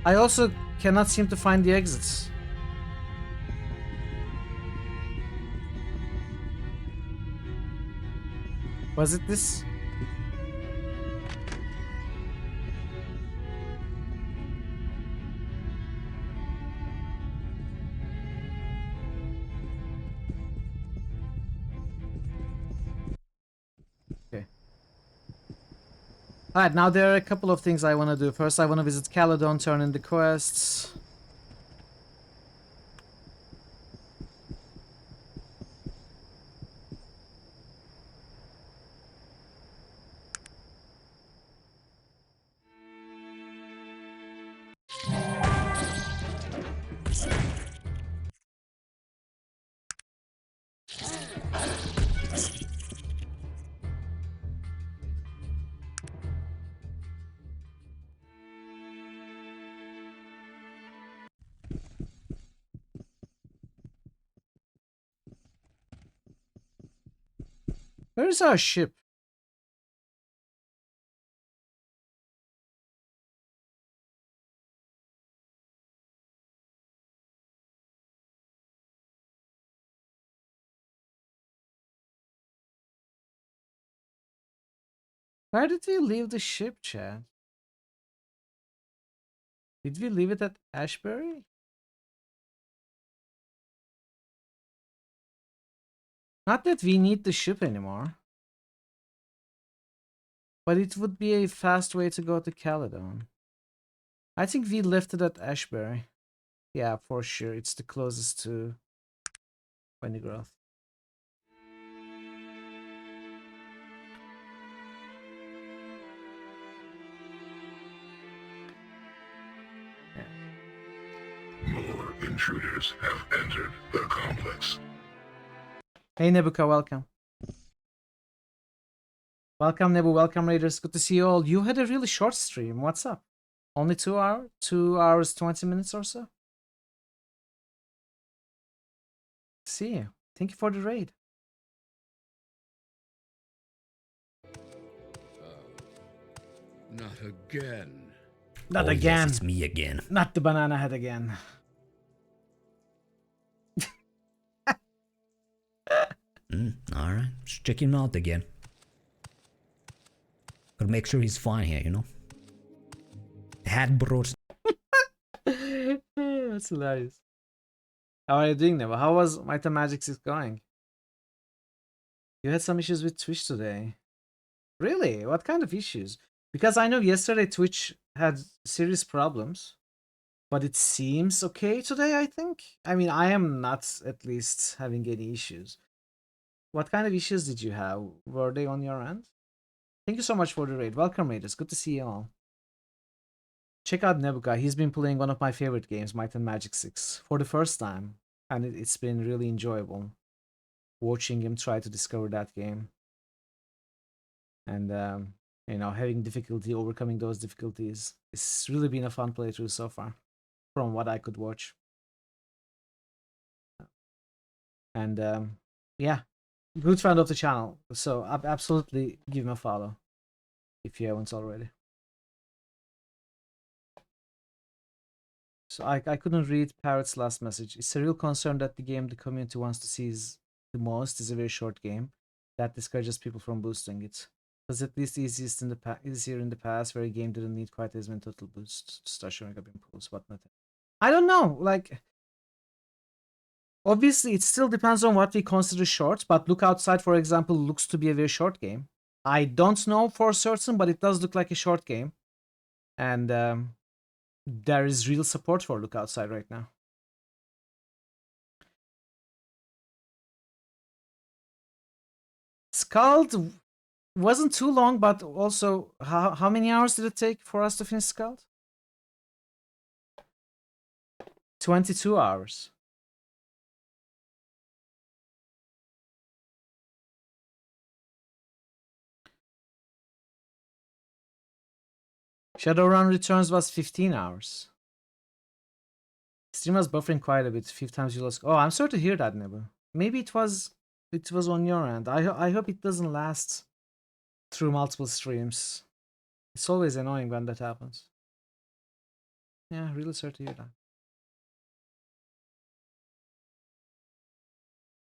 [SPEAKER 4] I also cannot seem to find the exits. Was it this? Okay. Alright, now there are a couple of things I want to do. First, I want to visit Caledon, turn in the quests. Where's our ship? Where did we leave the ship, Chad? Did we leave it at Ashbury? Not that we need the ship anymore. But it would be a fast way to go to Caledon. I think we left it at Ashbury. Yeah, for sure. It's the closest to Wendigroth.
[SPEAKER 11] More intruders have entered the complex.
[SPEAKER 4] Hey Nebuka, welcome. Welcome Nebu, welcome Raiders. Good to see you all. You had a really short stream. What's up? Only 2 hours? 2 hours, 20 minutes or so? See you. Thank you for the raid.
[SPEAKER 7] Not again.
[SPEAKER 4] Not
[SPEAKER 10] Oh,
[SPEAKER 4] again.
[SPEAKER 10] Yes, it's me again.
[SPEAKER 4] Not the banana head again.
[SPEAKER 10] All right, just check him out again. Gotta make sure he's fine here, you know. Hat bros.
[SPEAKER 4] That's hilarious. How are you doing, Nebu? How was Might and Magic 6 going? You had some issues with Twitch today. Really? What kind of issues? Because I know yesterday Twitch had serious problems. But it seems okay today, I think. I mean, I am not at least having any issues. What kind of issues did you have? Were they on your end? Thank you so much for the raid. Welcome, raiders. Good to see you all. Check out Nebuka. He's been playing one of my favorite games, Might and Magic 6, for the first time. And it's been really enjoyable watching him try to discover that game. And you know, having difficulty, overcoming those difficulties. It's really been a fun playthrough so far, from what I could watch. And yeah, good friend of the channel. So absolutely give him a follow if you haven't already. So I couldn't read Parrot's last message. It's a real concern that the game the community wants to see is the most is a very short game that discourages people from boosting it. It was at least easier in the past where a game didn't need quite as many total boosts to start showing up in pools, whatnot. I don't know, like obviously it still depends on what we consider short, but Look Outside, for example, looks to be a very short game. I don't know for certain, but it does look like a short game. And there is real support for Look Outside right now. Scald wasn't too long, but also, how many hours did it take for us to finish Scald? 22 hours. Shadowrun Returns was 15 hours. Stream was buffering quite a bit. 5 times you lost. Oh, I'm sorry to hear that, Nebu. Maybe it was on your end. I hope it doesn't last through multiple streams. It's always annoying when that happens. Yeah, really sorry to hear that.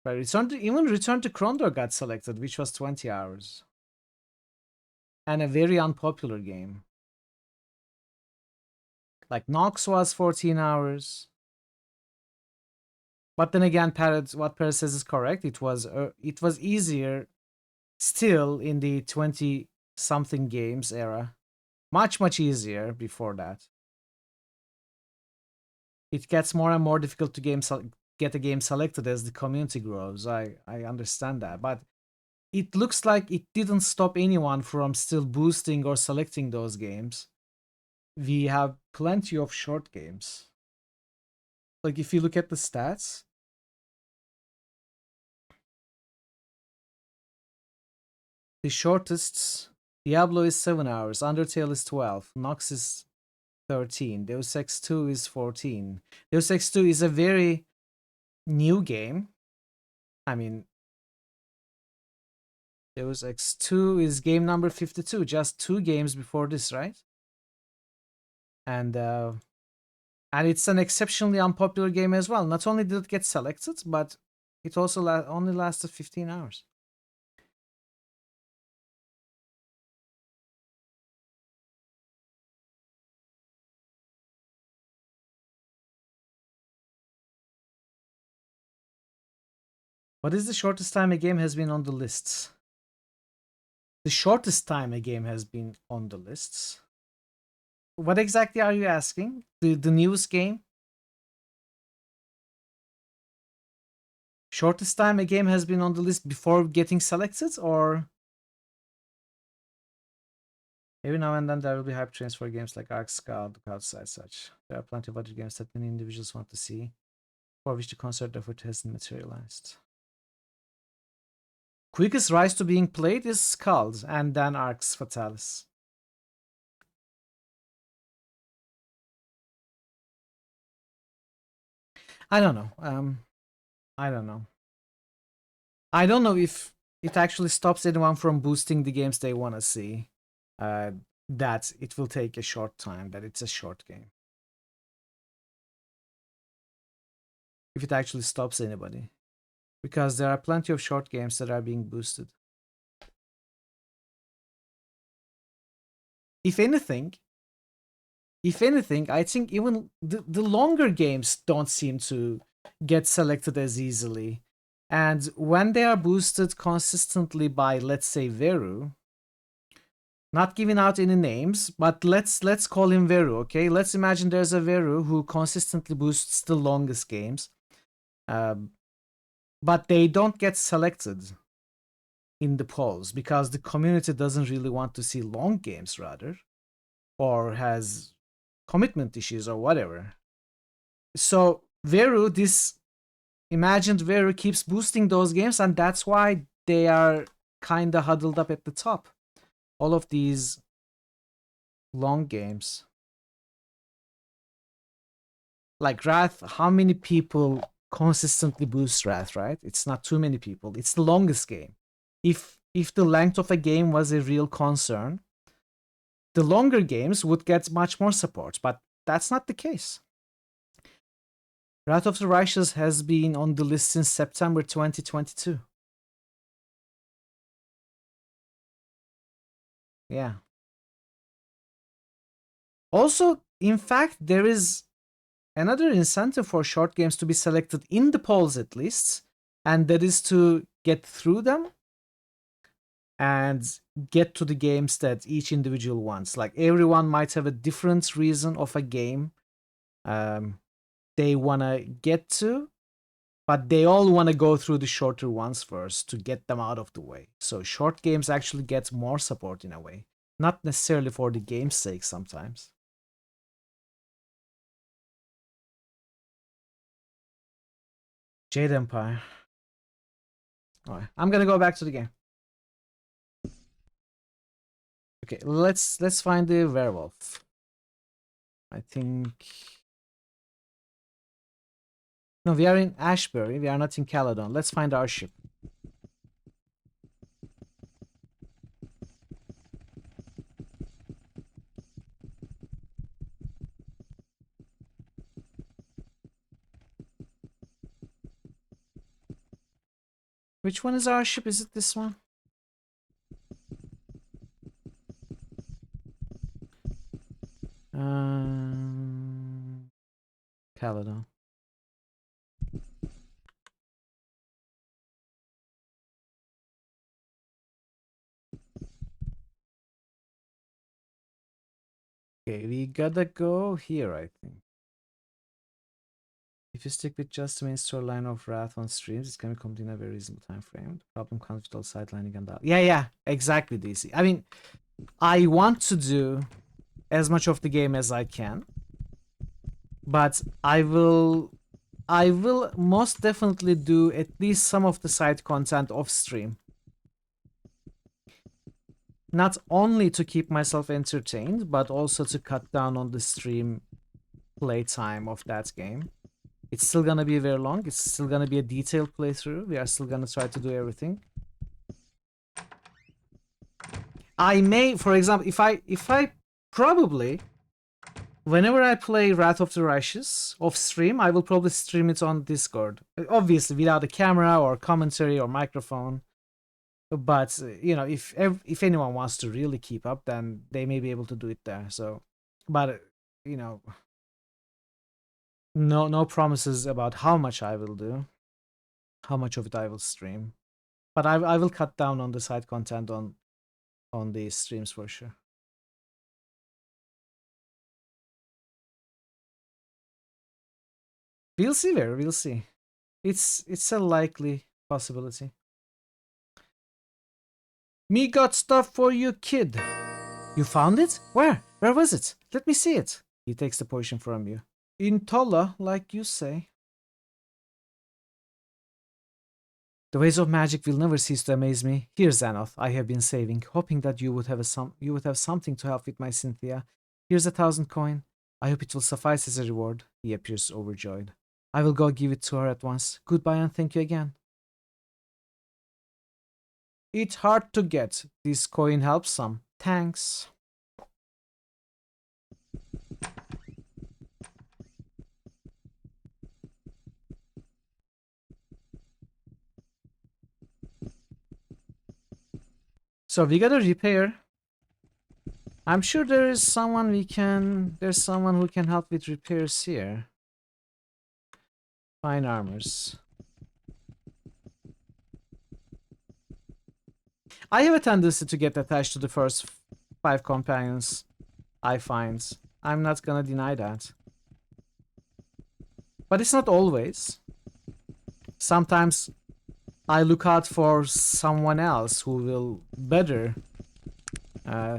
[SPEAKER 4] But even Return to Krondor got selected, which was 20 hours. And a very unpopular game. Like Nox was 14 hours. But then again, what Parrot says is correct. It was easier still in the 20-something games era. Much easier before that. It gets more and more difficult to get a game selected as the community grows. I understand that, but it looks like it didn't stop anyone from still boosting or selecting those games. We have plenty of short games. Like if you look at the stats, the shortest Diablo is 7 hours, Undertale is 12, Nox is 13, Deus Ex 2 is 14. Deus Ex 2 is a very new game. I mean, Deus Ex 2 is game number 52, just 2 games before this, right? And it's an exceptionally unpopular game as well. Not only did it get selected, but it also only lasted 15 hours. What is the shortest time a game has been on the lists? The shortest time a game has been on the lists? What exactly are you asking? The newest game? Shortest time a game has been on the list before getting selected, or every now and then there will be hype trains for games like Ark, Scout, Look Outside, such. There are plenty of other games that many individuals want to see, for which the concert effort hasn't materialized. Quickest rise to being played is Scald, and then Arx Fatalis. I don't know. I don't know. I don't know if it actually stops anyone from boosting the games they want to see. That it will take a short time, that it's a short game. If it actually stops anybody. Because there are plenty of short games that are being boosted. If anything, I think even the longer games don't seem to get selected as easily. And when they are boosted consistently by, let's say, Veru, not giving out any names, but let's call him Veru, okay? Let's imagine there's a Veru who consistently boosts the longest games. But they don't get selected in the polls because the community doesn't really want to see long games, rather, or has commitment issues or whatever. So Veru, this imagined Veru, keeps boosting those games, and that's why they are kind of huddled up at the top. all of these long games. Like Wrath, how many people consistently boost Wrath, right? It's not too many people. It's the longest game. If the length of a game was a real concern, the longer games would get much more support, but that's not the case. Wrath of the Righteous has been on the list since September 2022. Yeah. Also, in fact, there is another incentive for short games to be selected in the polls at least, and that is to get through them and get to the games that each individual wants. Like everyone might have a different reason of a game they want to get to, but they all want to go through the shorter ones first to get them out of the way. So short games actually get more support in a way, not necessarily for the game's sake sometimes. Jade Empire. Alright, I'm gonna go back to the game. Okay, let's find the werewolf. I think... No, we are in Ashbury. We are not in Caledon. Let's find our ship. Which one is our ship? Is it this one? Caledon. Okay, we gotta go here, I think. If you stick with just the main storyline of Wrath on streams, it's gonna be complete in a very reasonable time frame. The problem comes with all sidelining and that. Yeah, exactly, DC. I mean, I want to do as much of the game as I can, but I will most definitely do at least some of the side content off stream. Not only to keep myself entertained, but also to cut down on the stream playtime of that game. It's still gonna be very long. It's still gonna be a detailed playthrough. We are still gonna try to do everything. I may, for example, if I probably, whenever I play Wrath of the Righteous off stream, I will probably stream it on Discord. Obviously, without a camera or commentary or microphone. But you know, if anyone wants to really keep up, then they may be able to do it there. So, but you know, no promises about how much I will do, how much of it I will stream. But I will cut down on the side content on the streams for sure. We'll see there. We'll see. It's a likely possibility. Me got stuff for you, kid. You found it? Where? Where was it? Let me see it. He takes the potion from you. In Tolla, like you say. The ways of magic will never cease to amaze me. Here, Xanath, I have been saving, hoping that you would have something to help with my Cynthia. Here's 1,000 coin. I hope it will suffice as a reward. He appears overjoyed. I will go give it to her at once. Goodbye and thank you again. It's hard to get. This coin helps some. Thanks. So we gotta repair. I'm sure there is someone there's someone who can help with repairs here. Fine armors. I have a tendency to get attached to the first 5 companions I find. I'm not gonna deny that. But it's not always. Sometimes I look out for someone else who will better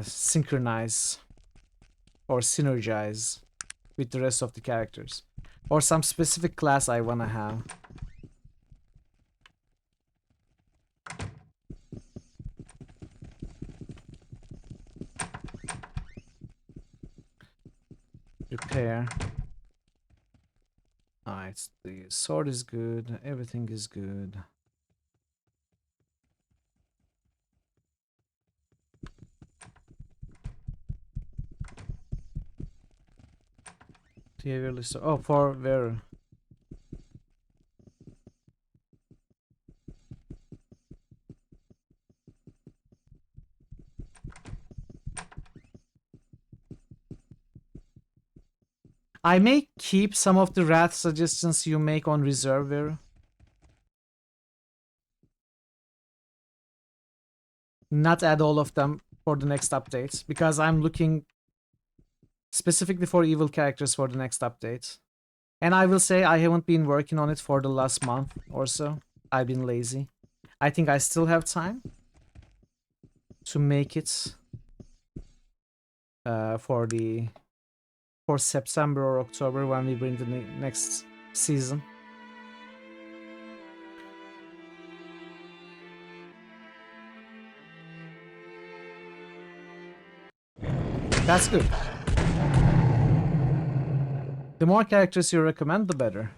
[SPEAKER 4] synchronize or synergize with the rest of the characters. Or some specific class I wanna have. Repair. Alright, the sword is good, everything is good. Oh, for where? I may keep some of the wrath suggestions you make on reserve here. Not add all of them for the next update, because I'm looking specifically for evil characters for the next update. And I will say I haven't been working on it for the last month or so. I've been lazy. I think I still have time to make it for September or October when we bring the next season. That's good. The more characters you recommend, the better.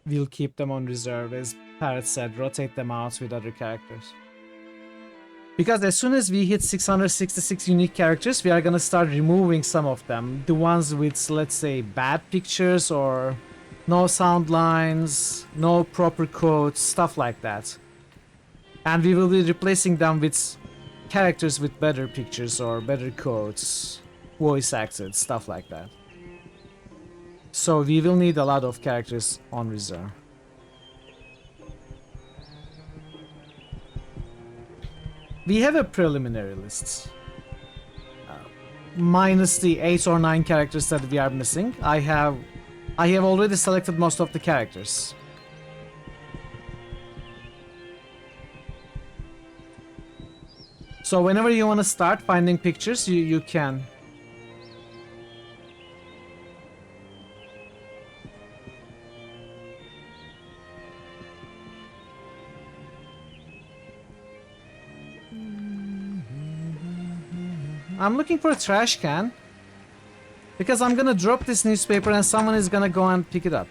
[SPEAKER 4] We'll keep them on reserve, as Parrot said, rotate them out with other characters. Because as soon as we hit 666 unique characters, we are gonna start removing some of them. The ones with, let's say, bad pictures or no sound lines, no proper quotes, stuff like that. And we will be replacing them with characters with better pictures or better quotes, voice acted, stuff like that. So we will need a lot of characters on reserve. We have a preliminary list. Minus the 8 or 9 characters that we are missing. I have already selected most of the characters. So whenever you want to start finding pictures, you can. I'm looking for a trash can because I'm gonna drop this newspaper and someone is gonna go and pick it up.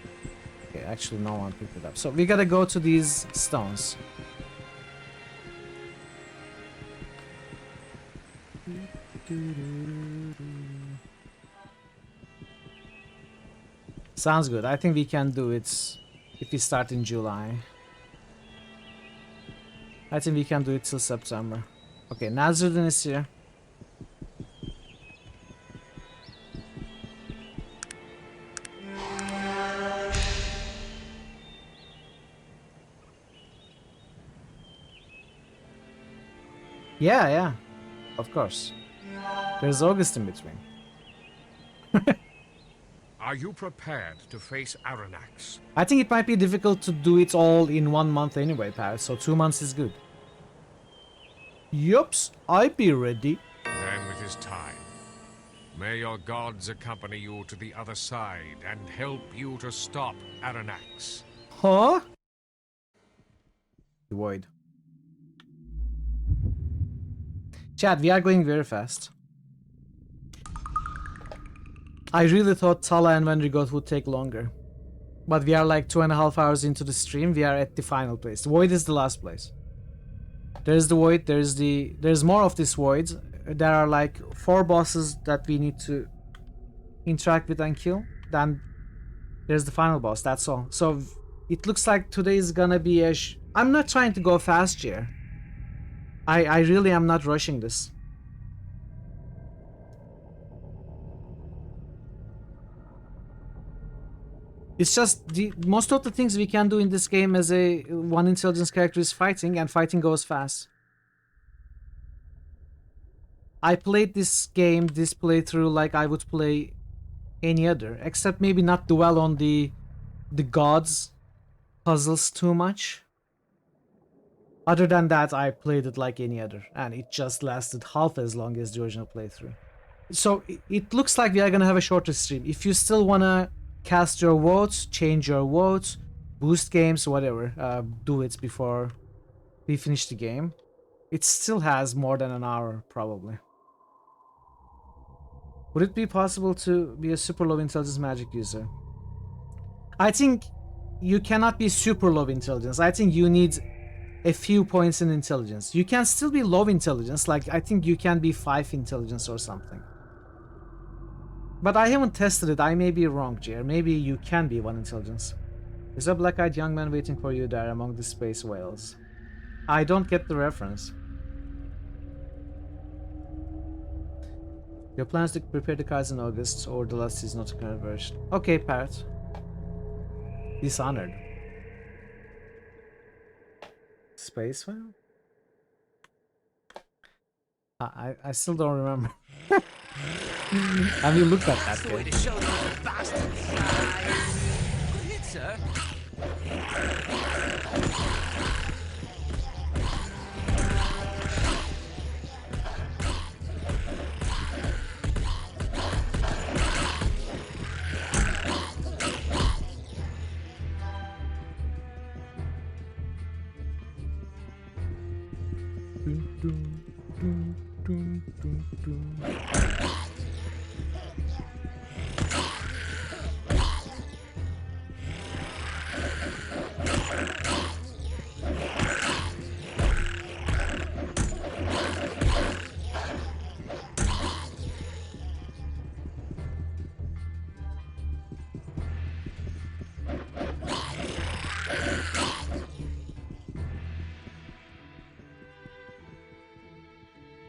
[SPEAKER 4] Okay, actually no one picked it up. So we gotta go to these stones. Sounds good. I think we can do it if we start in July. I think we can do it till September. Okay, Nazruddin is here. Yeah, of course. There's August in between.
[SPEAKER 9] Are you prepared to face Aranax?
[SPEAKER 4] I think it might be difficult to do it all in 1 month anyway, Pat, so 2 months is good. Yups, I'd be ready.
[SPEAKER 9] Then it is time. May your gods accompany you to the other side and help you to stop Aranax.
[SPEAKER 4] Huh? The void. Chat, we are going very fast. I really thought Tala and Vendrigoth would take longer. But we are like 2.5 hours into the stream. We are at the final place. The void is the last place. There's the void. There's more of this void. There are like 4 bosses that we need to interact with and kill. Then there's the final boss. That's all. So it looks like today is gonna be a... I'm not trying to go fast here. I really am not rushing this. It's just most of the things we can do in this game as a one intelligence character is fighting, and fighting goes fast. I played this game, this playthrough, like I would play any other, except maybe not dwell on the gods puzzles too much. Other than that, I played it like any other, and it just lasted half as long as the original playthrough. So it looks like we are gonna have a shorter stream. If you still wanna cast your votes, change your votes, boost games, whatever, do it before we finish the game. It still has more than an hour, probably. Would it be possible to be a super low intelligence magic user? I think you cannot be super low intelligence. I think you need a few points in intelligence. You can still be low intelligence, like I think you can be 5 intelligence or something. But I haven't tested it. I may be wrong, Jer. Maybe you can be 1 intelligence. Is a black-eyed young man waiting for you there among the space whales? I don't get the reference. Your plans to prepare the cards in August or the last season of the current version. Okay, Parrot. Dishonored. Space whale? I still don't remember. Have you looked at that game?
[SPEAKER 21] To show those bastards. Good hit, sir.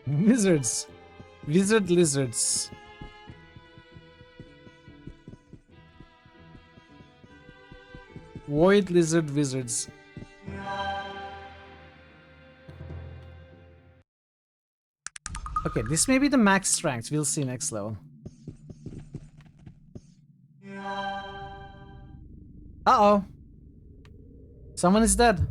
[SPEAKER 4] Wizards. Wizard lizards. Void lizard wizards. Okay, this may be the max strength. We'll see next level. Uh-oh. Someone is dead.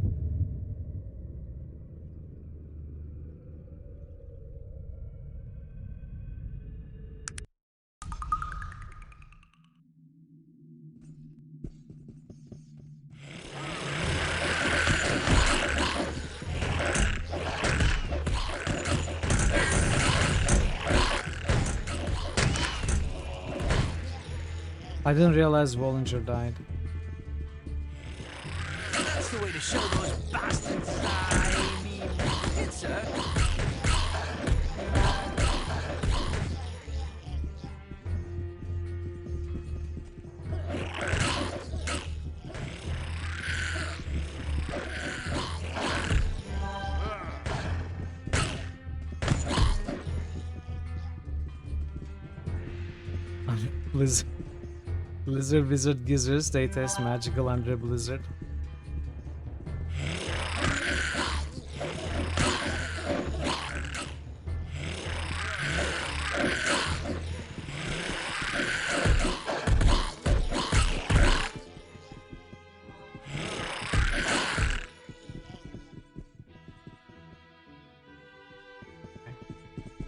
[SPEAKER 4] I didn't realize Bollinger died.
[SPEAKER 21] That's the way to show those bastards. I mean, good hit, sir. Blizzard Wizard Gizzards, they test magical under Blizzard.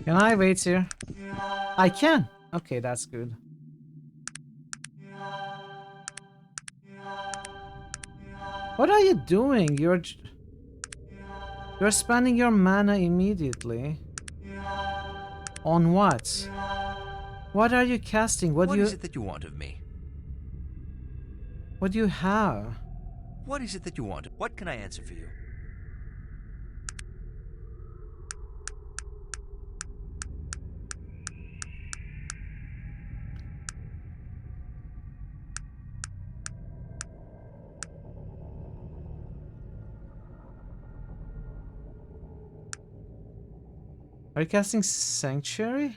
[SPEAKER 21] Can I wait here? I can! Okay, that's good. What are you doing? You're spending your mana immediately. On what? What are you casting? What is it that you want of me?
[SPEAKER 4] What do you have?
[SPEAKER 21] What is it that you want? What can I answer for you?
[SPEAKER 4] Are you casting Sanctuary?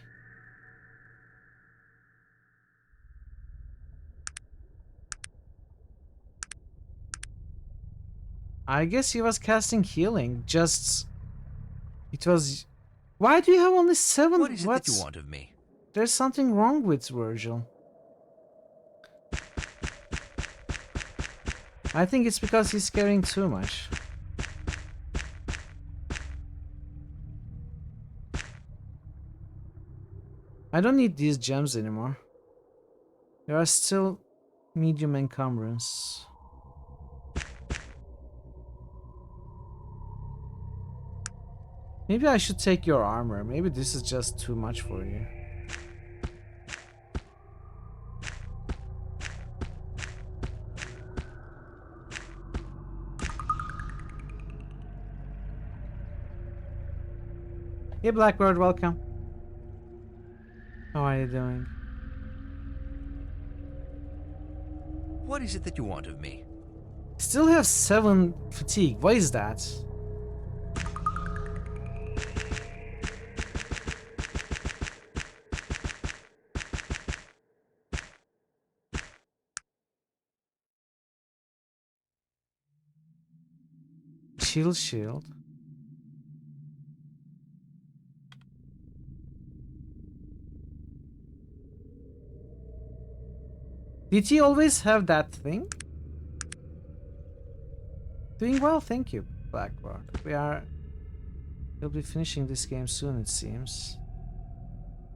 [SPEAKER 4] I guess he was casting healing, just... It was... Why do you have only 7?
[SPEAKER 21] What is it that you want of me?
[SPEAKER 4] There's something wrong with Virgil. I think it's because he's carrying too much. I don't need these gems anymore. There are still medium encumbrance. Maybe I should take your armor. Maybe this is just too much for you.
[SPEAKER 21] Hey Blackbird, welcome. How are you doing?
[SPEAKER 6] What is it that you want of me?
[SPEAKER 21] Still have 7 fatigue. What is that? Chill shield. Did he always have that thing? Doing well, thank you, Blackbird. We'll be finishing this game soon, it seems.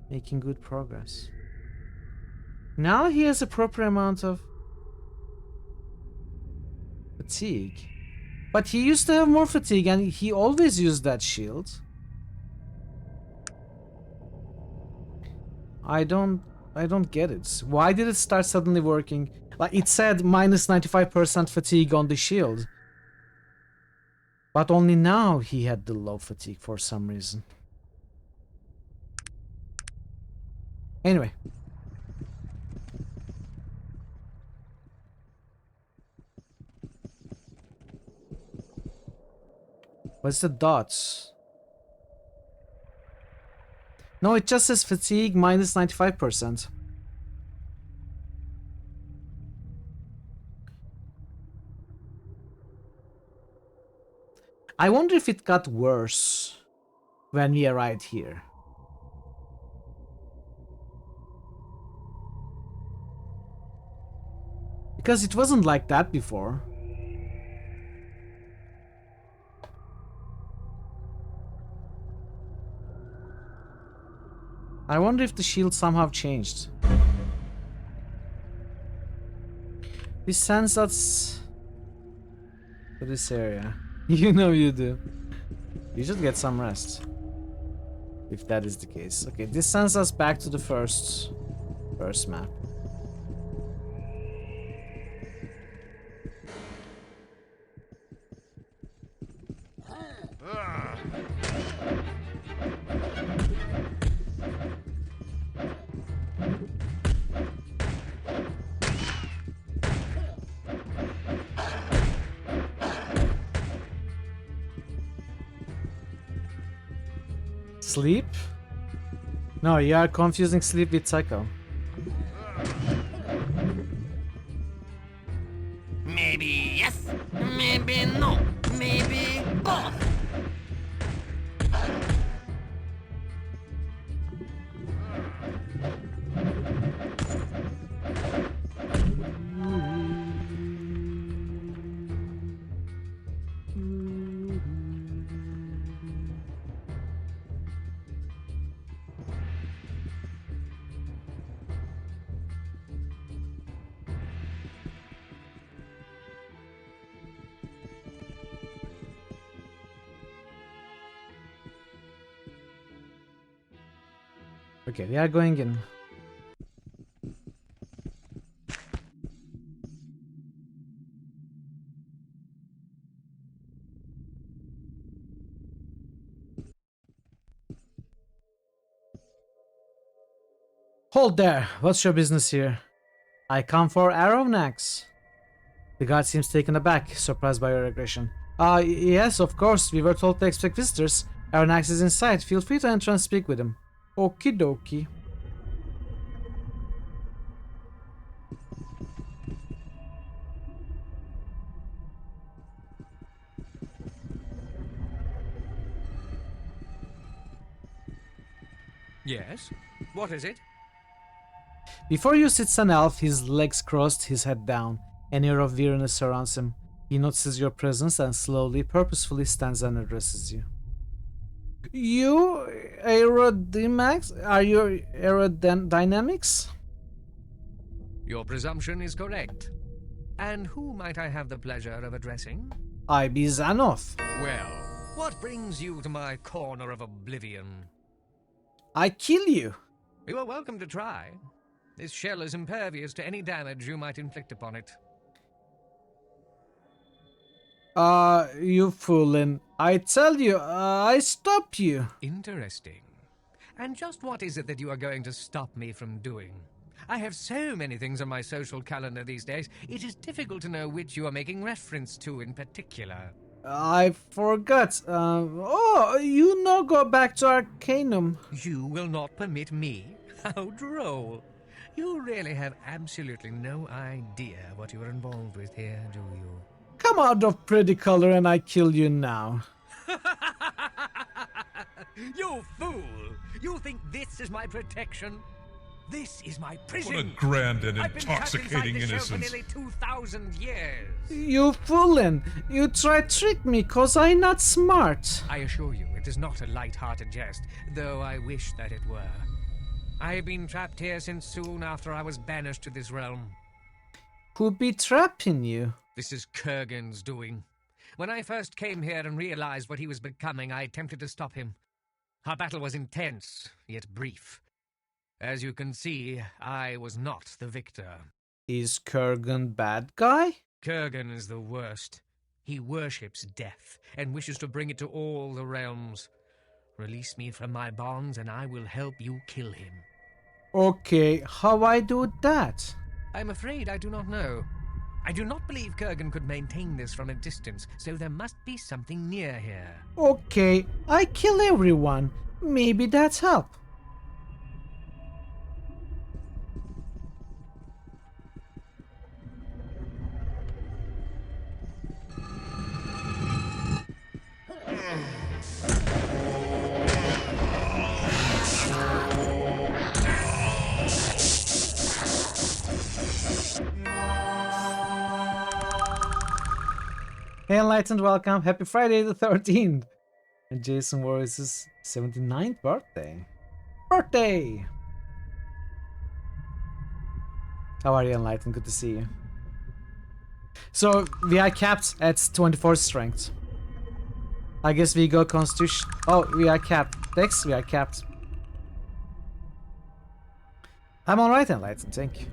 [SPEAKER 21] Making good progress. Now he has a proper amount of fatigue. But he used to have more fatigue and he always used that shield. I don't get it. Why did it start suddenly working? Like it said minus 95% fatigue on the shield. But only now he had the low fatigue for some reason. Anyway. What's the dots? No, it just says fatigue minus 95%. I wonder if it got worse when we arrived here. Because it wasn't like that before. I wonder if the shield somehow changed. This sends us to this area. You know you do. You should get some rest. If that is the case. Okay, this sends us back to the first map. Sleep? No, you are confusing sleep with cycle.
[SPEAKER 3] Maybe yes, maybe no, maybe both.
[SPEAKER 21] Okay, we are going in. Hold there. What's your business here? I come for Aronnax. The guard seems taken aback, surprised by your aggression. Yes, of course. We were told to expect visitors. Aronnax is inside. Feel free to enter and speak with him. Okie dokie.
[SPEAKER 6] Yes? What is it?
[SPEAKER 21] Before you sits an elf, his legs crossed, his head down. An air of weariness surrounds him. He notices your presence and slowly, purposefully stands and addresses you. You, Aerodynamics? Are you Aerodynamics?
[SPEAKER 6] Your presumption is correct. And who might I have the pleasure of addressing?
[SPEAKER 21] I be Xanoth.
[SPEAKER 6] Well, what brings you to my corner of oblivion?
[SPEAKER 21] I kill you.
[SPEAKER 6] You are welcome to try. This shell is impervious to any damage you might inflict upon it.
[SPEAKER 21] You foolin'. I tell you, I stop you.
[SPEAKER 6] Interesting. And just what is it that you are going to stop me from doing? I have so many things on my social calendar these days, it is difficult to know which you are making reference to in particular.
[SPEAKER 21] I forgot. You no go back to Arcanum.
[SPEAKER 6] You will not permit me? How droll. You really have absolutely no idea what you are involved with here, do you?
[SPEAKER 21] Come out of pretty color and I kill you now.
[SPEAKER 6] You fool! You think this is my protection? This is my prison!
[SPEAKER 2] What a grand and
[SPEAKER 6] I've been trapped inside
[SPEAKER 2] intoxicating
[SPEAKER 6] this show for
[SPEAKER 2] innocence.
[SPEAKER 6] nearly 2,000 years.
[SPEAKER 21] You foolin'. You try trick me cause I not smart.
[SPEAKER 6] I assure you, it is not a light-hearted jest, though I wish that it were. I have been trapped here since soon after I was banished to this realm.
[SPEAKER 21] Who be trapping you?
[SPEAKER 6] This is Kurgan's doing. When I first came here and realized what he was becoming, I attempted to stop him. Our battle was intense, yet brief. As you can see, I was not the victor.
[SPEAKER 21] Is Kurgan bad guy?
[SPEAKER 6] Kurgan is the worst. He worships death and wishes to bring it to all the realms. Release me from my bonds and I will help you kill him.
[SPEAKER 21] Okay, how I do that?
[SPEAKER 6] I'm afraid I do not know. I do not believe Kurgan could maintain this from a distance, so there must be something near here.
[SPEAKER 21] Okay, I kill everyone. Maybe that's help. Hey Enlightened, welcome. Happy Friday the 13th. And Jason Warris's 79th birthday. How are you, Enlightened? Good to see you. So, we are capped at 24 strength. I guess we go constitution. Oh, we are capped. Dex, we are capped. I'm alright, Enlightened, thank you.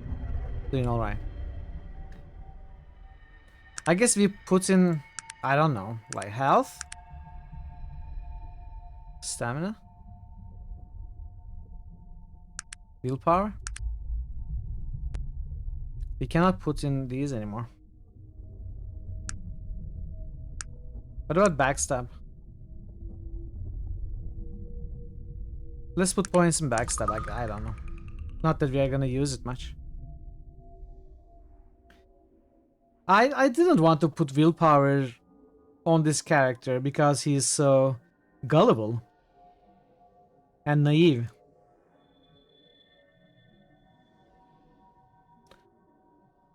[SPEAKER 21] Doing alright. I guess we put in, I don't know, like health? Stamina? Willpower? We cannot put in these anymore. What about backstab? Let's put points in backstab, I don't know. Not that we are gonna use it much. I didn't want to put willpower on this character because he's so gullible and naive.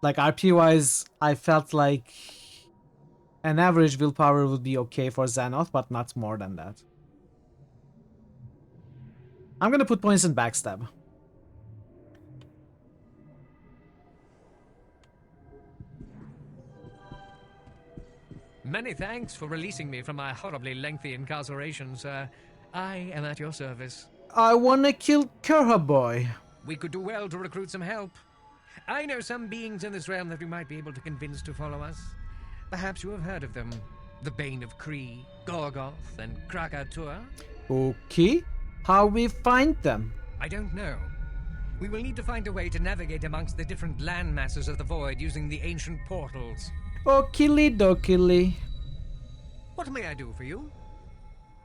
[SPEAKER 21] Like RP wise, I felt like an average willpower would be okay for Xanath, but not more than that. I'm gonna put points in backstab.
[SPEAKER 6] Many thanks for releasing me from my horribly lengthy incarceration, sir. I am at your service.
[SPEAKER 21] I wanna kill Kurha Boy.
[SPEAKER 6] We could do well to recruit some help. I know some beings in this realm that we might be able to convince to follow us. Perhaps you have heard of them. The Bane of Kree, Gorgoth, and Krakatua.
[SPEAKER 21] Okay, how we find them?
[SPEAKER 6] I don't know. We will need to find a way to navigate amongst the different land masses of the void using the ancient portals.
[SPEAKER 21] Okily dokily.
[SPEAKER 6] What may I do for you?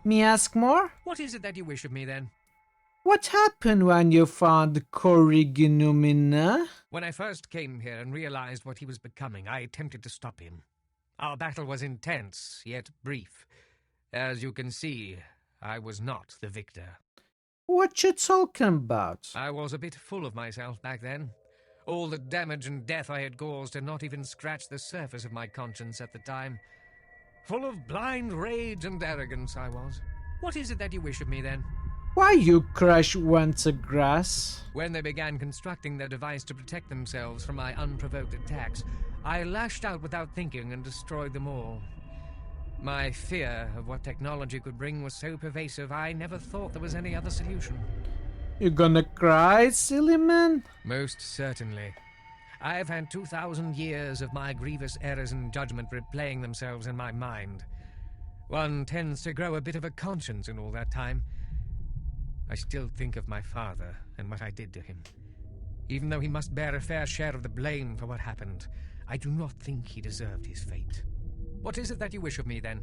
[SPEAKER 21] Me ask more?
[SPEAKER 6] What is it that you wish of me, then?
[SPEAKER 21] What happened when you found Corriginumina?
[SPEAKER 6] When I first came here and realized what he was becoming, I attempted to stop him. Our battle was intense, yet brief. As you can see, I was not the victor.
[SPEAKER 21] What you talking about?
[SPEAKER 6] I was a bit full of myself back then. All the damage and death I had caused had not even scratched the surface of my conscience at the time. Full of blind rage and arrogance I was. What is it that you wish of me, then?
[SPEAKER 21] Why you crush winter grass?
[SPEAKER 6] When they began constructing their device to protect themselves from my unprovoked attacks, I lashed out without thinking and destroyed them all. My fear of what technology could bring was so pervasive, I never thought there was any other solution.
[SPEAKER 21] You gonna cry, silly man?
[SPEAKER 6] Most certainly. I've had 2,000 years of my grievous errors and judgment replaying themselves in my mind. One tends to grow a bit of a conscience in all that time. I still think of my father and what I did to him. Even though he must bear a fair share of the blame for what happened, I do not think he deserved his fate. What is it that you wish of me, then?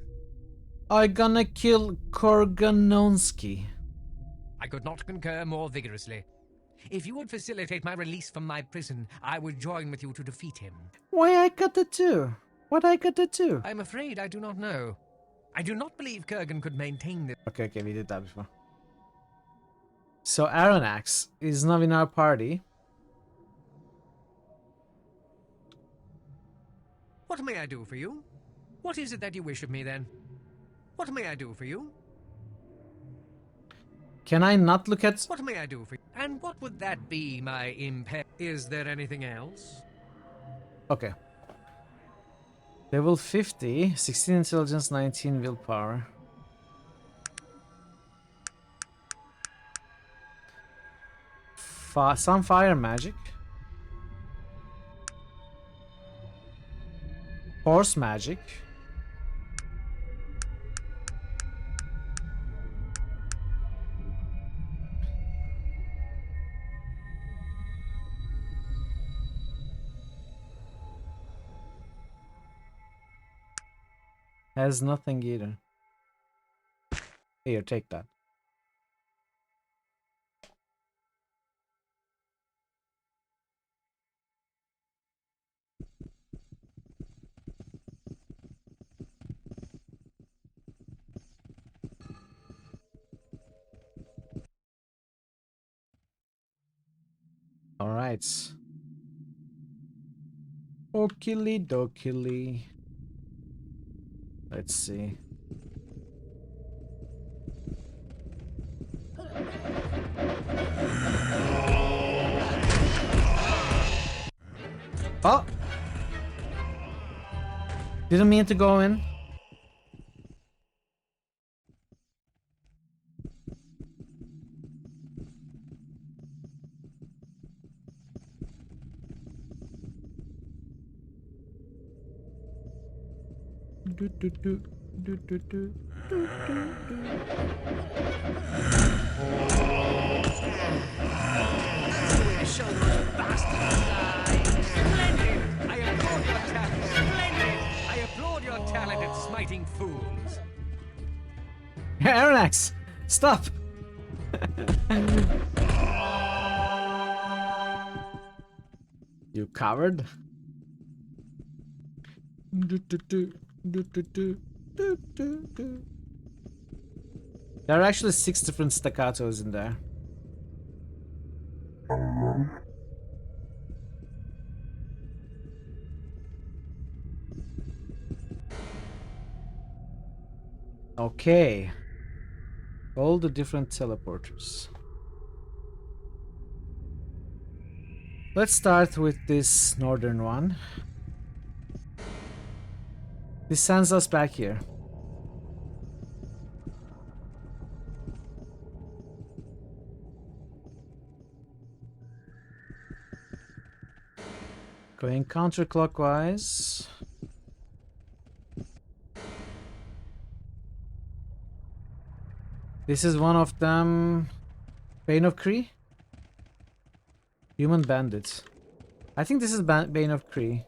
[SPEAKER 21] I gonna kill Korganonsky.
[SPEAKER 6] I could not concur more vigorously. If you would facilitate my release from my prison, I would join with you to defeat him.
[SPEAKER 21] Why I gotta do? What I gotta do?
[SPEAKER 6] I'm afraid I do not know. I do not believe Kurgan could maintain this.
[SPEAKER 21] Okay, we did that before. So Aronax is now in our party.
[SPEAKER 6] What may I do for you? What is it that you wish of me, then? What may I do for you?
[SPEAKER 21] Can I not look at...
[SPEAKER 6] What may I do for you? And what would that be, my impair? Is there anything else?
[SPEAKER 21] Okay. Level 50, 16 intelligence, 19 willpower. Some fire magic. Horse magic. Has nothing either. Here, take that. All right. Okily dokily. Let's see. Oh! Didn't mean to go in. Do, do, do, do, do, do, do, do.
[SPEAKER 6] Show those bastards die. Splendid! I applaud your talent. Splendid! I applaud your talent at smiting fools.
[SPEAKER 21] Aronax, stop! You coward. Do, do, do, do, do, do, do, do, do. There are actually 6 different staccatos in there. Okay. All the different teleporters. Let's start with this northern one. This sends us back here. Going counterclockwise. This is one of them. Bane of Kree? Human bandits. I think this is Bane of Kree.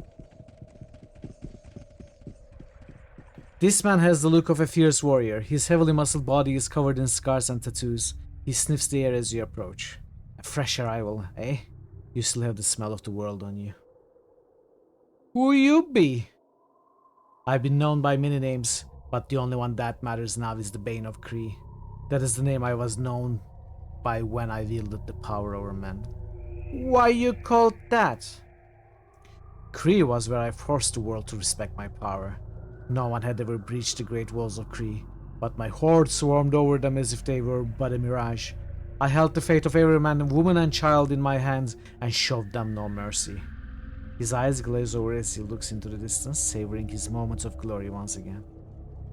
[SPEAKER 21] This man has the look of a fierce warrior. His heavily muscled body is covered in scars and tattoos. He sniffs the air as you approach. A fresh arrival, eh? You still have the smell of the world on you. Who you be? I've been known by many names, but the only one that matters now is the Bane of Kree. That is the name I was known by when I wielded the power over men. Why you called that? Kree was where I forced the world to respect my power. No one had ever breached the great walls of Kree, but my horde swarmed over them as if they were but a mirage. I held the fate of every man, woman and child in my hands and showed them no mercy. His eyes glaze over as he looks into the distance, savoring his moments of glory once again.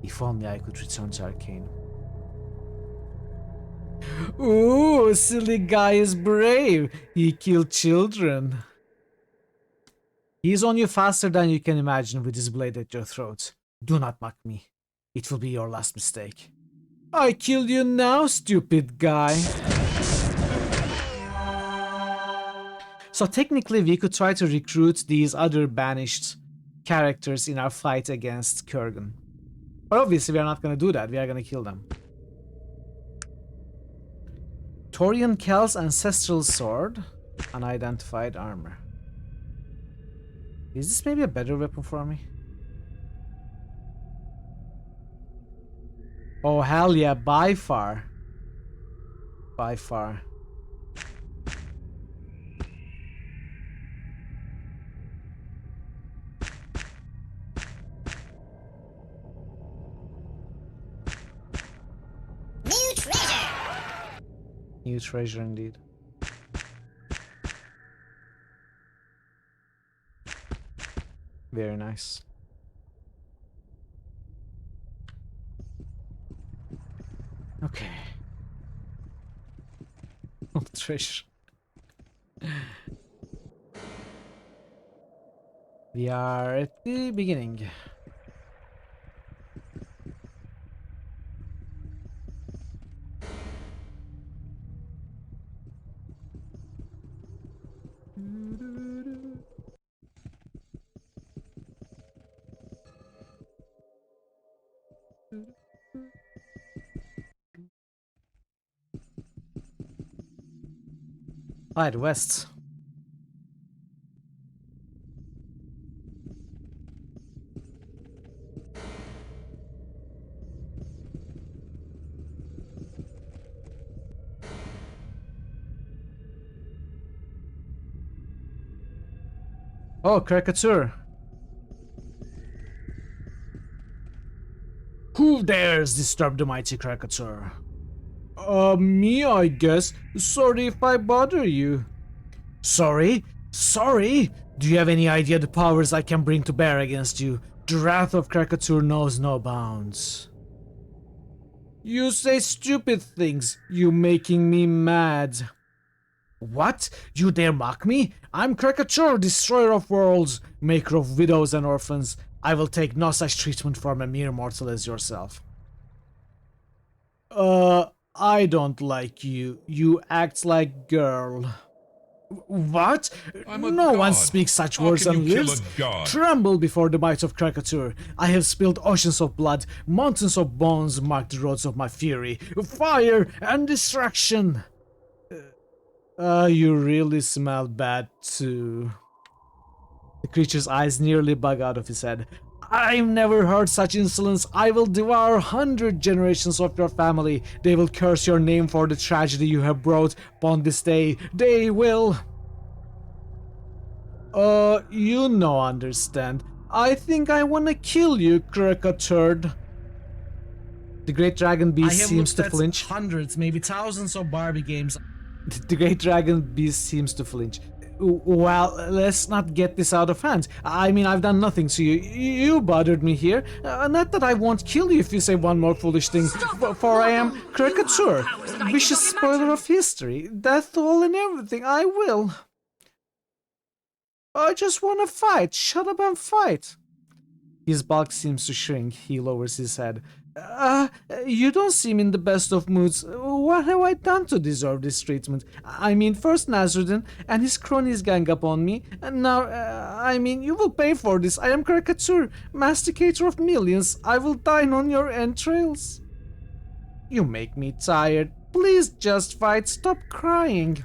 [SPEAKER 21] If only I could return to Arcanum. Ooh, silly guy is brave. He killed children. He's on you faster than you can imagine with his blade at your throat. Do not mock me. It will be your last mistake. I killed you now, stupid guy. So technically we could try to recruit these other banished characters in our fight against Kurgan. But obviously we are not going to do that. We are going to kill them. Torian Kel's ancestral sword. Unidentified armor. Is this maybe a better weapon for me? Oh hell yeah, by far. By far.
[SPEAKER 8] New treasure!
[SPEAKER 21] New treasure indeed. Very nice. Okay. Oh, treasure. We are at the beginning. Right, west. Oh, caricature. Who dares disturb the mighty caricature? Me, I guess. Sorry if I bother you. Sorry? Sorry? Do you have any idea the powers I can bring to bear against you? The wrath of caricature knows no bounds. You say stupid things. You making me mad. What? You dare mock me? I'm Caricature, destroyer of worlds, maker of widows and orphans. I will take no such treatment from a mere mortal as yourself. I don't like you. You act like girl. What? No one speaks such words and lives. Tremble before the might of Caricature. I have spilled oceans of blood, mountains of bones mark the roads of my fury. Fire and destruction. You really smell bad too. The creature's eyes nearly bug out of his head. I've never heard such insolence. I will devour 100 generations of your family. They will curse your name for the tragedy you have brought upon this day. They will... you no understand. I think I wanna kill you, Caricature. The great dragon beast seems to flinch. Hundreds, maybe thousands of Barbie games. The great dragon beast seems to flinch. Well, let's not get this out of hand. I mean, I've done nothing to you. You bothered me here. Not that I won't kill you if you say one more foolish thing, for I am Caricature, vicious spoiler of history. Death all and everything, I will. I just want to fight. Shut up and fight. His bulk seems to shrink. He lowers his head. You don't seem in the best of moods. What have I done to deserve this treatment? I mean, first Nasruddin and his cronies gang up on me, and now, I mean, you will pay for this. I am Caricature, masticator of millions. I will dine on your entrails. You make me tired. Please just fight. Stop crying.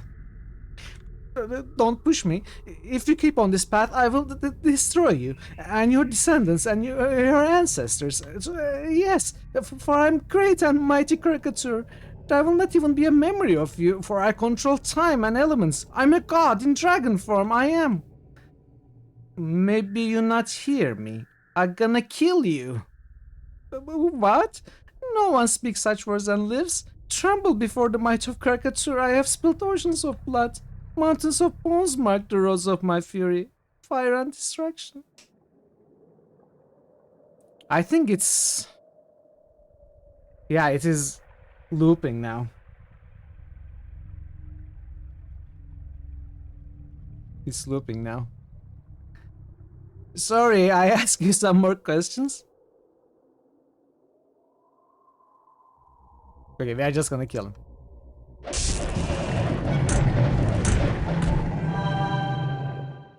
[SPEAKER 21] Don't push me. If you keep on this path, I will destroy you, and your descendants, and your ancestors. Yes, for I am great and mighty Caricature. There will not even be a memory of you, for I control time and elements. I'm a god in dragon form, I am. Maybe you not hear me. I'm gonna kill you. What? No one speaks such words and lives. Tremble before the might of Caricature. I have spilled oceans of blood. Mountains of bones mark the roads of my fury. Fire and destruction. I think it's... Yeah, it is looping now. It's looping now. Sorry, I ask you some more questions. Okay, we are just gonna kill him.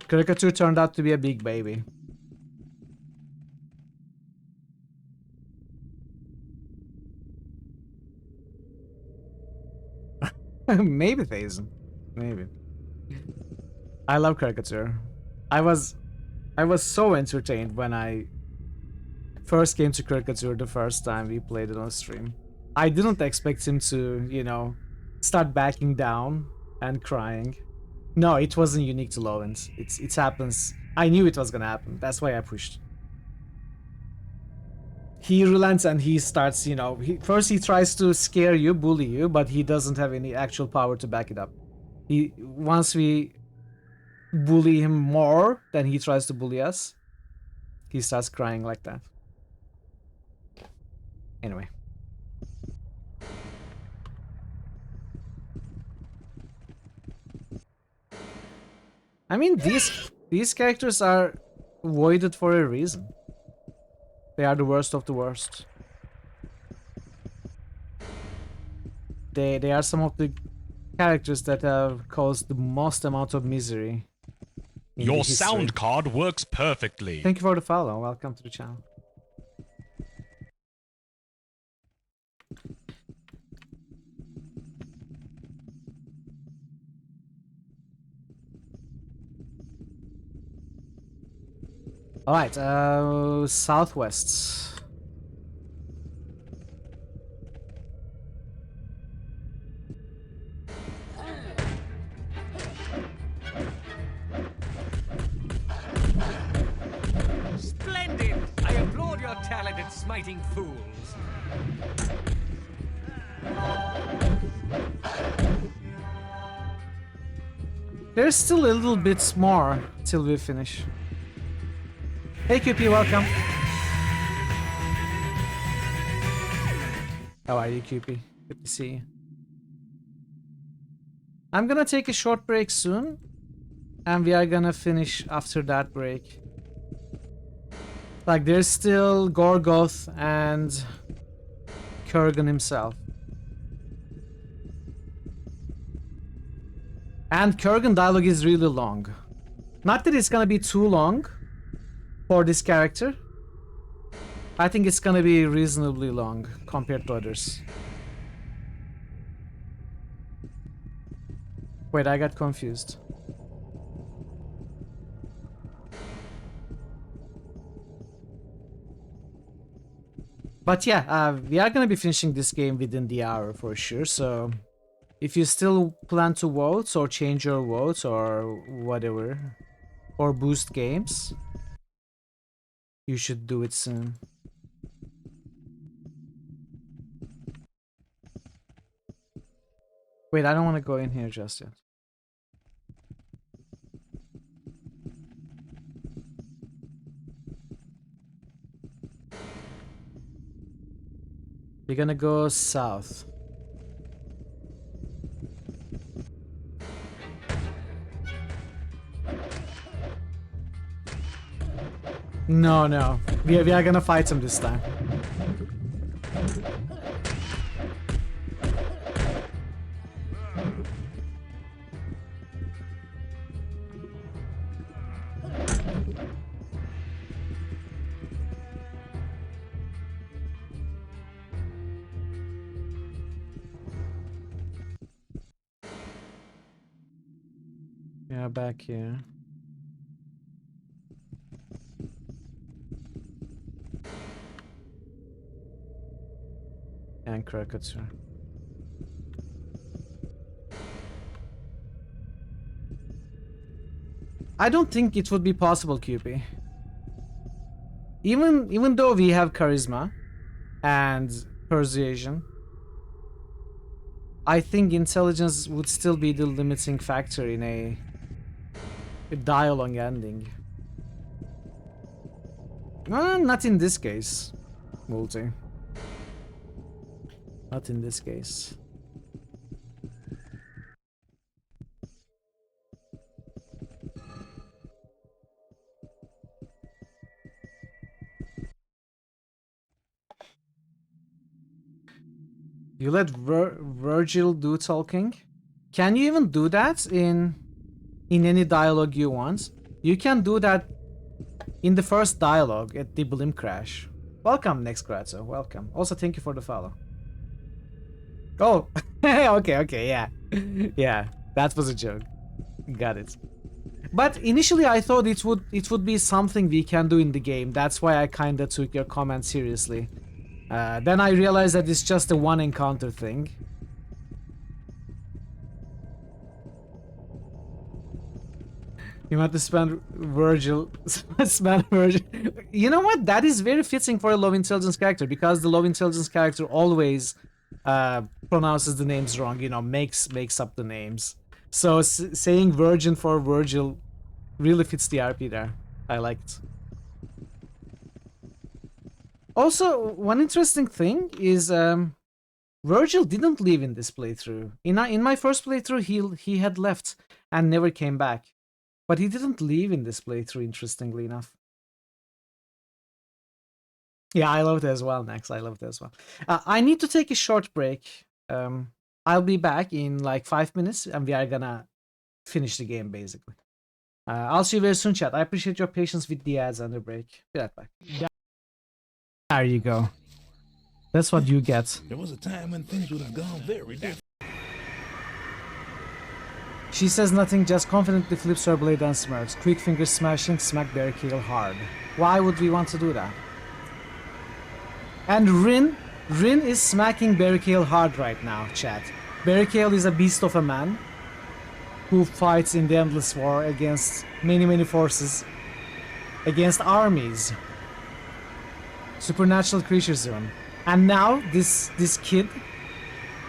[SPEAKER 21] Caricature turned out to be a big baby. Maybe Thazen. Maybe. I love Caricature. I was so entertained when I first came to Caricature the first time we played it on stream. I didn't expect him to, you know, start backing down and crying. No, it wasn't unique to Lowlands. It happens. I knew it was gonna happen. That's why I pushed. He relents and he starts, you know, first he tries to scare you, bully you, but he doesn't have any actual power to back it up. Once we bully him more than he tries to bully us, he starts crying like that. Anyway. I mean, these characters are voided for a reason. They are the worst of the worst. They are some of the characters that have caused the most amount of misery.
[SPEAKER 15] Your sound card works perfectly.
[SPEAKER 21] Thank you for the follow. Welcome to the channel. Alright, southwest.
[SPEAKER 6] Splendid! I applaud your talent at smiting fools.
[SPEAKER 21] There's still a little bit more till we finish. Hey QP, welcome. How are you, QP? Good to see you. I'm gonna take a short break soon, and we are gonna finish after that break. Like, there's still Gorgoth and Kurgan himself. And Kurgan dialogue is really long. Not that it's gonna be too long for this character. I think it's gonna be reasonably long compared to others. Wait, I got confused. But yeah, we are gonna be finishing this game within the hour for sure, so if you still plan to vote or change your votes or whatever, or boost games, you should do it soon. Wait, I don't want to go in here just yet. We're gonna go south. No. We are gonna fight him this time. Yeah, back here. And Caricature. I don't think it would be possible, QP. Even though we have charisma and persuasion, I think intelligence would still be the limiting factor in a dialogue ending. Not in this case, Multi. Not in this case. You let Virgil do talking? Can you even do that in any dialogue you want? You can do that in the first dialogue at the Blimp Crash. Welcome, Next Grazzo. Welcome. Also, thank you for the follow. Oh, okay, yeah. Yeah, that was a joke. Got it. But initially I thought it would be something we can do in the game. That's why I kinda took your comment seriously. Then I realized that it's just a one encounter thing. You want to spend Virgil. You know what? That is very fitting for a low intelligence character, because the low intelligence character always pronounces the names wrong, you know, makes up the names. So saying virgin for Virgil really fits the RP there. I like it. Also, one interesting thing is Virgil didn't leave in this playthrough. In my first playthrough, he had left and never came back. But he didn't leave in this playthrough, interestingly enough. Yeah, I loved it as well, Nex. I loved it as well. I need to take a short break. I'll be back in like 5 minutes, and we are gonna finish the game, basically. I'll see you very soon, chat. I appreciate your patience with the ads and the break. Be right back. There you go. That's what you get.
[SPEAKER 2] There was a time when things would have gone very different.
[SPEAKER 21] She says nothing, just confidently flips her blade and smirks. Quick finger smashing, smack Barricale hard. Why would we want to do that? And Rin is smacking Barricale hard right now, chat. Barricale is a beast of a man who fights in the endless war against many forces, against armies, supernatural creatures even. And now this kid,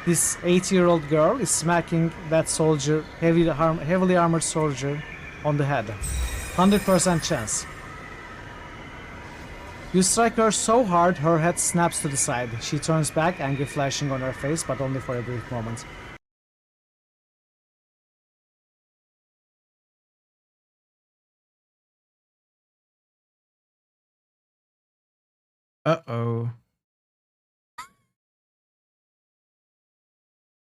[SPEAKER 21] this 8-year-old girl, is smacking that soldier, heavily armored soldier, on the head. 100% chance. You strike her so hard, her head snaps to the side. She turns back, anger flashing on her face, but only for a brief moment. Uh-oh.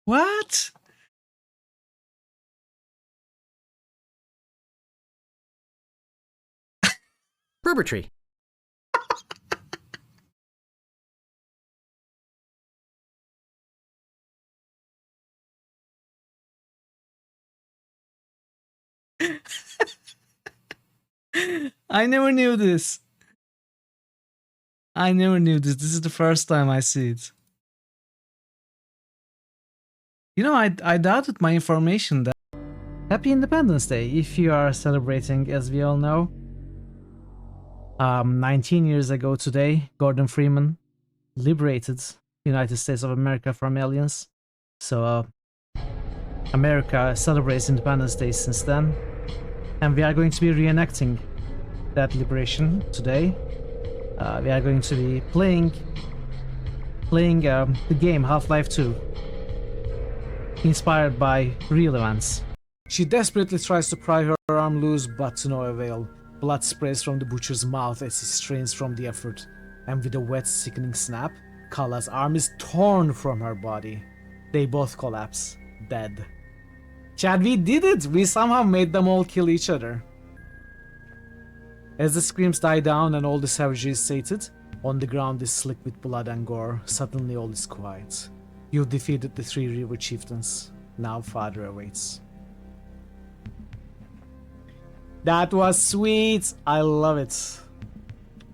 [SPEAKER 21] What?
[SPEAKER 8] Rubber tree.
[SPEAKER 21] I never knew this. I never knew this. This is the first time I see it. You know, I doubted my information that... Happy Independence Day, if you are celebrating, as we all know. 19 years ago today, Gordon Freeman liberated the United States of America from aliens. So, America celebrates Independence Day since then. And we are going to be reenacting that liberation today. We are going to be playing the game Half-Life 2. Inspired by real events. She desperately tries to pry her arm loose, but to no avail. Blood sprays from the butcher's mouth as he strains from the effort, and with a wet, sickening snap, Kala's arm is torn from her body. They both collapse, dead. Chad, we did it! We somehow made them all kill each other. As the screams die down and all the savagery is sated, on the ground is slick with blood and gore, suddenly all is quiet. You defeated the 3 river chieftains. Now father awaits. That was sweet! I love it.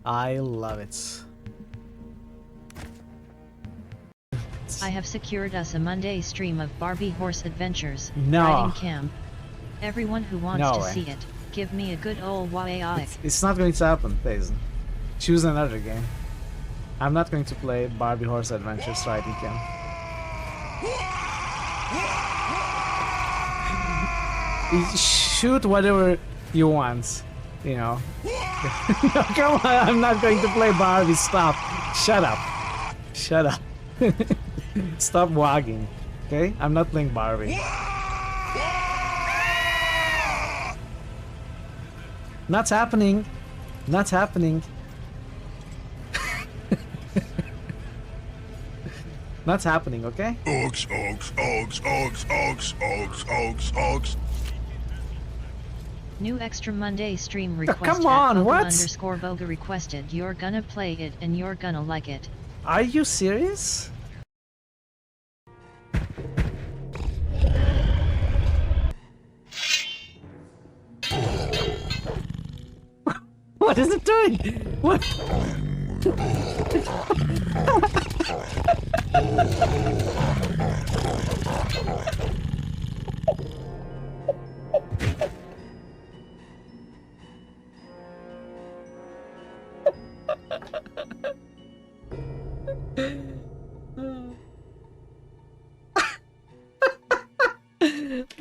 [SPEAKER 21] I love it.
[SPEAKER 1] I have secured us a Monday stream of Barbie Horse Adventures.
[SPEAKER 21] No.
[SPEAKER 1] Riding camp. Everyone who wants
[SPEAKER 21] No
[SPEAKER 1] to
[SPEAKER 21] way.
[SPEAKER 1] see it, give me a good old YAI.
[SPEAKER 21] It's not going to happen, Payson. Choose another game. I'm not going to play Barbie Horse Adventures Riding Camp. Shoot whatever you want, you know. No, come on, I'm not going to play Barbie. Stop. Shut up. Shut up. Stop wagging. Okay? I'm not playing Barbie. Not happening. Not happening. That's happening, okay?
[SPEAKER 11] Oaks, oaks, oaks, oaks, oaks, oaks, oaks, oaks.
[SPEAKER 1] New Extra Monday stream request
[SPEAKER 21] come on,
[SPEAKER 1] at
[SPEAKER 21] what?
[SPEAKER 1] _Boga requested. You're gonna play it and you're gonna like it.
[SPEAKER 21] Are you serious? What is it doing? What?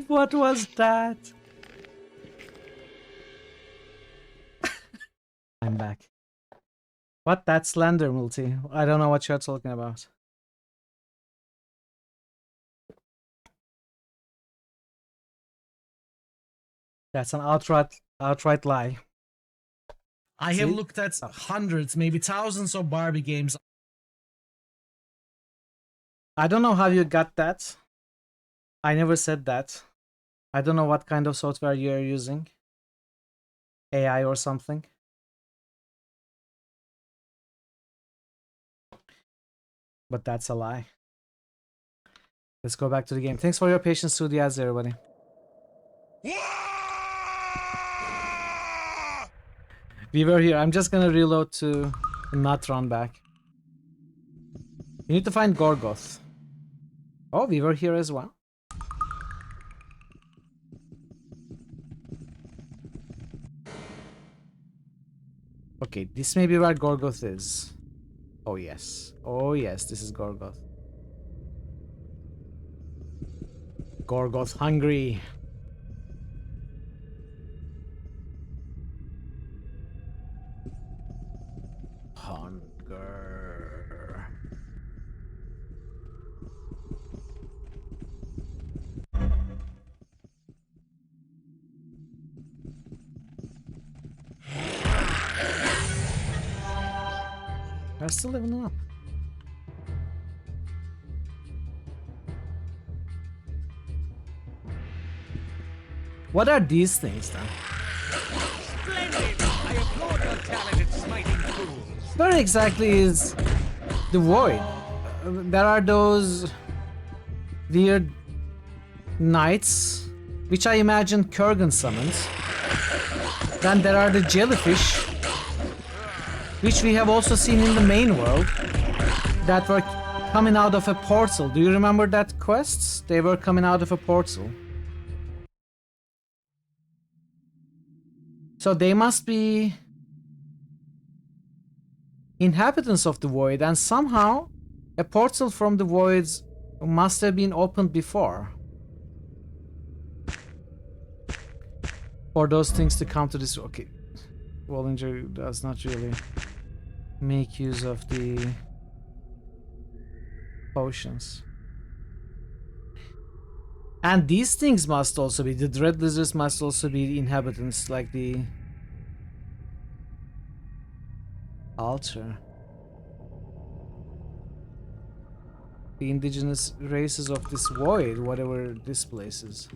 [SPEAKER 21] What was that? I'm back. What? That's Slender Multi. I don't know what you're talking about. That's an outright lie. I have See? looked at hundreds, maybe thousands of Barbie games. I don't know how you got that. I never said that. I don't know what kind of software you're using. AI or something. But that's a lie. Let's go back to the game. Thanks for your patience through the ads, everybody. We were here. I'm just gonna reload to not run back. You need to find Gorgoth. Oh, we were here as well. Okay, this may be where Gorgoth is. Oh yes. Oh yes, this is Gorgoth. Gorgoth hungry. Hunger. I'm still living up. What are these things then?
[SPEAKER 6] Splendid! I applaud your talent at smiting fools.
[SPEAKER 21] Where exactly is the void? There are those weird knights, which I imagine Kurgan summons. Then there are the jellyfish, which we have also seen in the main world, that were coming out of a portal. Do you remember that quest? They were coming out of a portal. So they must be inhabitants of the void, and somehow a portal from the voids must have been opened before for those things to come to this. Okay, Wallinger does not really make use of the potions. And these things must also be, the dread lizards must also be inhabitants, like the altar. The indigenous races of this void, whatever this place is.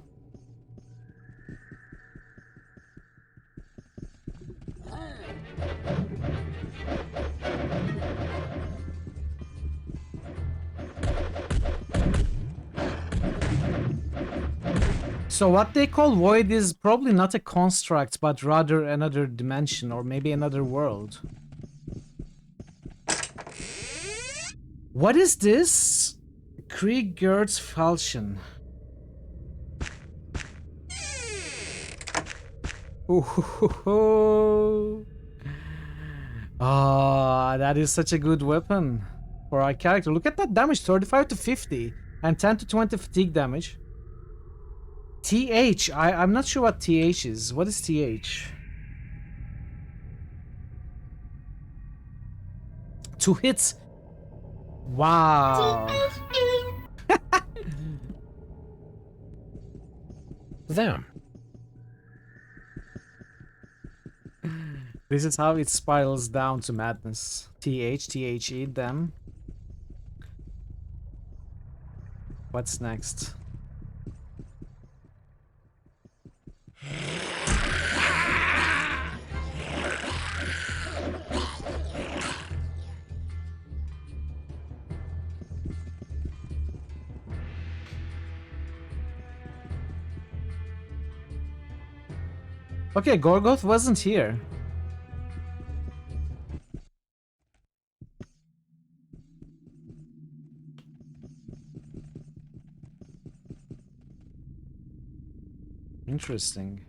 [SPEAKER 21] So what they call void is probably not a construct, but rather another dimension, or maybe another world. What is this? Krieggert's Falchion. Ah, that is such a good weapon for our character. Look at that damage, 35 to 50 and 10 to 20 fatigue damage. TH, I'm not sure what TH is. What is TH? 2 hits. Wow.
[SPEAKER 8] Them.
[SPEAKER 21] This is how it spirals down to madness. TH, THE, them. What's next? Okay, Gorgoth wasn't here. Interesting.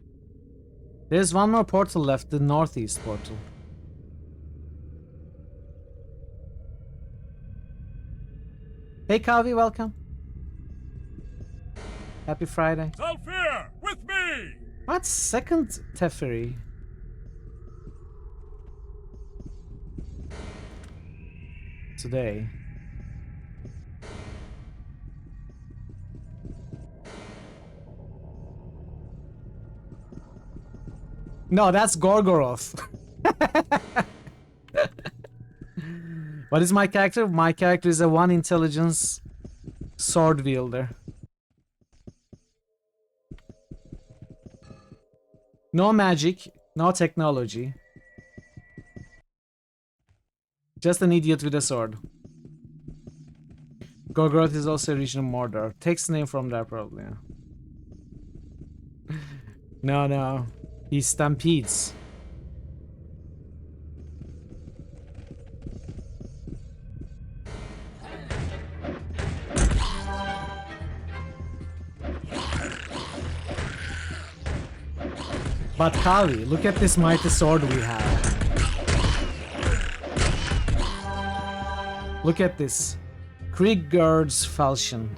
[SPEAKER 21] There's one more portal left, the northeast portal. Hey Kavi, welcome. Happy Friday.
[SPEAKER 8] Zalfir, with me!
[SPEAKER 21] What? Second Teferi? Today. No, that's Gorgoroth. What is my character? My character is a 1 intelligence sword wielder. No magic, no technology. Just an idiot with a sword. Gorgoroth is also a region of Mordor. Takes the name from there probably. Yeah. No. He stampedes. But Kali, look at this mighty sword we have. Look at this. Kriegerd's falchion.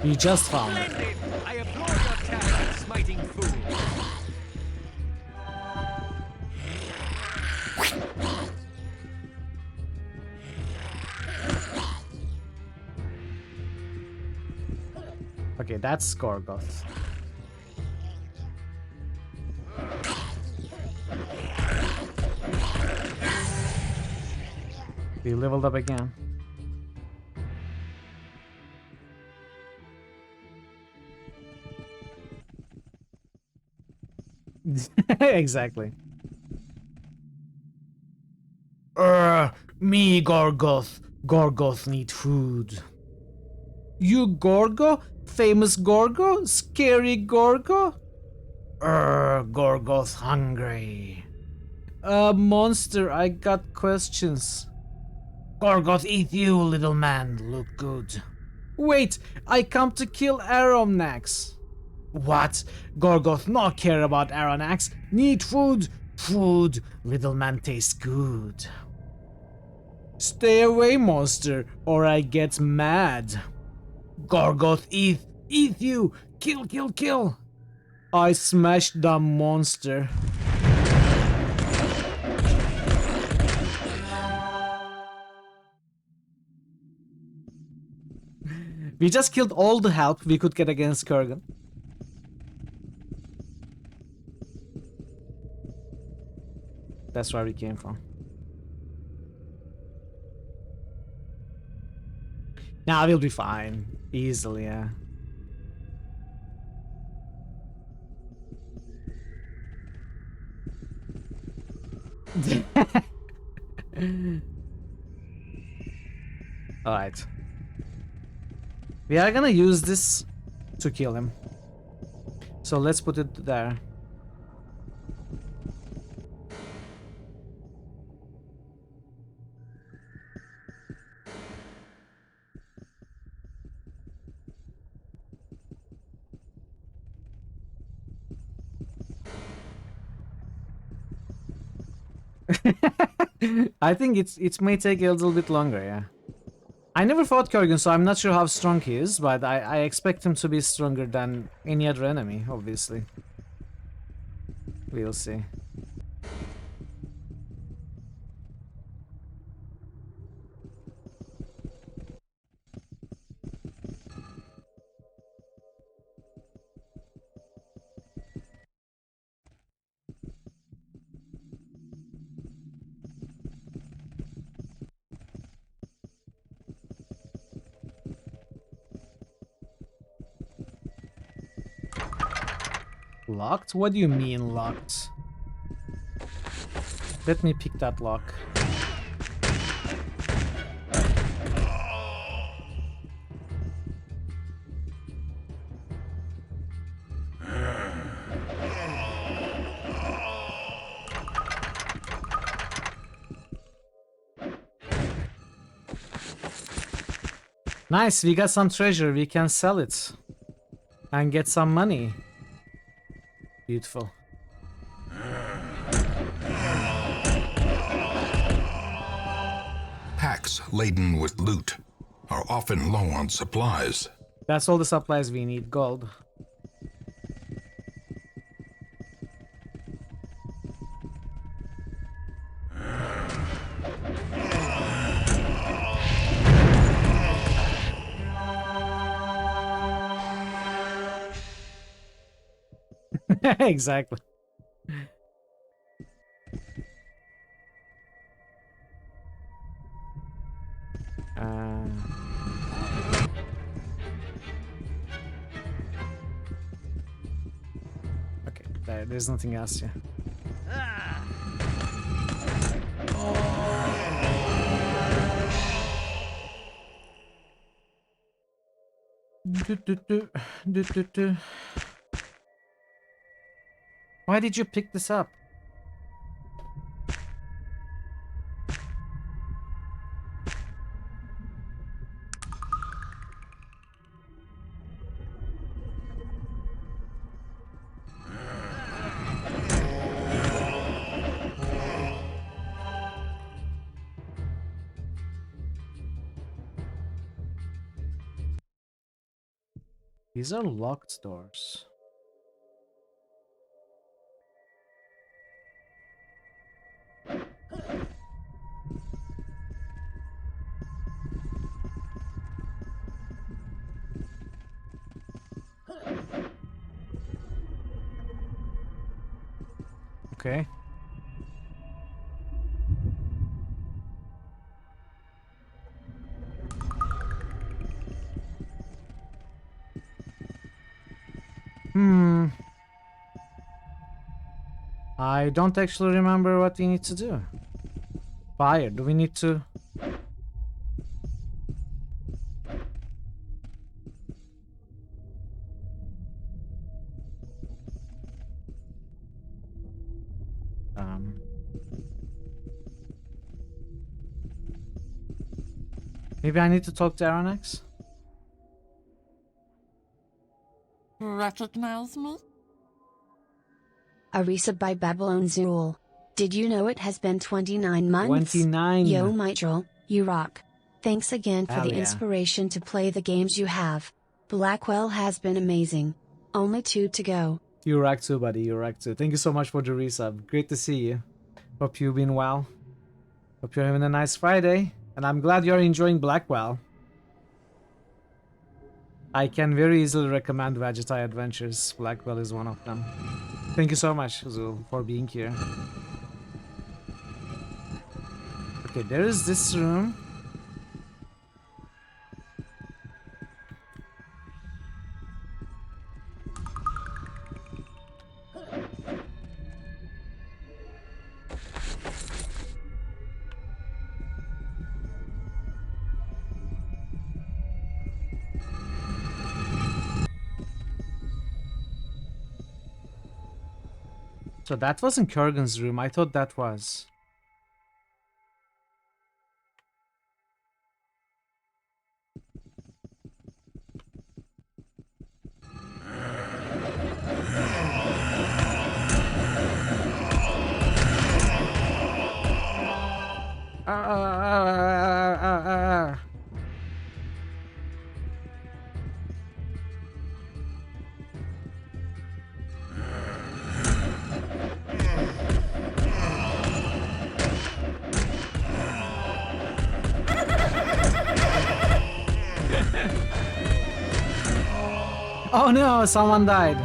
[SPEAKER 21] You just found it.
[SPEAKER 6] I applaud your talent, smiting fool.
[SPEAKER 21] Okay, that's Gorgoth. We leveled up again. Exactly. Me Gorgoth. Gorgoth need food. You Gorgo? Famous Gorgo? Scary Gorgo? Gorgoth hungry. Monster, I got questions. Gorgoth eat you, little man. Look good. Wait, I come to kill Aronax. What? Gorgoth not care about Aronax. Need food. Food. Little man tastes good. Stay away, monster, or I get mad. Gorgoth eat you. Kill, kill, kill. I smashed the monster. We just killed all the help we could get against Kurgan. That's where we came from. Nah, we'll be fine. Easily, yeah. Alright. We are gonna use this to kill him. So let's put it there. I think it may take a little bit longer, yeah. I never fought Kurgan, so I'm not sure how strong he is, but I expect him to be stronger than any other enemy, obviously. We'll see. Locked? What do you mean locked? Let me pick that lock. Nice, we got some treasure. We can sell it and get some money. Beautiful.
[SPEAKER 13] Packs laden with loot are often low on supplies.
[SPEAKER 21] That's all the supplies we need. Gold. Exactly. Okay, there's nothing else here. Why did you pick this up? These are locked doors. Okay. I don't actually remember what we need to do. Fire. Do we need to... Maybe I need to talk to Aronex?
[SPEAKER 22] Recognize me?
[SPEAKER 14] Arisa by Babylon Zool. Did you know it has been 29 months?
[SPEAKER 21] 29.
[SPEAKER 14] Yo, Mitchell, you rock. Thanks again for
[SPEAKER 21] Hell
[SPEAKER 14] the
[SPEAKER 21] yeah.
[SPEAKER 14] inspiration to play the games you have. Blackwell has been amazing. Only 2 to go.
[SPEAKER 21] You rock too, buddy. You rock too. Thank you so much for the resub. Great to see you. Hope you've been well. Hope you're having a nice Friday. And I'm glad you're enjoying Blackwell. I can very easily recommend Vegeta Adventures. Blackwell is one of them. Thank you so much, Zul, for being here. Okay, there is this room. So that wasn't Kurgan's room. I thought that was. Oh no, someone died.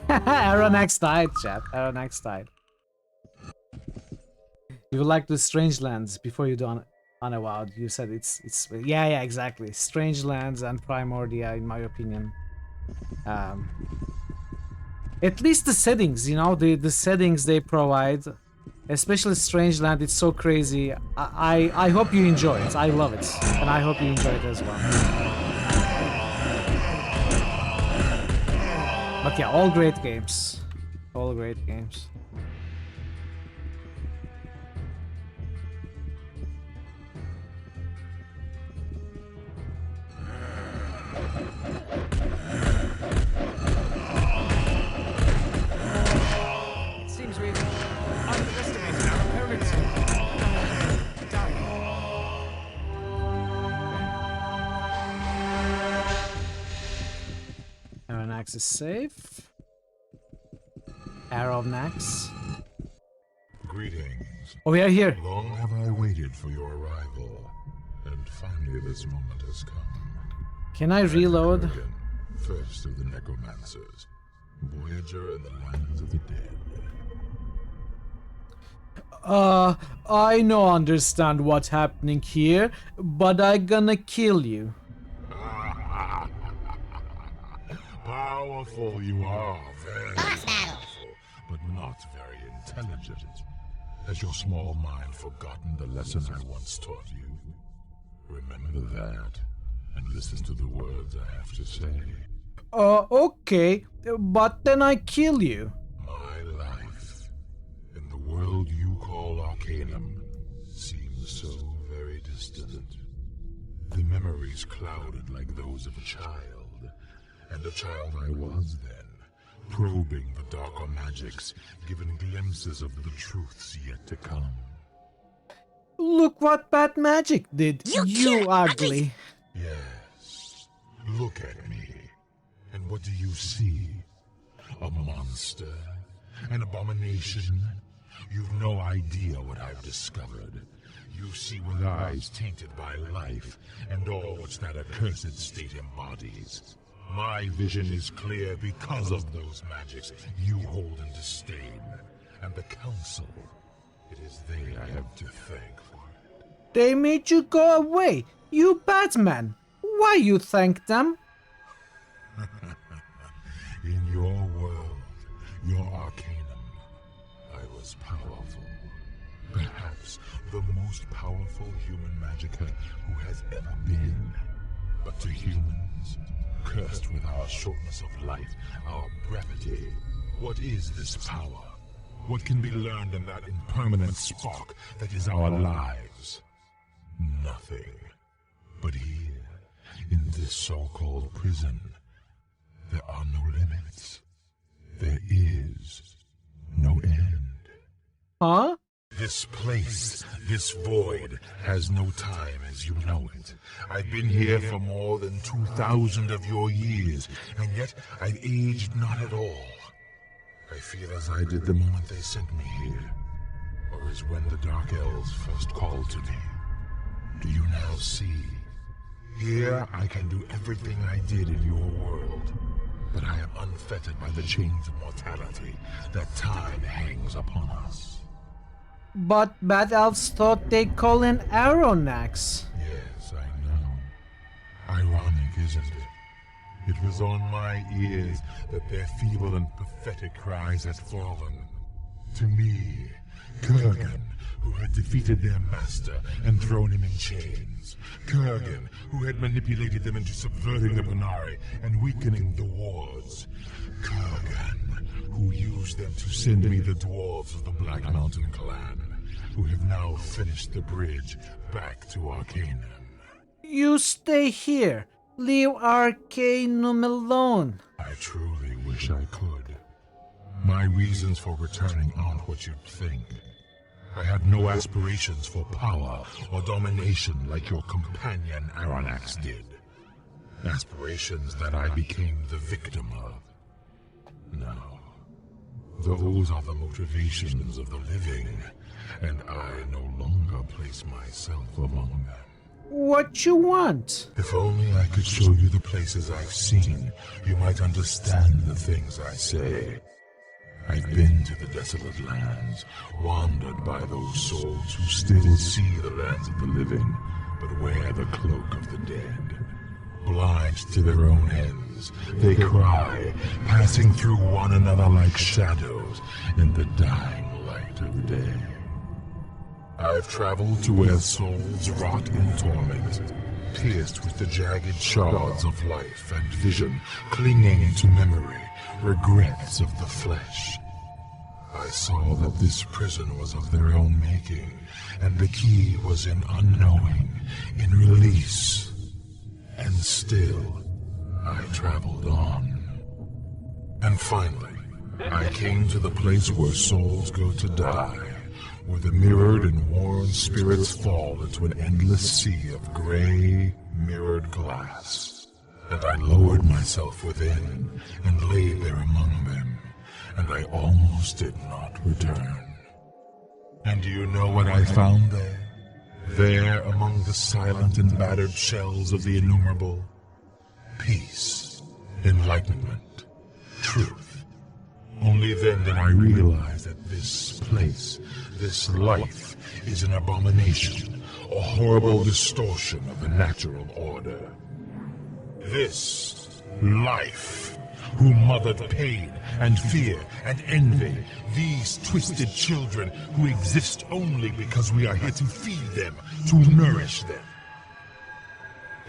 [SPEAKER 21] Aronex died, chat. Aronex died. You would like the Strange Lands before you do Unavowed. You said it's yeah, exactly. Strange Lands and Primordia, in my opinion. At least the settings, you know, the settings they provide, especially Strangeland, it's so crazy. I hope you enjoy it. I love it, and I hope you enjoy it as well. But yeah, all great games. All great games.
[SPEAKER 6] It seems we've underestimated our opponents.
[SPEAKER 21] Aeronax is safe. Aeronax.
[SPEAKER 11] Greetings.
[SPEAKER 21] Oh, we are here.
[SPEAKER 11] Long have I waited for your arrival, and finally this moment has come.
[SPEAKER 21] Can I reload?
[SPEAKER 11] Kurgan, first of the necromancers, voyager in the lands of the dead.
[SPEAKER 21] I no understand what's happening here, but I gonna kill you.
[SPEAKER 11] Powerful you are, very powerful, but not very intelligent. Has your small mind forgotten the lesson I once taught you? Remember that, and listen to the words I have to say.
[SPEAKER 21] Okay, but then I kill you.
[SPEAKER 11] My life, in the world you call Arcanum, seems so very distant. The memories clouded like those of a child, and a child I was then, probing the darker magics, given glimpses of the truths yet to come.
[SPEAKER 21] Look what bad magic did. You ugly.
[SPEAKER 11] Yes, look at me, and what do you see? A monster? An abomination? You've no idea what I've discovered. You see with eyes tainted by life, and all which that accursed state embodies. My vision is clear because of those magics you hold in disdain, and the Council. It is they I have to thank for it.
[SPEAKER 21] They made you go away. You Batman. Why you thank them?
[SPEAKER 11] In your world, your Arcanum, I was powerful. Perhaps the most powerful human magician who has ever been. But to humans, cursed with our shortness of life, our brevity, what is this power? What can be learned in that impermanent spark that is our lives? Nothing. But here, in this so-called prison, there are no limits. There is no end.
[SPEAKER 21] Huh?
[SPEAKER 11] This place, this void, has no time as you know it. I've been here for more than 2,000 of your years, and yet I've aged not at all. I feel as I did the moment they sent me here, or as when the Dark Elves first called to me. Do you now see? Here I can do everything I did in your world, but I am unfettered by the chains of mortality that time hangs upon us.
[SPEAKER 21] But Bad Elves thought they call in Aeronax.
[SPEAKER 11] Yes, I know. Ironic, isn't it? It was on my ears that their feeble and pathetic cries had fallen. To me, Kurgan, who had defeated their master and thrown him in chains. Kurgan, who had manipulated them into subverting the Bonari and weakening the wards. Kurgan, who used them to send me the dwarves of the Black Mountain clan, who have now finished the bridge back to Arcanum.
[SPEAKER 21] You stay here. Leave Arcanum alone.
[SPEAKER 11] I truly wish I could. My reasons for returning aren't what you'd think. I had no aspirations for power or domination like your companion Aronax did. Aspirations that I became the victim of. No. Those are the motivations of the living, and I no longer place myself among them.
[SPEAKER 21] What you want?
[SPEAKER 11] If only I could show you the places I've seen, you might understand the things I say. I've been to the desolate lands, wandered by those souls who still see the lands of the living, but wear the cloak of the dead. Blind to their own ends, voices. They cry, passing through one another like shadows in the dying light of day. I've traveled to where souls rot in torment, pierced with the jagged shards of life and vision, clinging to memory, regrets of the flesh. I saw that this prison was of their own making, and the key was in unknowing, in release. And still, I traveled on. And finally, I came to the place where souls go to die, where the mirrored and worn spirits fall into an endless sea of gray, mirrored glass. And I lowered myself within, and lay there among them, and I almost did not return. And do you know what I found there? There, among the silent and battered shells of the innumerable? Peace, enlightenment, truth. Only then did I realize that this place, this life, is an abomination, a horrible distortion of the natural order. This life, who mothered pain and fear and envy, these twisted children who exist only because we are here to feed them, to nourish them.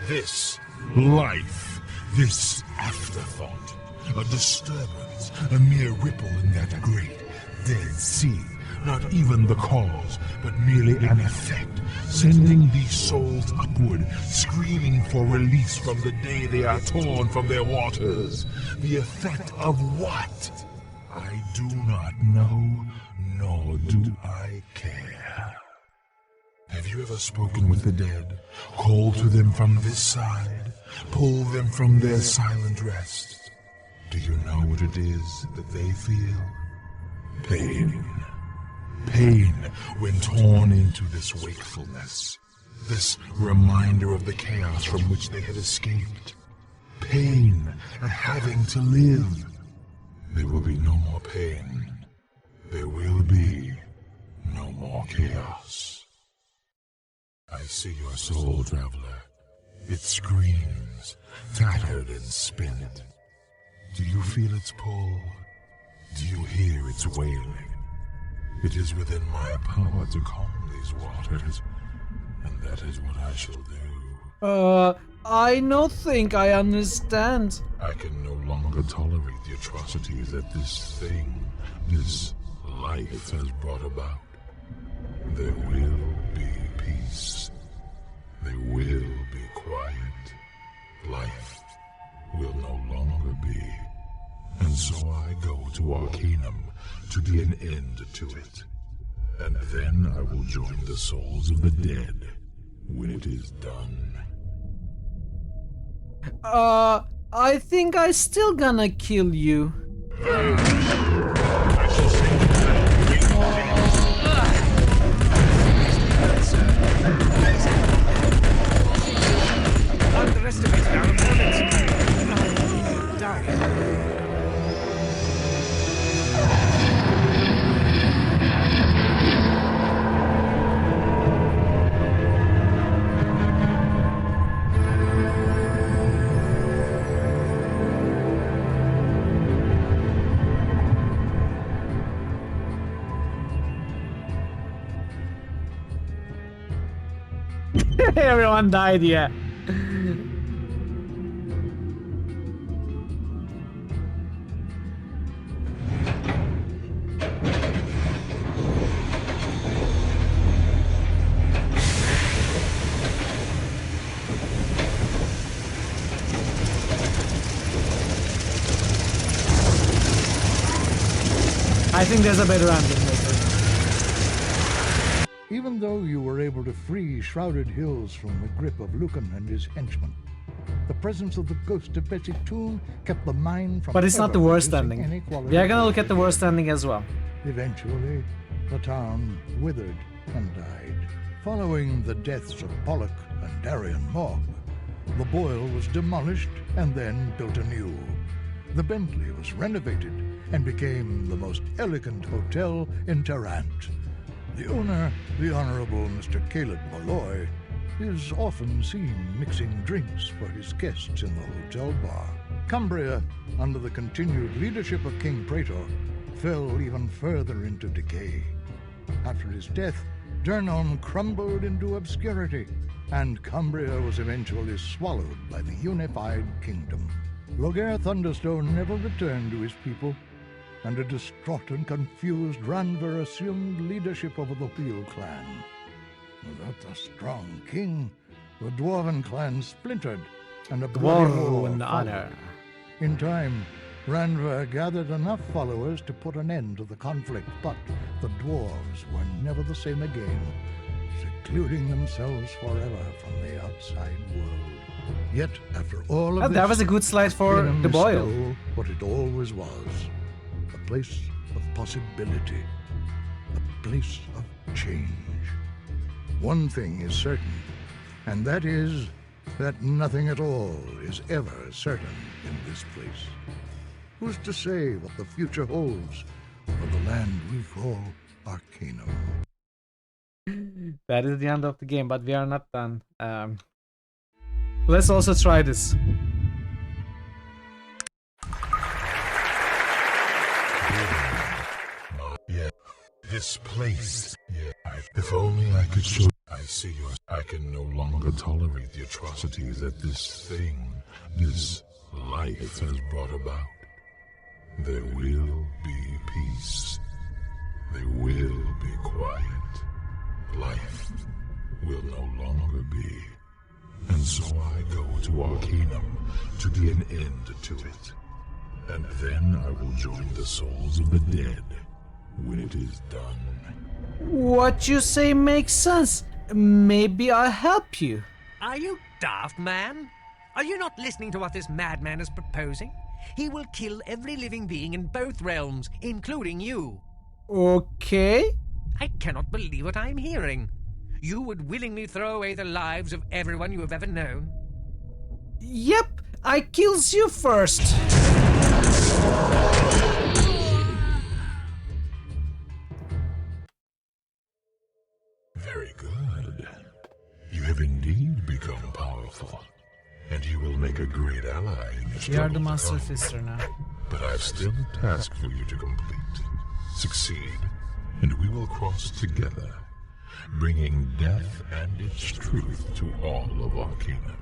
[SPEAKER 11] This life, this afterthought, a disturbance, a mere ripple in that great, dead sea, not even the cause, but merely an effect, sending these souls upward, screaming for release from the day they are torn from their waters. The effect of what? I do not know, nor do I care. Have you ever spoken with the dead, called to them from this side, pulled them from their silent rest? Do you know what it is that they feel? Pain. Pain when torn into this wakefulness, this reminder of the chaos from which they had escaped. Pain at having to live. There will be no more pain. There will be no more chaos. I see your soul, traveler. It screams, tattered and spent. Do you feel its pull? Do you hear its wailing? It is within my power to calm these waters, and that is what I shall do.
[SPEAKER 21] I no think I understand.
[SPEAKER 11] I can no longer tolerate the atrocities that this thing, this life has brought about. There will be peace. There will be quiet. Life will no longer be. And so I go to Arcanum to be an end to it. And then I will join the souls of the dead when it is done.
[SPEAKER 21] I think I still gonna kill you.
[SPEAKER 6] Underestimated our opponents. Die.
[SPEAKER 21] Everyone died, yeah. I think there's a better ending later.
[SPEAKER 16] Even though you were able to free Shrouded Hills from the grip of Lucan and his henchmen, the presence of the ghost of Betsy Toon kept the mine from.
[SPEAKER 21] But it's not the worst
[SPEAKER 16] producing
[SPEAKER 21] ending.
[SPEAKER 16] any quality
[SPEAKER 21] We are gonna look
[SPEAKER 16] food.
[SPEAKER 21] at the worst ending as well.
[SPEAKER 16] Eventually, the town withered and died. Following the deaths of Pollock and Darian Mogg, the Boyle was demolished and then built anew. The Bentley was renovated and became the most elegant hotel in Tarrant. The owner, the Honorable Mr. Caleb Malloy, is often seen mixing drinks for his guests in the hotel bar. Cumbria, under the continued leadership of King Praetor, fell even further into decay. After his death, Durnon crumbled into obscurity, and Cumbria was eventually swallowed by the unified kingdom. Loghaire Thunderstone never returned to his people, and a distraught and confused Ranver assumed leadership over the Wheel clan. Without a strong king, the Dwarven clan splintered, and a bloody war
[SPEAKER 21] Dwarven
[SPEAKER 16] followed.
[SPEAKER 21] honor.
[SPEAKER 16] In time, Ranver gathered enough followers to put an end to the conflict, but the dwarves were never the same again, secluding themselves forever from the outside world. Yet, after all of
[SPEAKER 21] Oh,
[SPEAKER 16] this,
[SPEAKER 21] that was a good slide for
[SPEAKER 16] Arcanum
[SPEAKER 21] the
[SPEAKER 16] is
[SPEAKER 21] boil.
[SPEAKER 16] still what it always was, a place of possibility, a place of change. One thing is certain, and that is that nothing at all is ever certain in this place. Who's to say what the future holds for the land we call Arcanum?
[SPEAKER 21] That is the end of the game, but we are not done. Let's also try this.
[SPEAKER 11] Yeah, this place. Yeah, if only I could show. I see yours. I can no longer tolerate the atrocities that this thing, this life has brought about. There will be peace. There will be quiet. Life will no longer be. And so I go to Arcanum to be an end to it. And then I will join the souls of the dead when it is done.
[SPEAKER 21] What you say makes sense. Maybe I'll help you.
[SPEAKER 6] Are you daft, man? Are you not listening to what this madman is proposing? He will kill every living being in both realms, including you.
[SPEAKER 21] Okay.
[SPEAKER 6] I cannot believe what I'm hearing. You would willingly throw away the lives of everyone you have ever known?
[SPEAKER 21] Yep, I kills you first.
[SPEAKER 11] Very good. You have indeed become powerful, and you will make a great ally in the
[SPEAKER 21] You are
[SPEAKER 11] struggle
[SPEAKER 21] the
[SPEAKER 11] to
[SPEAKER 21] Master
[SPEAKER 11] come.
[SPEAKER 21] Fister now.
[SPEAKER 11] But I've still a task for you to complete. Succeed, and we will cross together, bringing death and its truth to all of Arcanum.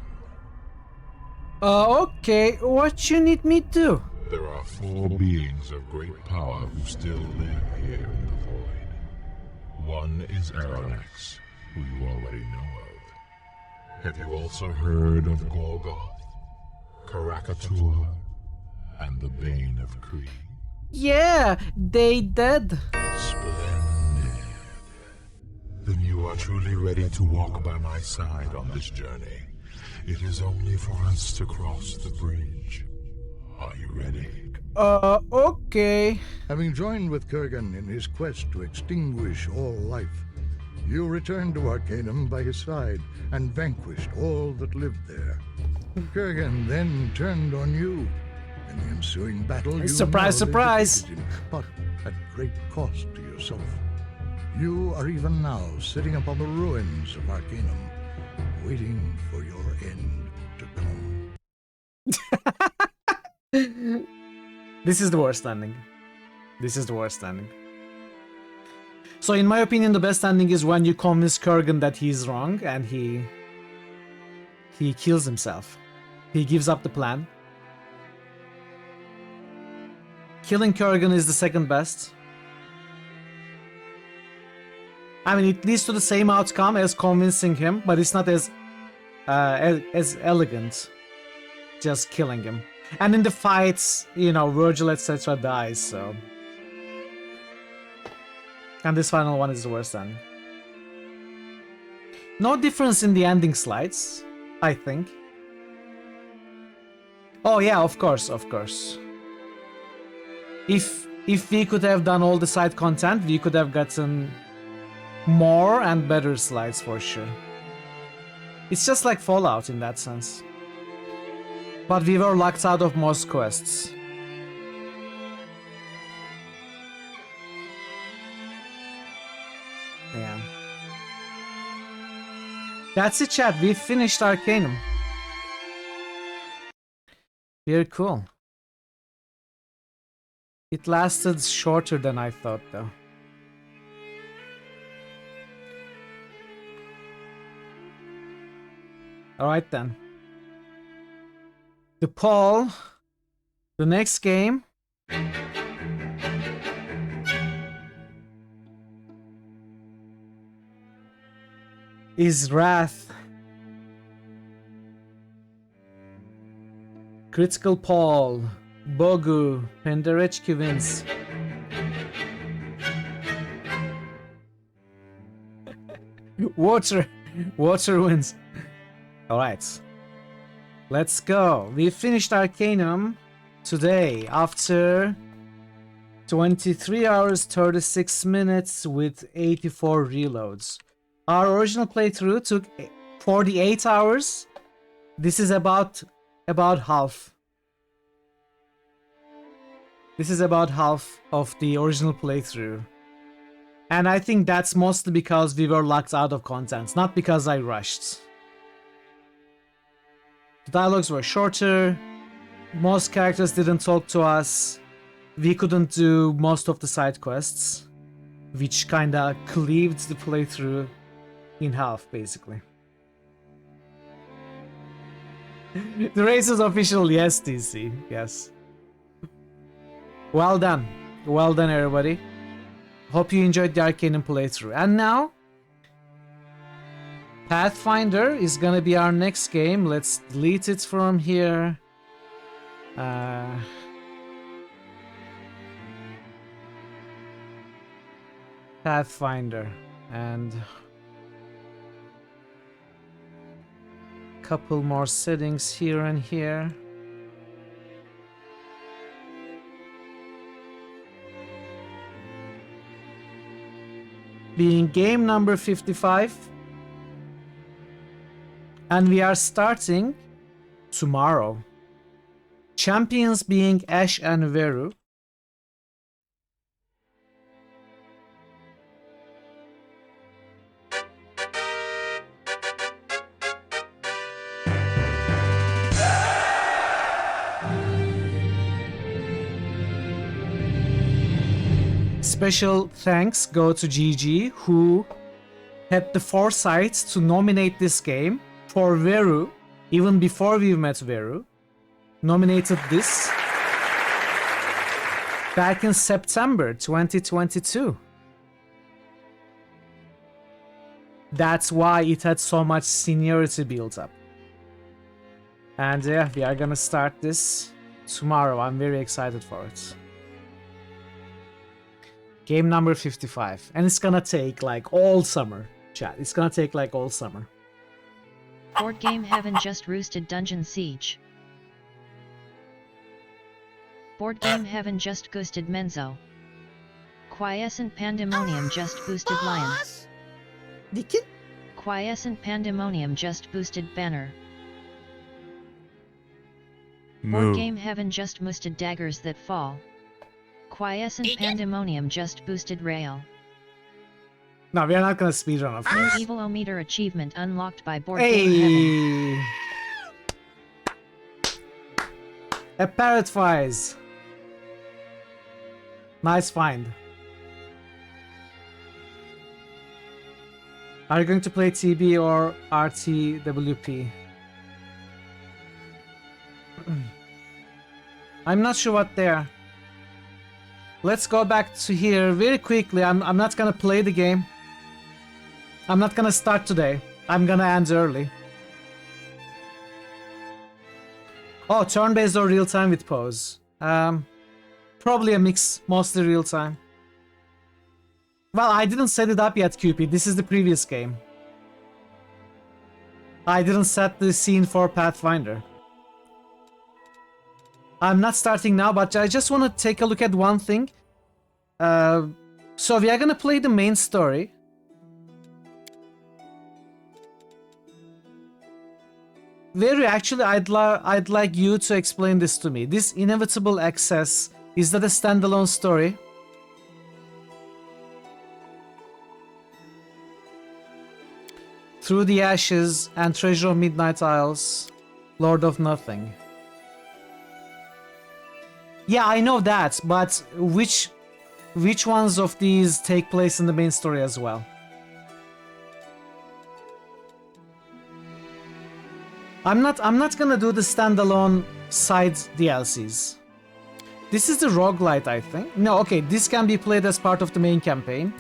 [SPEAKER 21] Okay, what you need me to do?
[SPEAKER 11] There are 4 beings of great power who still live here in the void. One is Aronax, who you already know of. Have you also heard of Gorgoth, Karakatur, and the Bane of Kree?
[SPEAKER 21] Yeah, they dead.
[SPEAKER 11] Splendid. Then you are truly ready to walk by my side on this journey. It is only for us to cross the bridge. Are you ready?
[SPEAKER 21] Okay.
[SPEAKER 16] Having joined with Kurgan in his quest to extinguish all life, you returned to Arcanum by his side and vanquished all that lived there. Kurgan then turned on you. In the ensuing battle, you
[SPEAKER 21] Surprise,
[SPEAKER 16] narrowly
[SPEAKER 21] surprise.
[SPEAKER 16] defeated him, but at great cost to yourself. You are even now sitting upon the ruins of Arcanum, waiting for your end to come.
[SPEAKER 21] This is the worst ending. This is the worst ending. So in my opinion, the best ending is when you convince Kurgan that he's wrong and he kills himself. He gives up the plan. Killing Kurgan is the second best. I mean, it leads to the same outcome as convincing him, but it's not as elegant. Just killing him. And in the fights, you know, Virgil etc. dies, so. And this final one is the worst ending. No difference in the ending slides, I think. Oh yeah, of course, of course. If we could have done all the side content, we could have gotten more and better slides for sure. It's just like Fallout in that sense. But we were locked out of most quests. Yeah. That's it, chat. We finished Arcanum. Very cool. It lasted shorter than I thought, though. Alright then. The poll. The next game. Is Wrath. Critical Paul, Bogu, Penderecki wins. Water wins. Alright. Let's go. We finished Arcanum today after 23 hours 36 minutes with 84 reloads. Our original playthrough took 48 hours. This is about half. This is about half of the original playthrough. And I think that's mostly because we were locked out of content, not because I rushed. The dialogues were shorter, most characters didn't talk to us, we couldn't do most of the side quests, which kinda cleaved the playthrough in half, basically. The race is official, yes, TC, yes. Well done, everybody. Hope you enjoyed the Arcanum playthrough. And now, Pathfinder is gonna be our next game. Let's delete it from here. Pathfinder and couple more settings here and here. Being game number 55. And we are starting tomorrow. Champions being Ash and Veru. Special thanks go to GG, who had the foresight to nominate this game for Veru, even before we met Veru. Nominated this back in September 2022. That's why it had so much seniority built up. And yeah, we are gonna start this tomorrow. I'm very excited for it. Game number 55. And it's gonna take like all summer, chat. It's gonna take like all summer.
[SPEAKER 1] Board Game Heaven just roosted Dungeon Siege. Board Game Heaven just ghosted Menzo. Quiescent Pandemonium just boosted Lion. Quiescent Pandemonium just boosted Banner. Board Game Heaven just moosted Daggers That Fall. Quiescent Pandemonium just boosted Rail.
[SPEAKER 21] No, we are not gonna speedrun, of
[SPEAKER 1] New
[SPEAKER 21] course.
[SPEAKER 1] Evil-O-Meter achievement unlocked by Board Game Heaven.
[SPEAKER 21] A parrot flies. Nice find. Are you going to play TB or RTWP? I'm not sure what they are. Let's go back to here very quickly. I'm not gonna play the game. I'm not gonna start today. I'm gonna end early. Oh, turn-based or real-time with pause? Probably a mix, mostly real-time. Well, I didn't set it up yet, QP. This is the previous game. I didn't set the scene for Pathfinder. I'm not starting now, but I just want to take a look at one thing. So we are gonna play the main story. Very actually, I'd like you to explain this to me. This Inevitable Access, is that a standalone story? Through the Ashes and Treasure of Midnight Isles, Lord of Nothing. Yeah, I know that, but which ones of these take place in the main story as well? I'm not gonna do the standalone side DLCs. This is the roguelite, I think. No, okay, this can be played as part of the main campaign.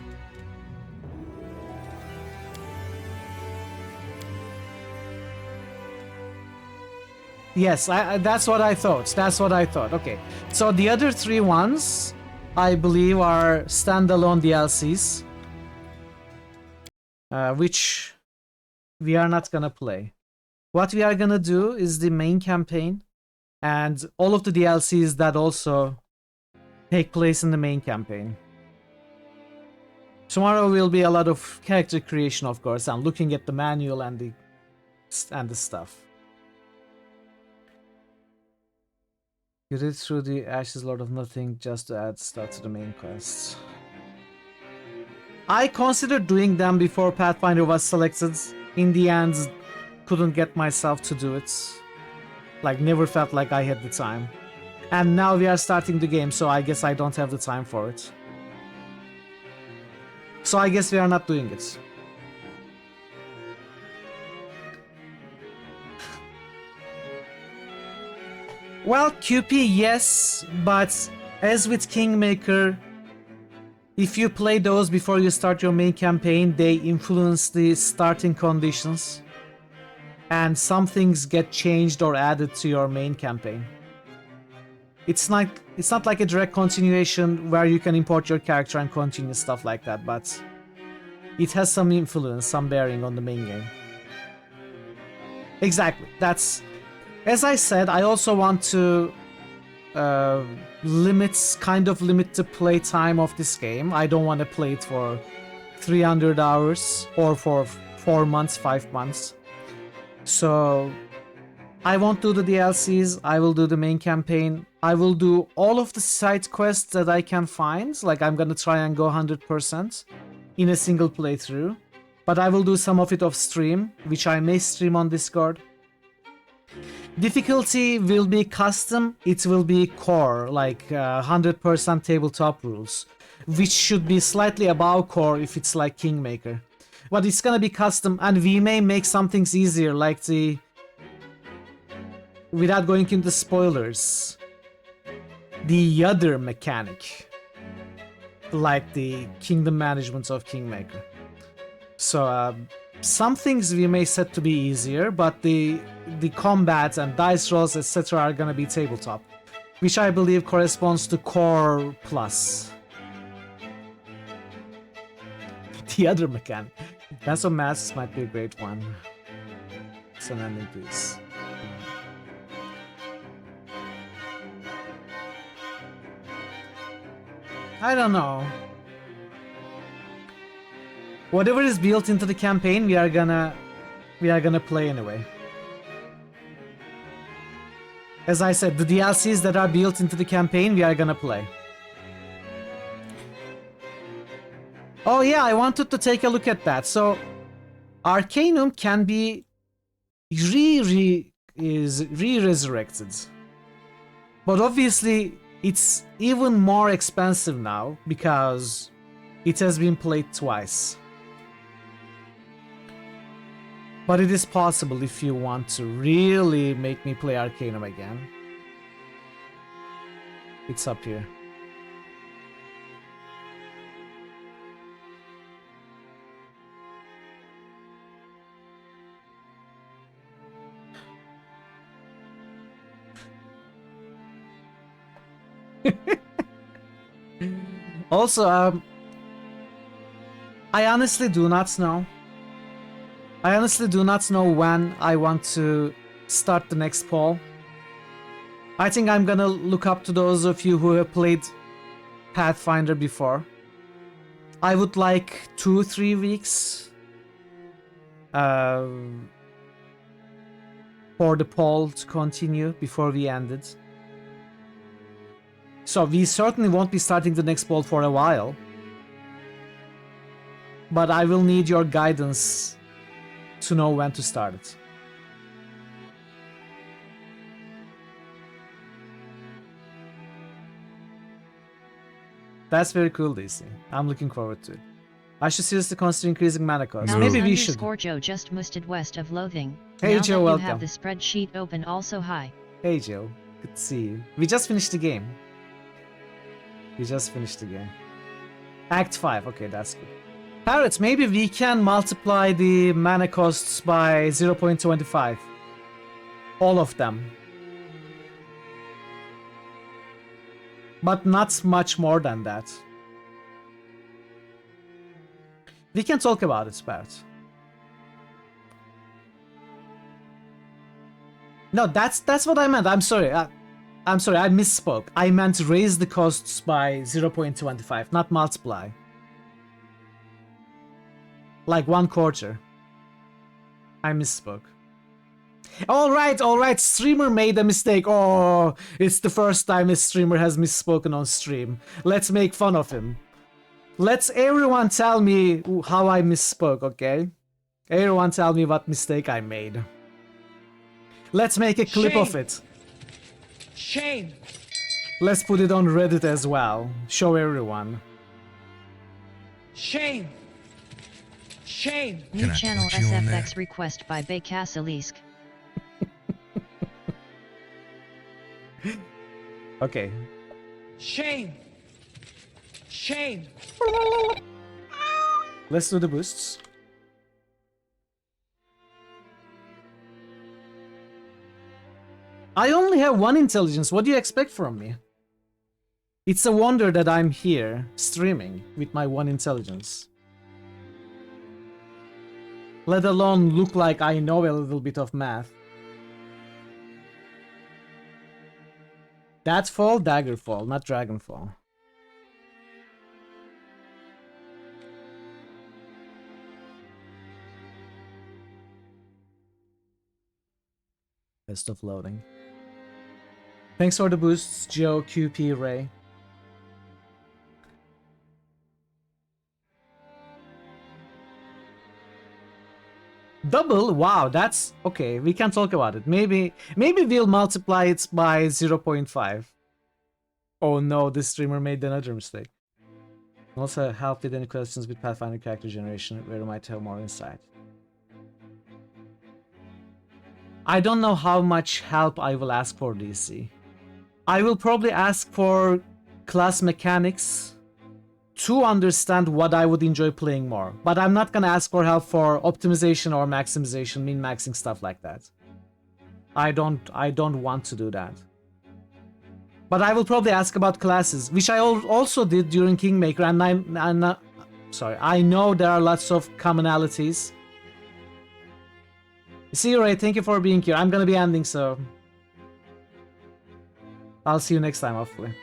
[SPEAKER 21] Yes, that's what I thought. That's what I thought. Okay, so the other 3 ones, I believe, are standalone DLCs, which we are not gonna play. What we are gonna do is the main campaign and all of the DLCs that also take place in the main campaign. Tomorrow will be a lot of character creation, of course, and looking at the manual and the stuff. You did through the Ashes Lord of Nothing just to add stuff to the main quests. I considered doing them before Pathfinder was selected. In the end, couldn't get myself to do it. Like, never felt like I had the time. And now we are starting the game, so I guess I don't have the time for it. So I guess we are not doing it. Well, QP, yes, but as with Kingmaker, if you play those before you start your main campaign, they influence the starting conditions, and some things get changed or added to your main campaign. It's not like a direct continuation where you can import your character and continue stuff like that, but it has some influence, some bearing on the main game. Exactly, that's... As I said, I also want to limit the play time of this game. I don't want to play it for 300 hours or for 4 months, 5 months. So I won't do the DLCs, I will do the main campaign. I will do all of the side quests that I can find. Like, I'm gonna try and go 100% in a single playthrough. But I will do some of it off stream, which I may stream on Discord. Difficulty will be custom, it will be core, like 100% tabletop rules, which should be slightly above core if it's like Kingmaker. But it's gonna be custom, and we may make some things easier, like the... Without going into spoilers, the other mechanic, like the kingdom management of Kingmaker. So some things we may set to be easier, but the combat and dice rolls, etc. are gonna be tabletop, which I believe corresponds to core plus. The other mechanic. Dance of Masks might be a great one. It's an ending piece. I don't know. Whatever is built into the campaign, we are gonna play anyway. As I said, the DLCs that are built into the campaign, we are gonna play. Oh yeah, I wanted to take a look at that. So, Arcanum can be re-resurrected. But obviously, it's even more expensive now because it has been played twice. But it is possible if you want to really make me play Arcanum again. It's up here. Also, I honestly do not know. I honestly do not know when I want to start the next poll. I think I'm gonna look up to those of you who have played Pathfinder before. I would like 2-3 weeks for the poll to continue before we end it. So we certainly won't be starting the next poll for a while. But I will need your guidance to know when to start it. That's very cool, DC. I'm looking forward to it. I should seriously consider increasing mana cost.
[SPEAKER 1] Alex
[SPEAKER 21] Maybe we should.
[SPEAKER 1] Joe just musted west of Loathing.
[SPEAKER 21] Hey
[SPEAKER 1] now
[SPEAKER 21] Joe,
[SPEAKER 1] that
[SPEAKER 21] welcome.
[SPEAKER 1] You have the spreadsheet open also hi.
[SPEAKER 21] Hey Joe, good to see you. We just finished the game. We just finished the game. Act 5, okay, that's good. Parrots, maybe we can multiply the mana costs by 0.25. All of them. But not much more than that. We can talk about it, Parrots. No, that's what I meant. I'm sorry. I'm sorry, I misspoke. I meant raise the costs by 0.25, not multiply. Like 1/4. I misspoke. Alright, streamer made a mistake. Oh, it's the first time a streamer has misspoken on stream. Let's make fun of him. Let's everyone tell me how I misspoke, okay? Everyone tell me what mistake I made. Let's make a clip of it.
[SPEAKER 19] Shame.
[SPEAKER 21] Let's put it on Reddit as well. Show everyone.
[SPEAKER 19] Shame. Shame.
[SPEAKER 1] New channel SFX request by Bekasilisk.
[SPEAKER 21] Okay.
[SPEAKER 19] Shame. Shame.
[SPEAKER 21] Let's do the boosts. I only have 1 intelligence. What do you expect from me? It's a wonder that I'm here streaming with my 1 intelligence. Let alone look like I know a little bit of math. That fall, Daggerfall, not Dragonfall. Best of loading. Thanks for the boosts, Joe, QP, Ray. Double? Wow, that's okay. We can talk about it. Maybe we'll multiply it by 0.5. Oh no, this streamer made another mistake. Also help with any questions with Pathfinder character generation where you might have more insight. I don't know how much help I will ask for, DC. I will probably ask for class mechanics to understand what I would enjoy playing more. But I'm not gonna ask for help for optimization or maximization, min-maxing, stuff like that. I don't want to do that. But I will probably ask about classes, which I also did during Kingmaker, and I know there are lots of commonalities. See you, Ray. Thank you for being here. I'm gonna be ending, so I'll see you next time, hopefully.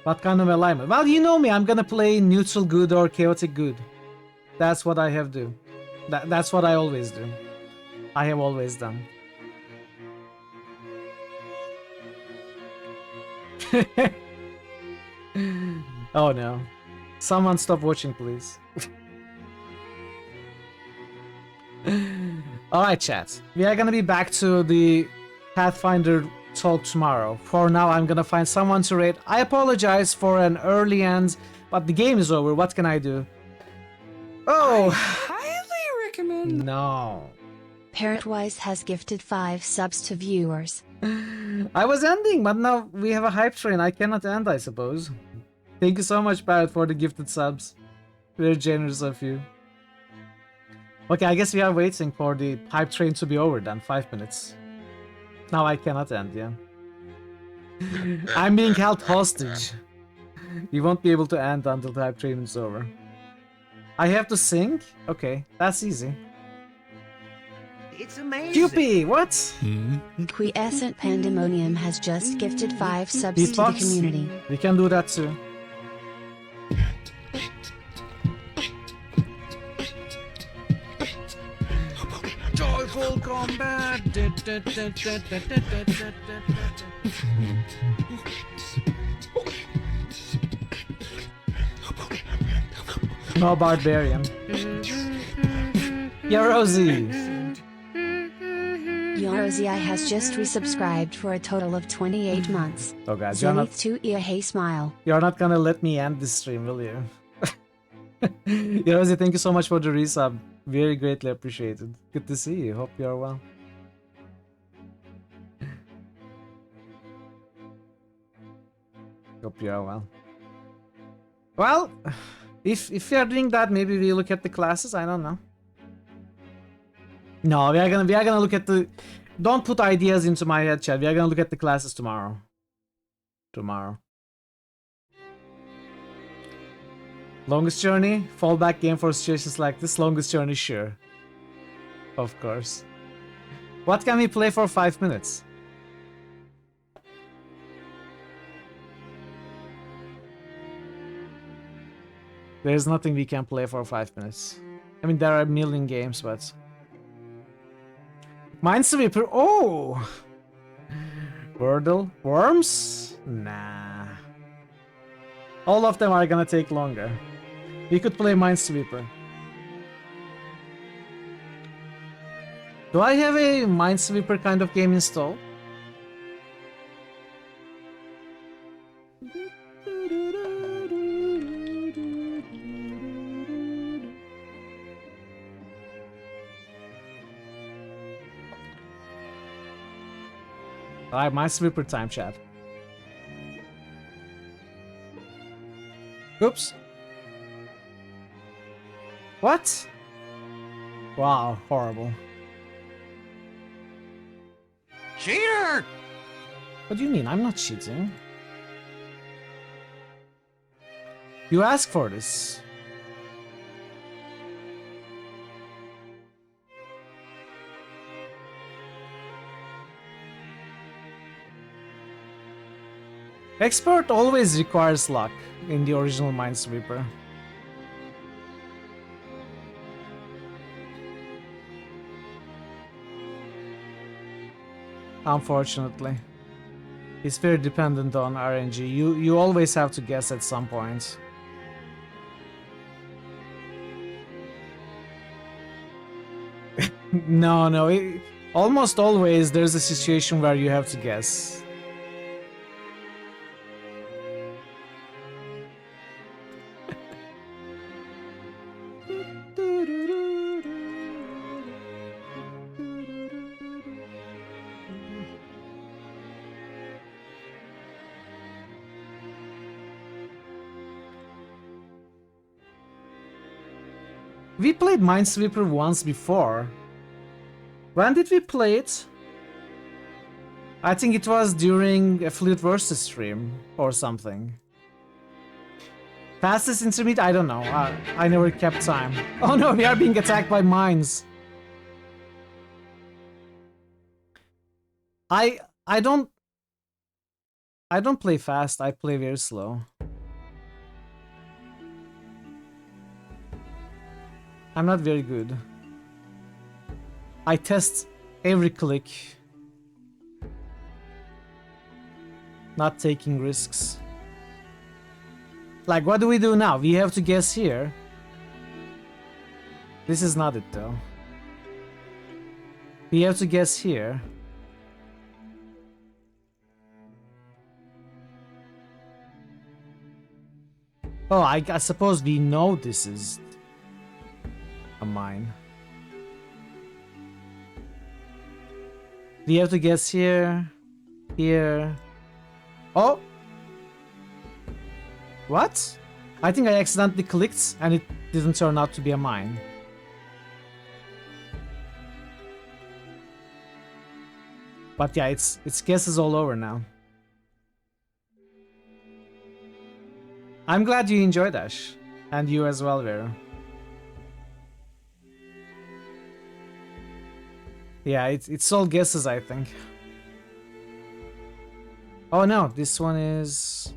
[SPEAKER 21] What kind of alignment? Well, you know me. I'm gonna play neutral good or chaotic good. That's what I have to do. That's what I always do. I have always done. Oh no. Someone stop watching, please. Alright, chat. We are gonna be back to the Pathfinder talk tomorrow. For now, I'm gonna find someone to raid. I apologize for an early end, but the game is over. What can I do? Oh!
[SPEAKER 20] I highly recommend.
[SPEAKER 21] No.
[SPEAKER 14] Parrotwise has gifted 5 subs to viewers.
[SPEAKER 21] I was ending, but now we have a hype train. I cannot end, I suppose. Thank you so much, Parrot, for the gifted subs. Very generous of you. Okay, I guess we are waiting for the hype train to be over then. 5 minutes. Now I cannot end, yeah. I'm being held hostage. We won't be able to end until the hype train is over. I have to sing? Okay, that's easy.
[SPEAKER 3] It's amazing.
[SPEAKER 21] QP, what?
[SPEAKER 14] Quiescent Pandemonium has just gifted 5 subs to the
[SPEAKER 21] Beatbox?
[SPEAKER 14] community.
[SPEAKER 21] We can do that too.
[SPEAKER 19] Joyful combat.
[SPEAKER 21] No barbarian. Yeah, Rosie.
[SPEAKER 14] Rosie has just resubscribed for a total of 28 months.
[SPEAKER 21] Oh god, you're not,
[SPEAKER 14] Zenith 2 Ia Hey Smile.
[SPEAKER 21] you're not gonna let me end this stream, will you? Rosie, thank you so much for the resub. Very greatly appreciated. Good to see you. Hope you are well. Hope you are well. Well, if we are doing that, maybe we look at the classes. I don't know. No, we are gonna look at the. Don't put ideas into my head, chat. We are gonna look at the classes tomorrow. Longest journey, fallback game for situations like this. Longest journey, sure. Of course. What can we play for 5 minutes? There's nothing we can play for 5 minutes. I mean, there are a million games, but... Minesweeper, oh! Wordle, Worms? Nah. All of them are gonna take longer. We could play Minesweeper. Do I have a Minesweeper kind of game installed? Alright, Minesweeper time, chat. Oops. What? Wow, horrible.
[SPEAKER 3] Cheater!
[SPEAKER 21] What do you mean? I'm not cheating. You asked for this. Expert always requires luck in the original Minesweeper. Unfortunately. It's very dependent on RNG. You always have to guess at some point. No. Almost always there's a situation where you have to guess. We played Minesweeper once before. When did we play it? I think it was during a Fleet Versus stream or something. Fastest intermediate? I don't know. I never kept time. Oh no, we are being attacked by mines. I don't play fast. I play very slow. I'm not very good. I test every click. Not taking risks. Like, what do we do now? We have to guess here. This is not it, though. We have to guess here. Oh, I suppose we know this is a mine. We have to guess here. Here. Oh! What? I think I accidentally clicked and it didn't turn out to be a mine. But yeah, it's guesses all over now. I'm glad you enjoyed, Ash. And you as well, Vero. Yeah, it's all guesses, I think. Oh no, this one is...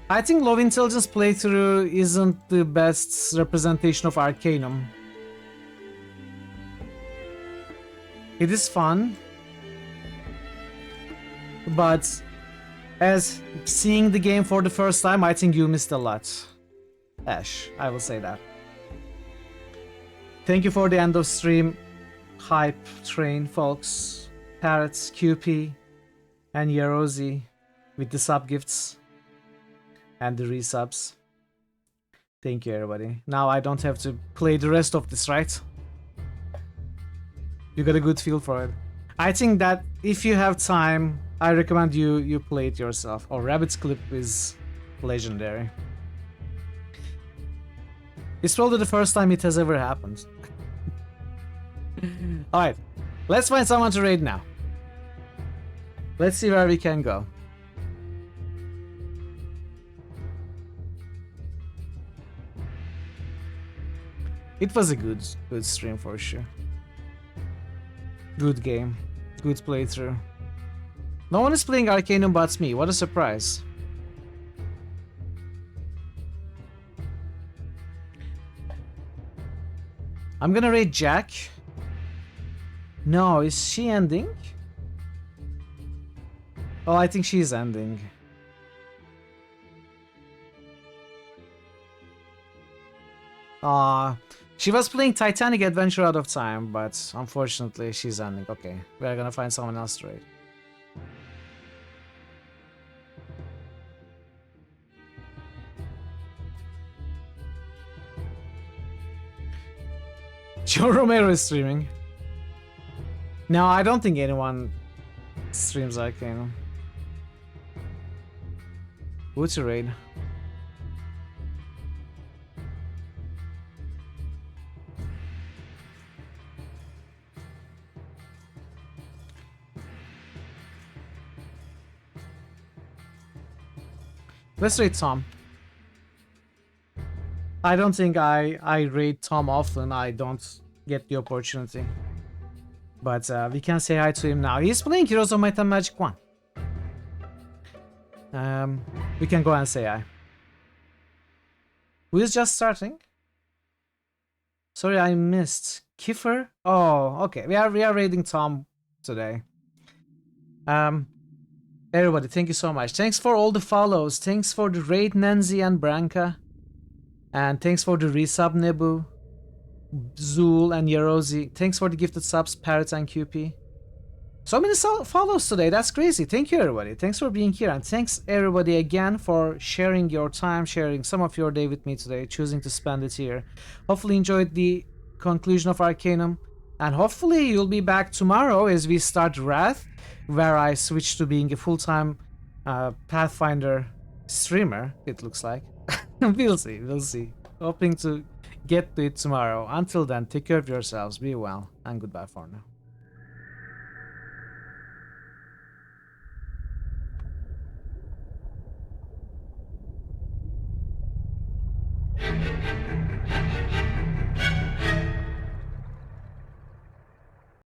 [SPEAKER 21] I think low intelligence playthrough isn't the best representation of Arcanum. It is fun, but as seeing the game for the first time, I think you missed a lot. Ash, I will say that. Thank you for the end of stream hype train, folks. Parrots, QP, and Yerozi with the sub gifts and the resubs. Thank you, everybody. Now I don't have to play the rest of this, right? You got a good feel for it. I think that if you have time, I recommend you play it yourself. Oh, Rabbit's Clip is legendary. It's probably the first time it has ever happened. Alright, let's find someone to raid now. Let's see where we can go. It was a good stream for sure. Good game. Good playthrough. No one is playing Arcanum but me. What a surprise. I'm gonna raid Jack. No, is she ending? Oh, I think she's ending. She was playing Titanic Adventure out of time, but unfortunately she's ending. Okay, we're gonna find someone else to raid. Joe Romero is streaming. No, I don't think anyone streams Arcanum. Who to raid? Let's raid Tom. I don't think I raid Tom often. I don't get the opportunity. But we can say hi to him now. He's playing Heroes of Might and Magic 1. We can go and say hi. Who is just starting? Sorry, I missed. Kiefer? Oh, okay. We are raiding Tom today. Everybody, thank you so much. Thanks for all the follows. Thanks for the raid, Nancy and Branka. And thanks for the resub, Nebu, Zool, and Yerozi. Thanks for the gifted subs, Parrot and QP. So many follows today. That's crazy. Thank you, everybody. Thanks for being here. And thanks, everybody, again for sharing your time, sharing some of your day with me today, choosing to spend it here. Hopefully enjoyed the conclusion of Arcanum. And hopefully you'll be back tomorrow as we start Wrath, where I switch to being a full-time Pathfinder streamer, it looks like. We'll see. Hoping to get to it tomorrow. Until then, take care of yourselves, be well, and goodbye for now.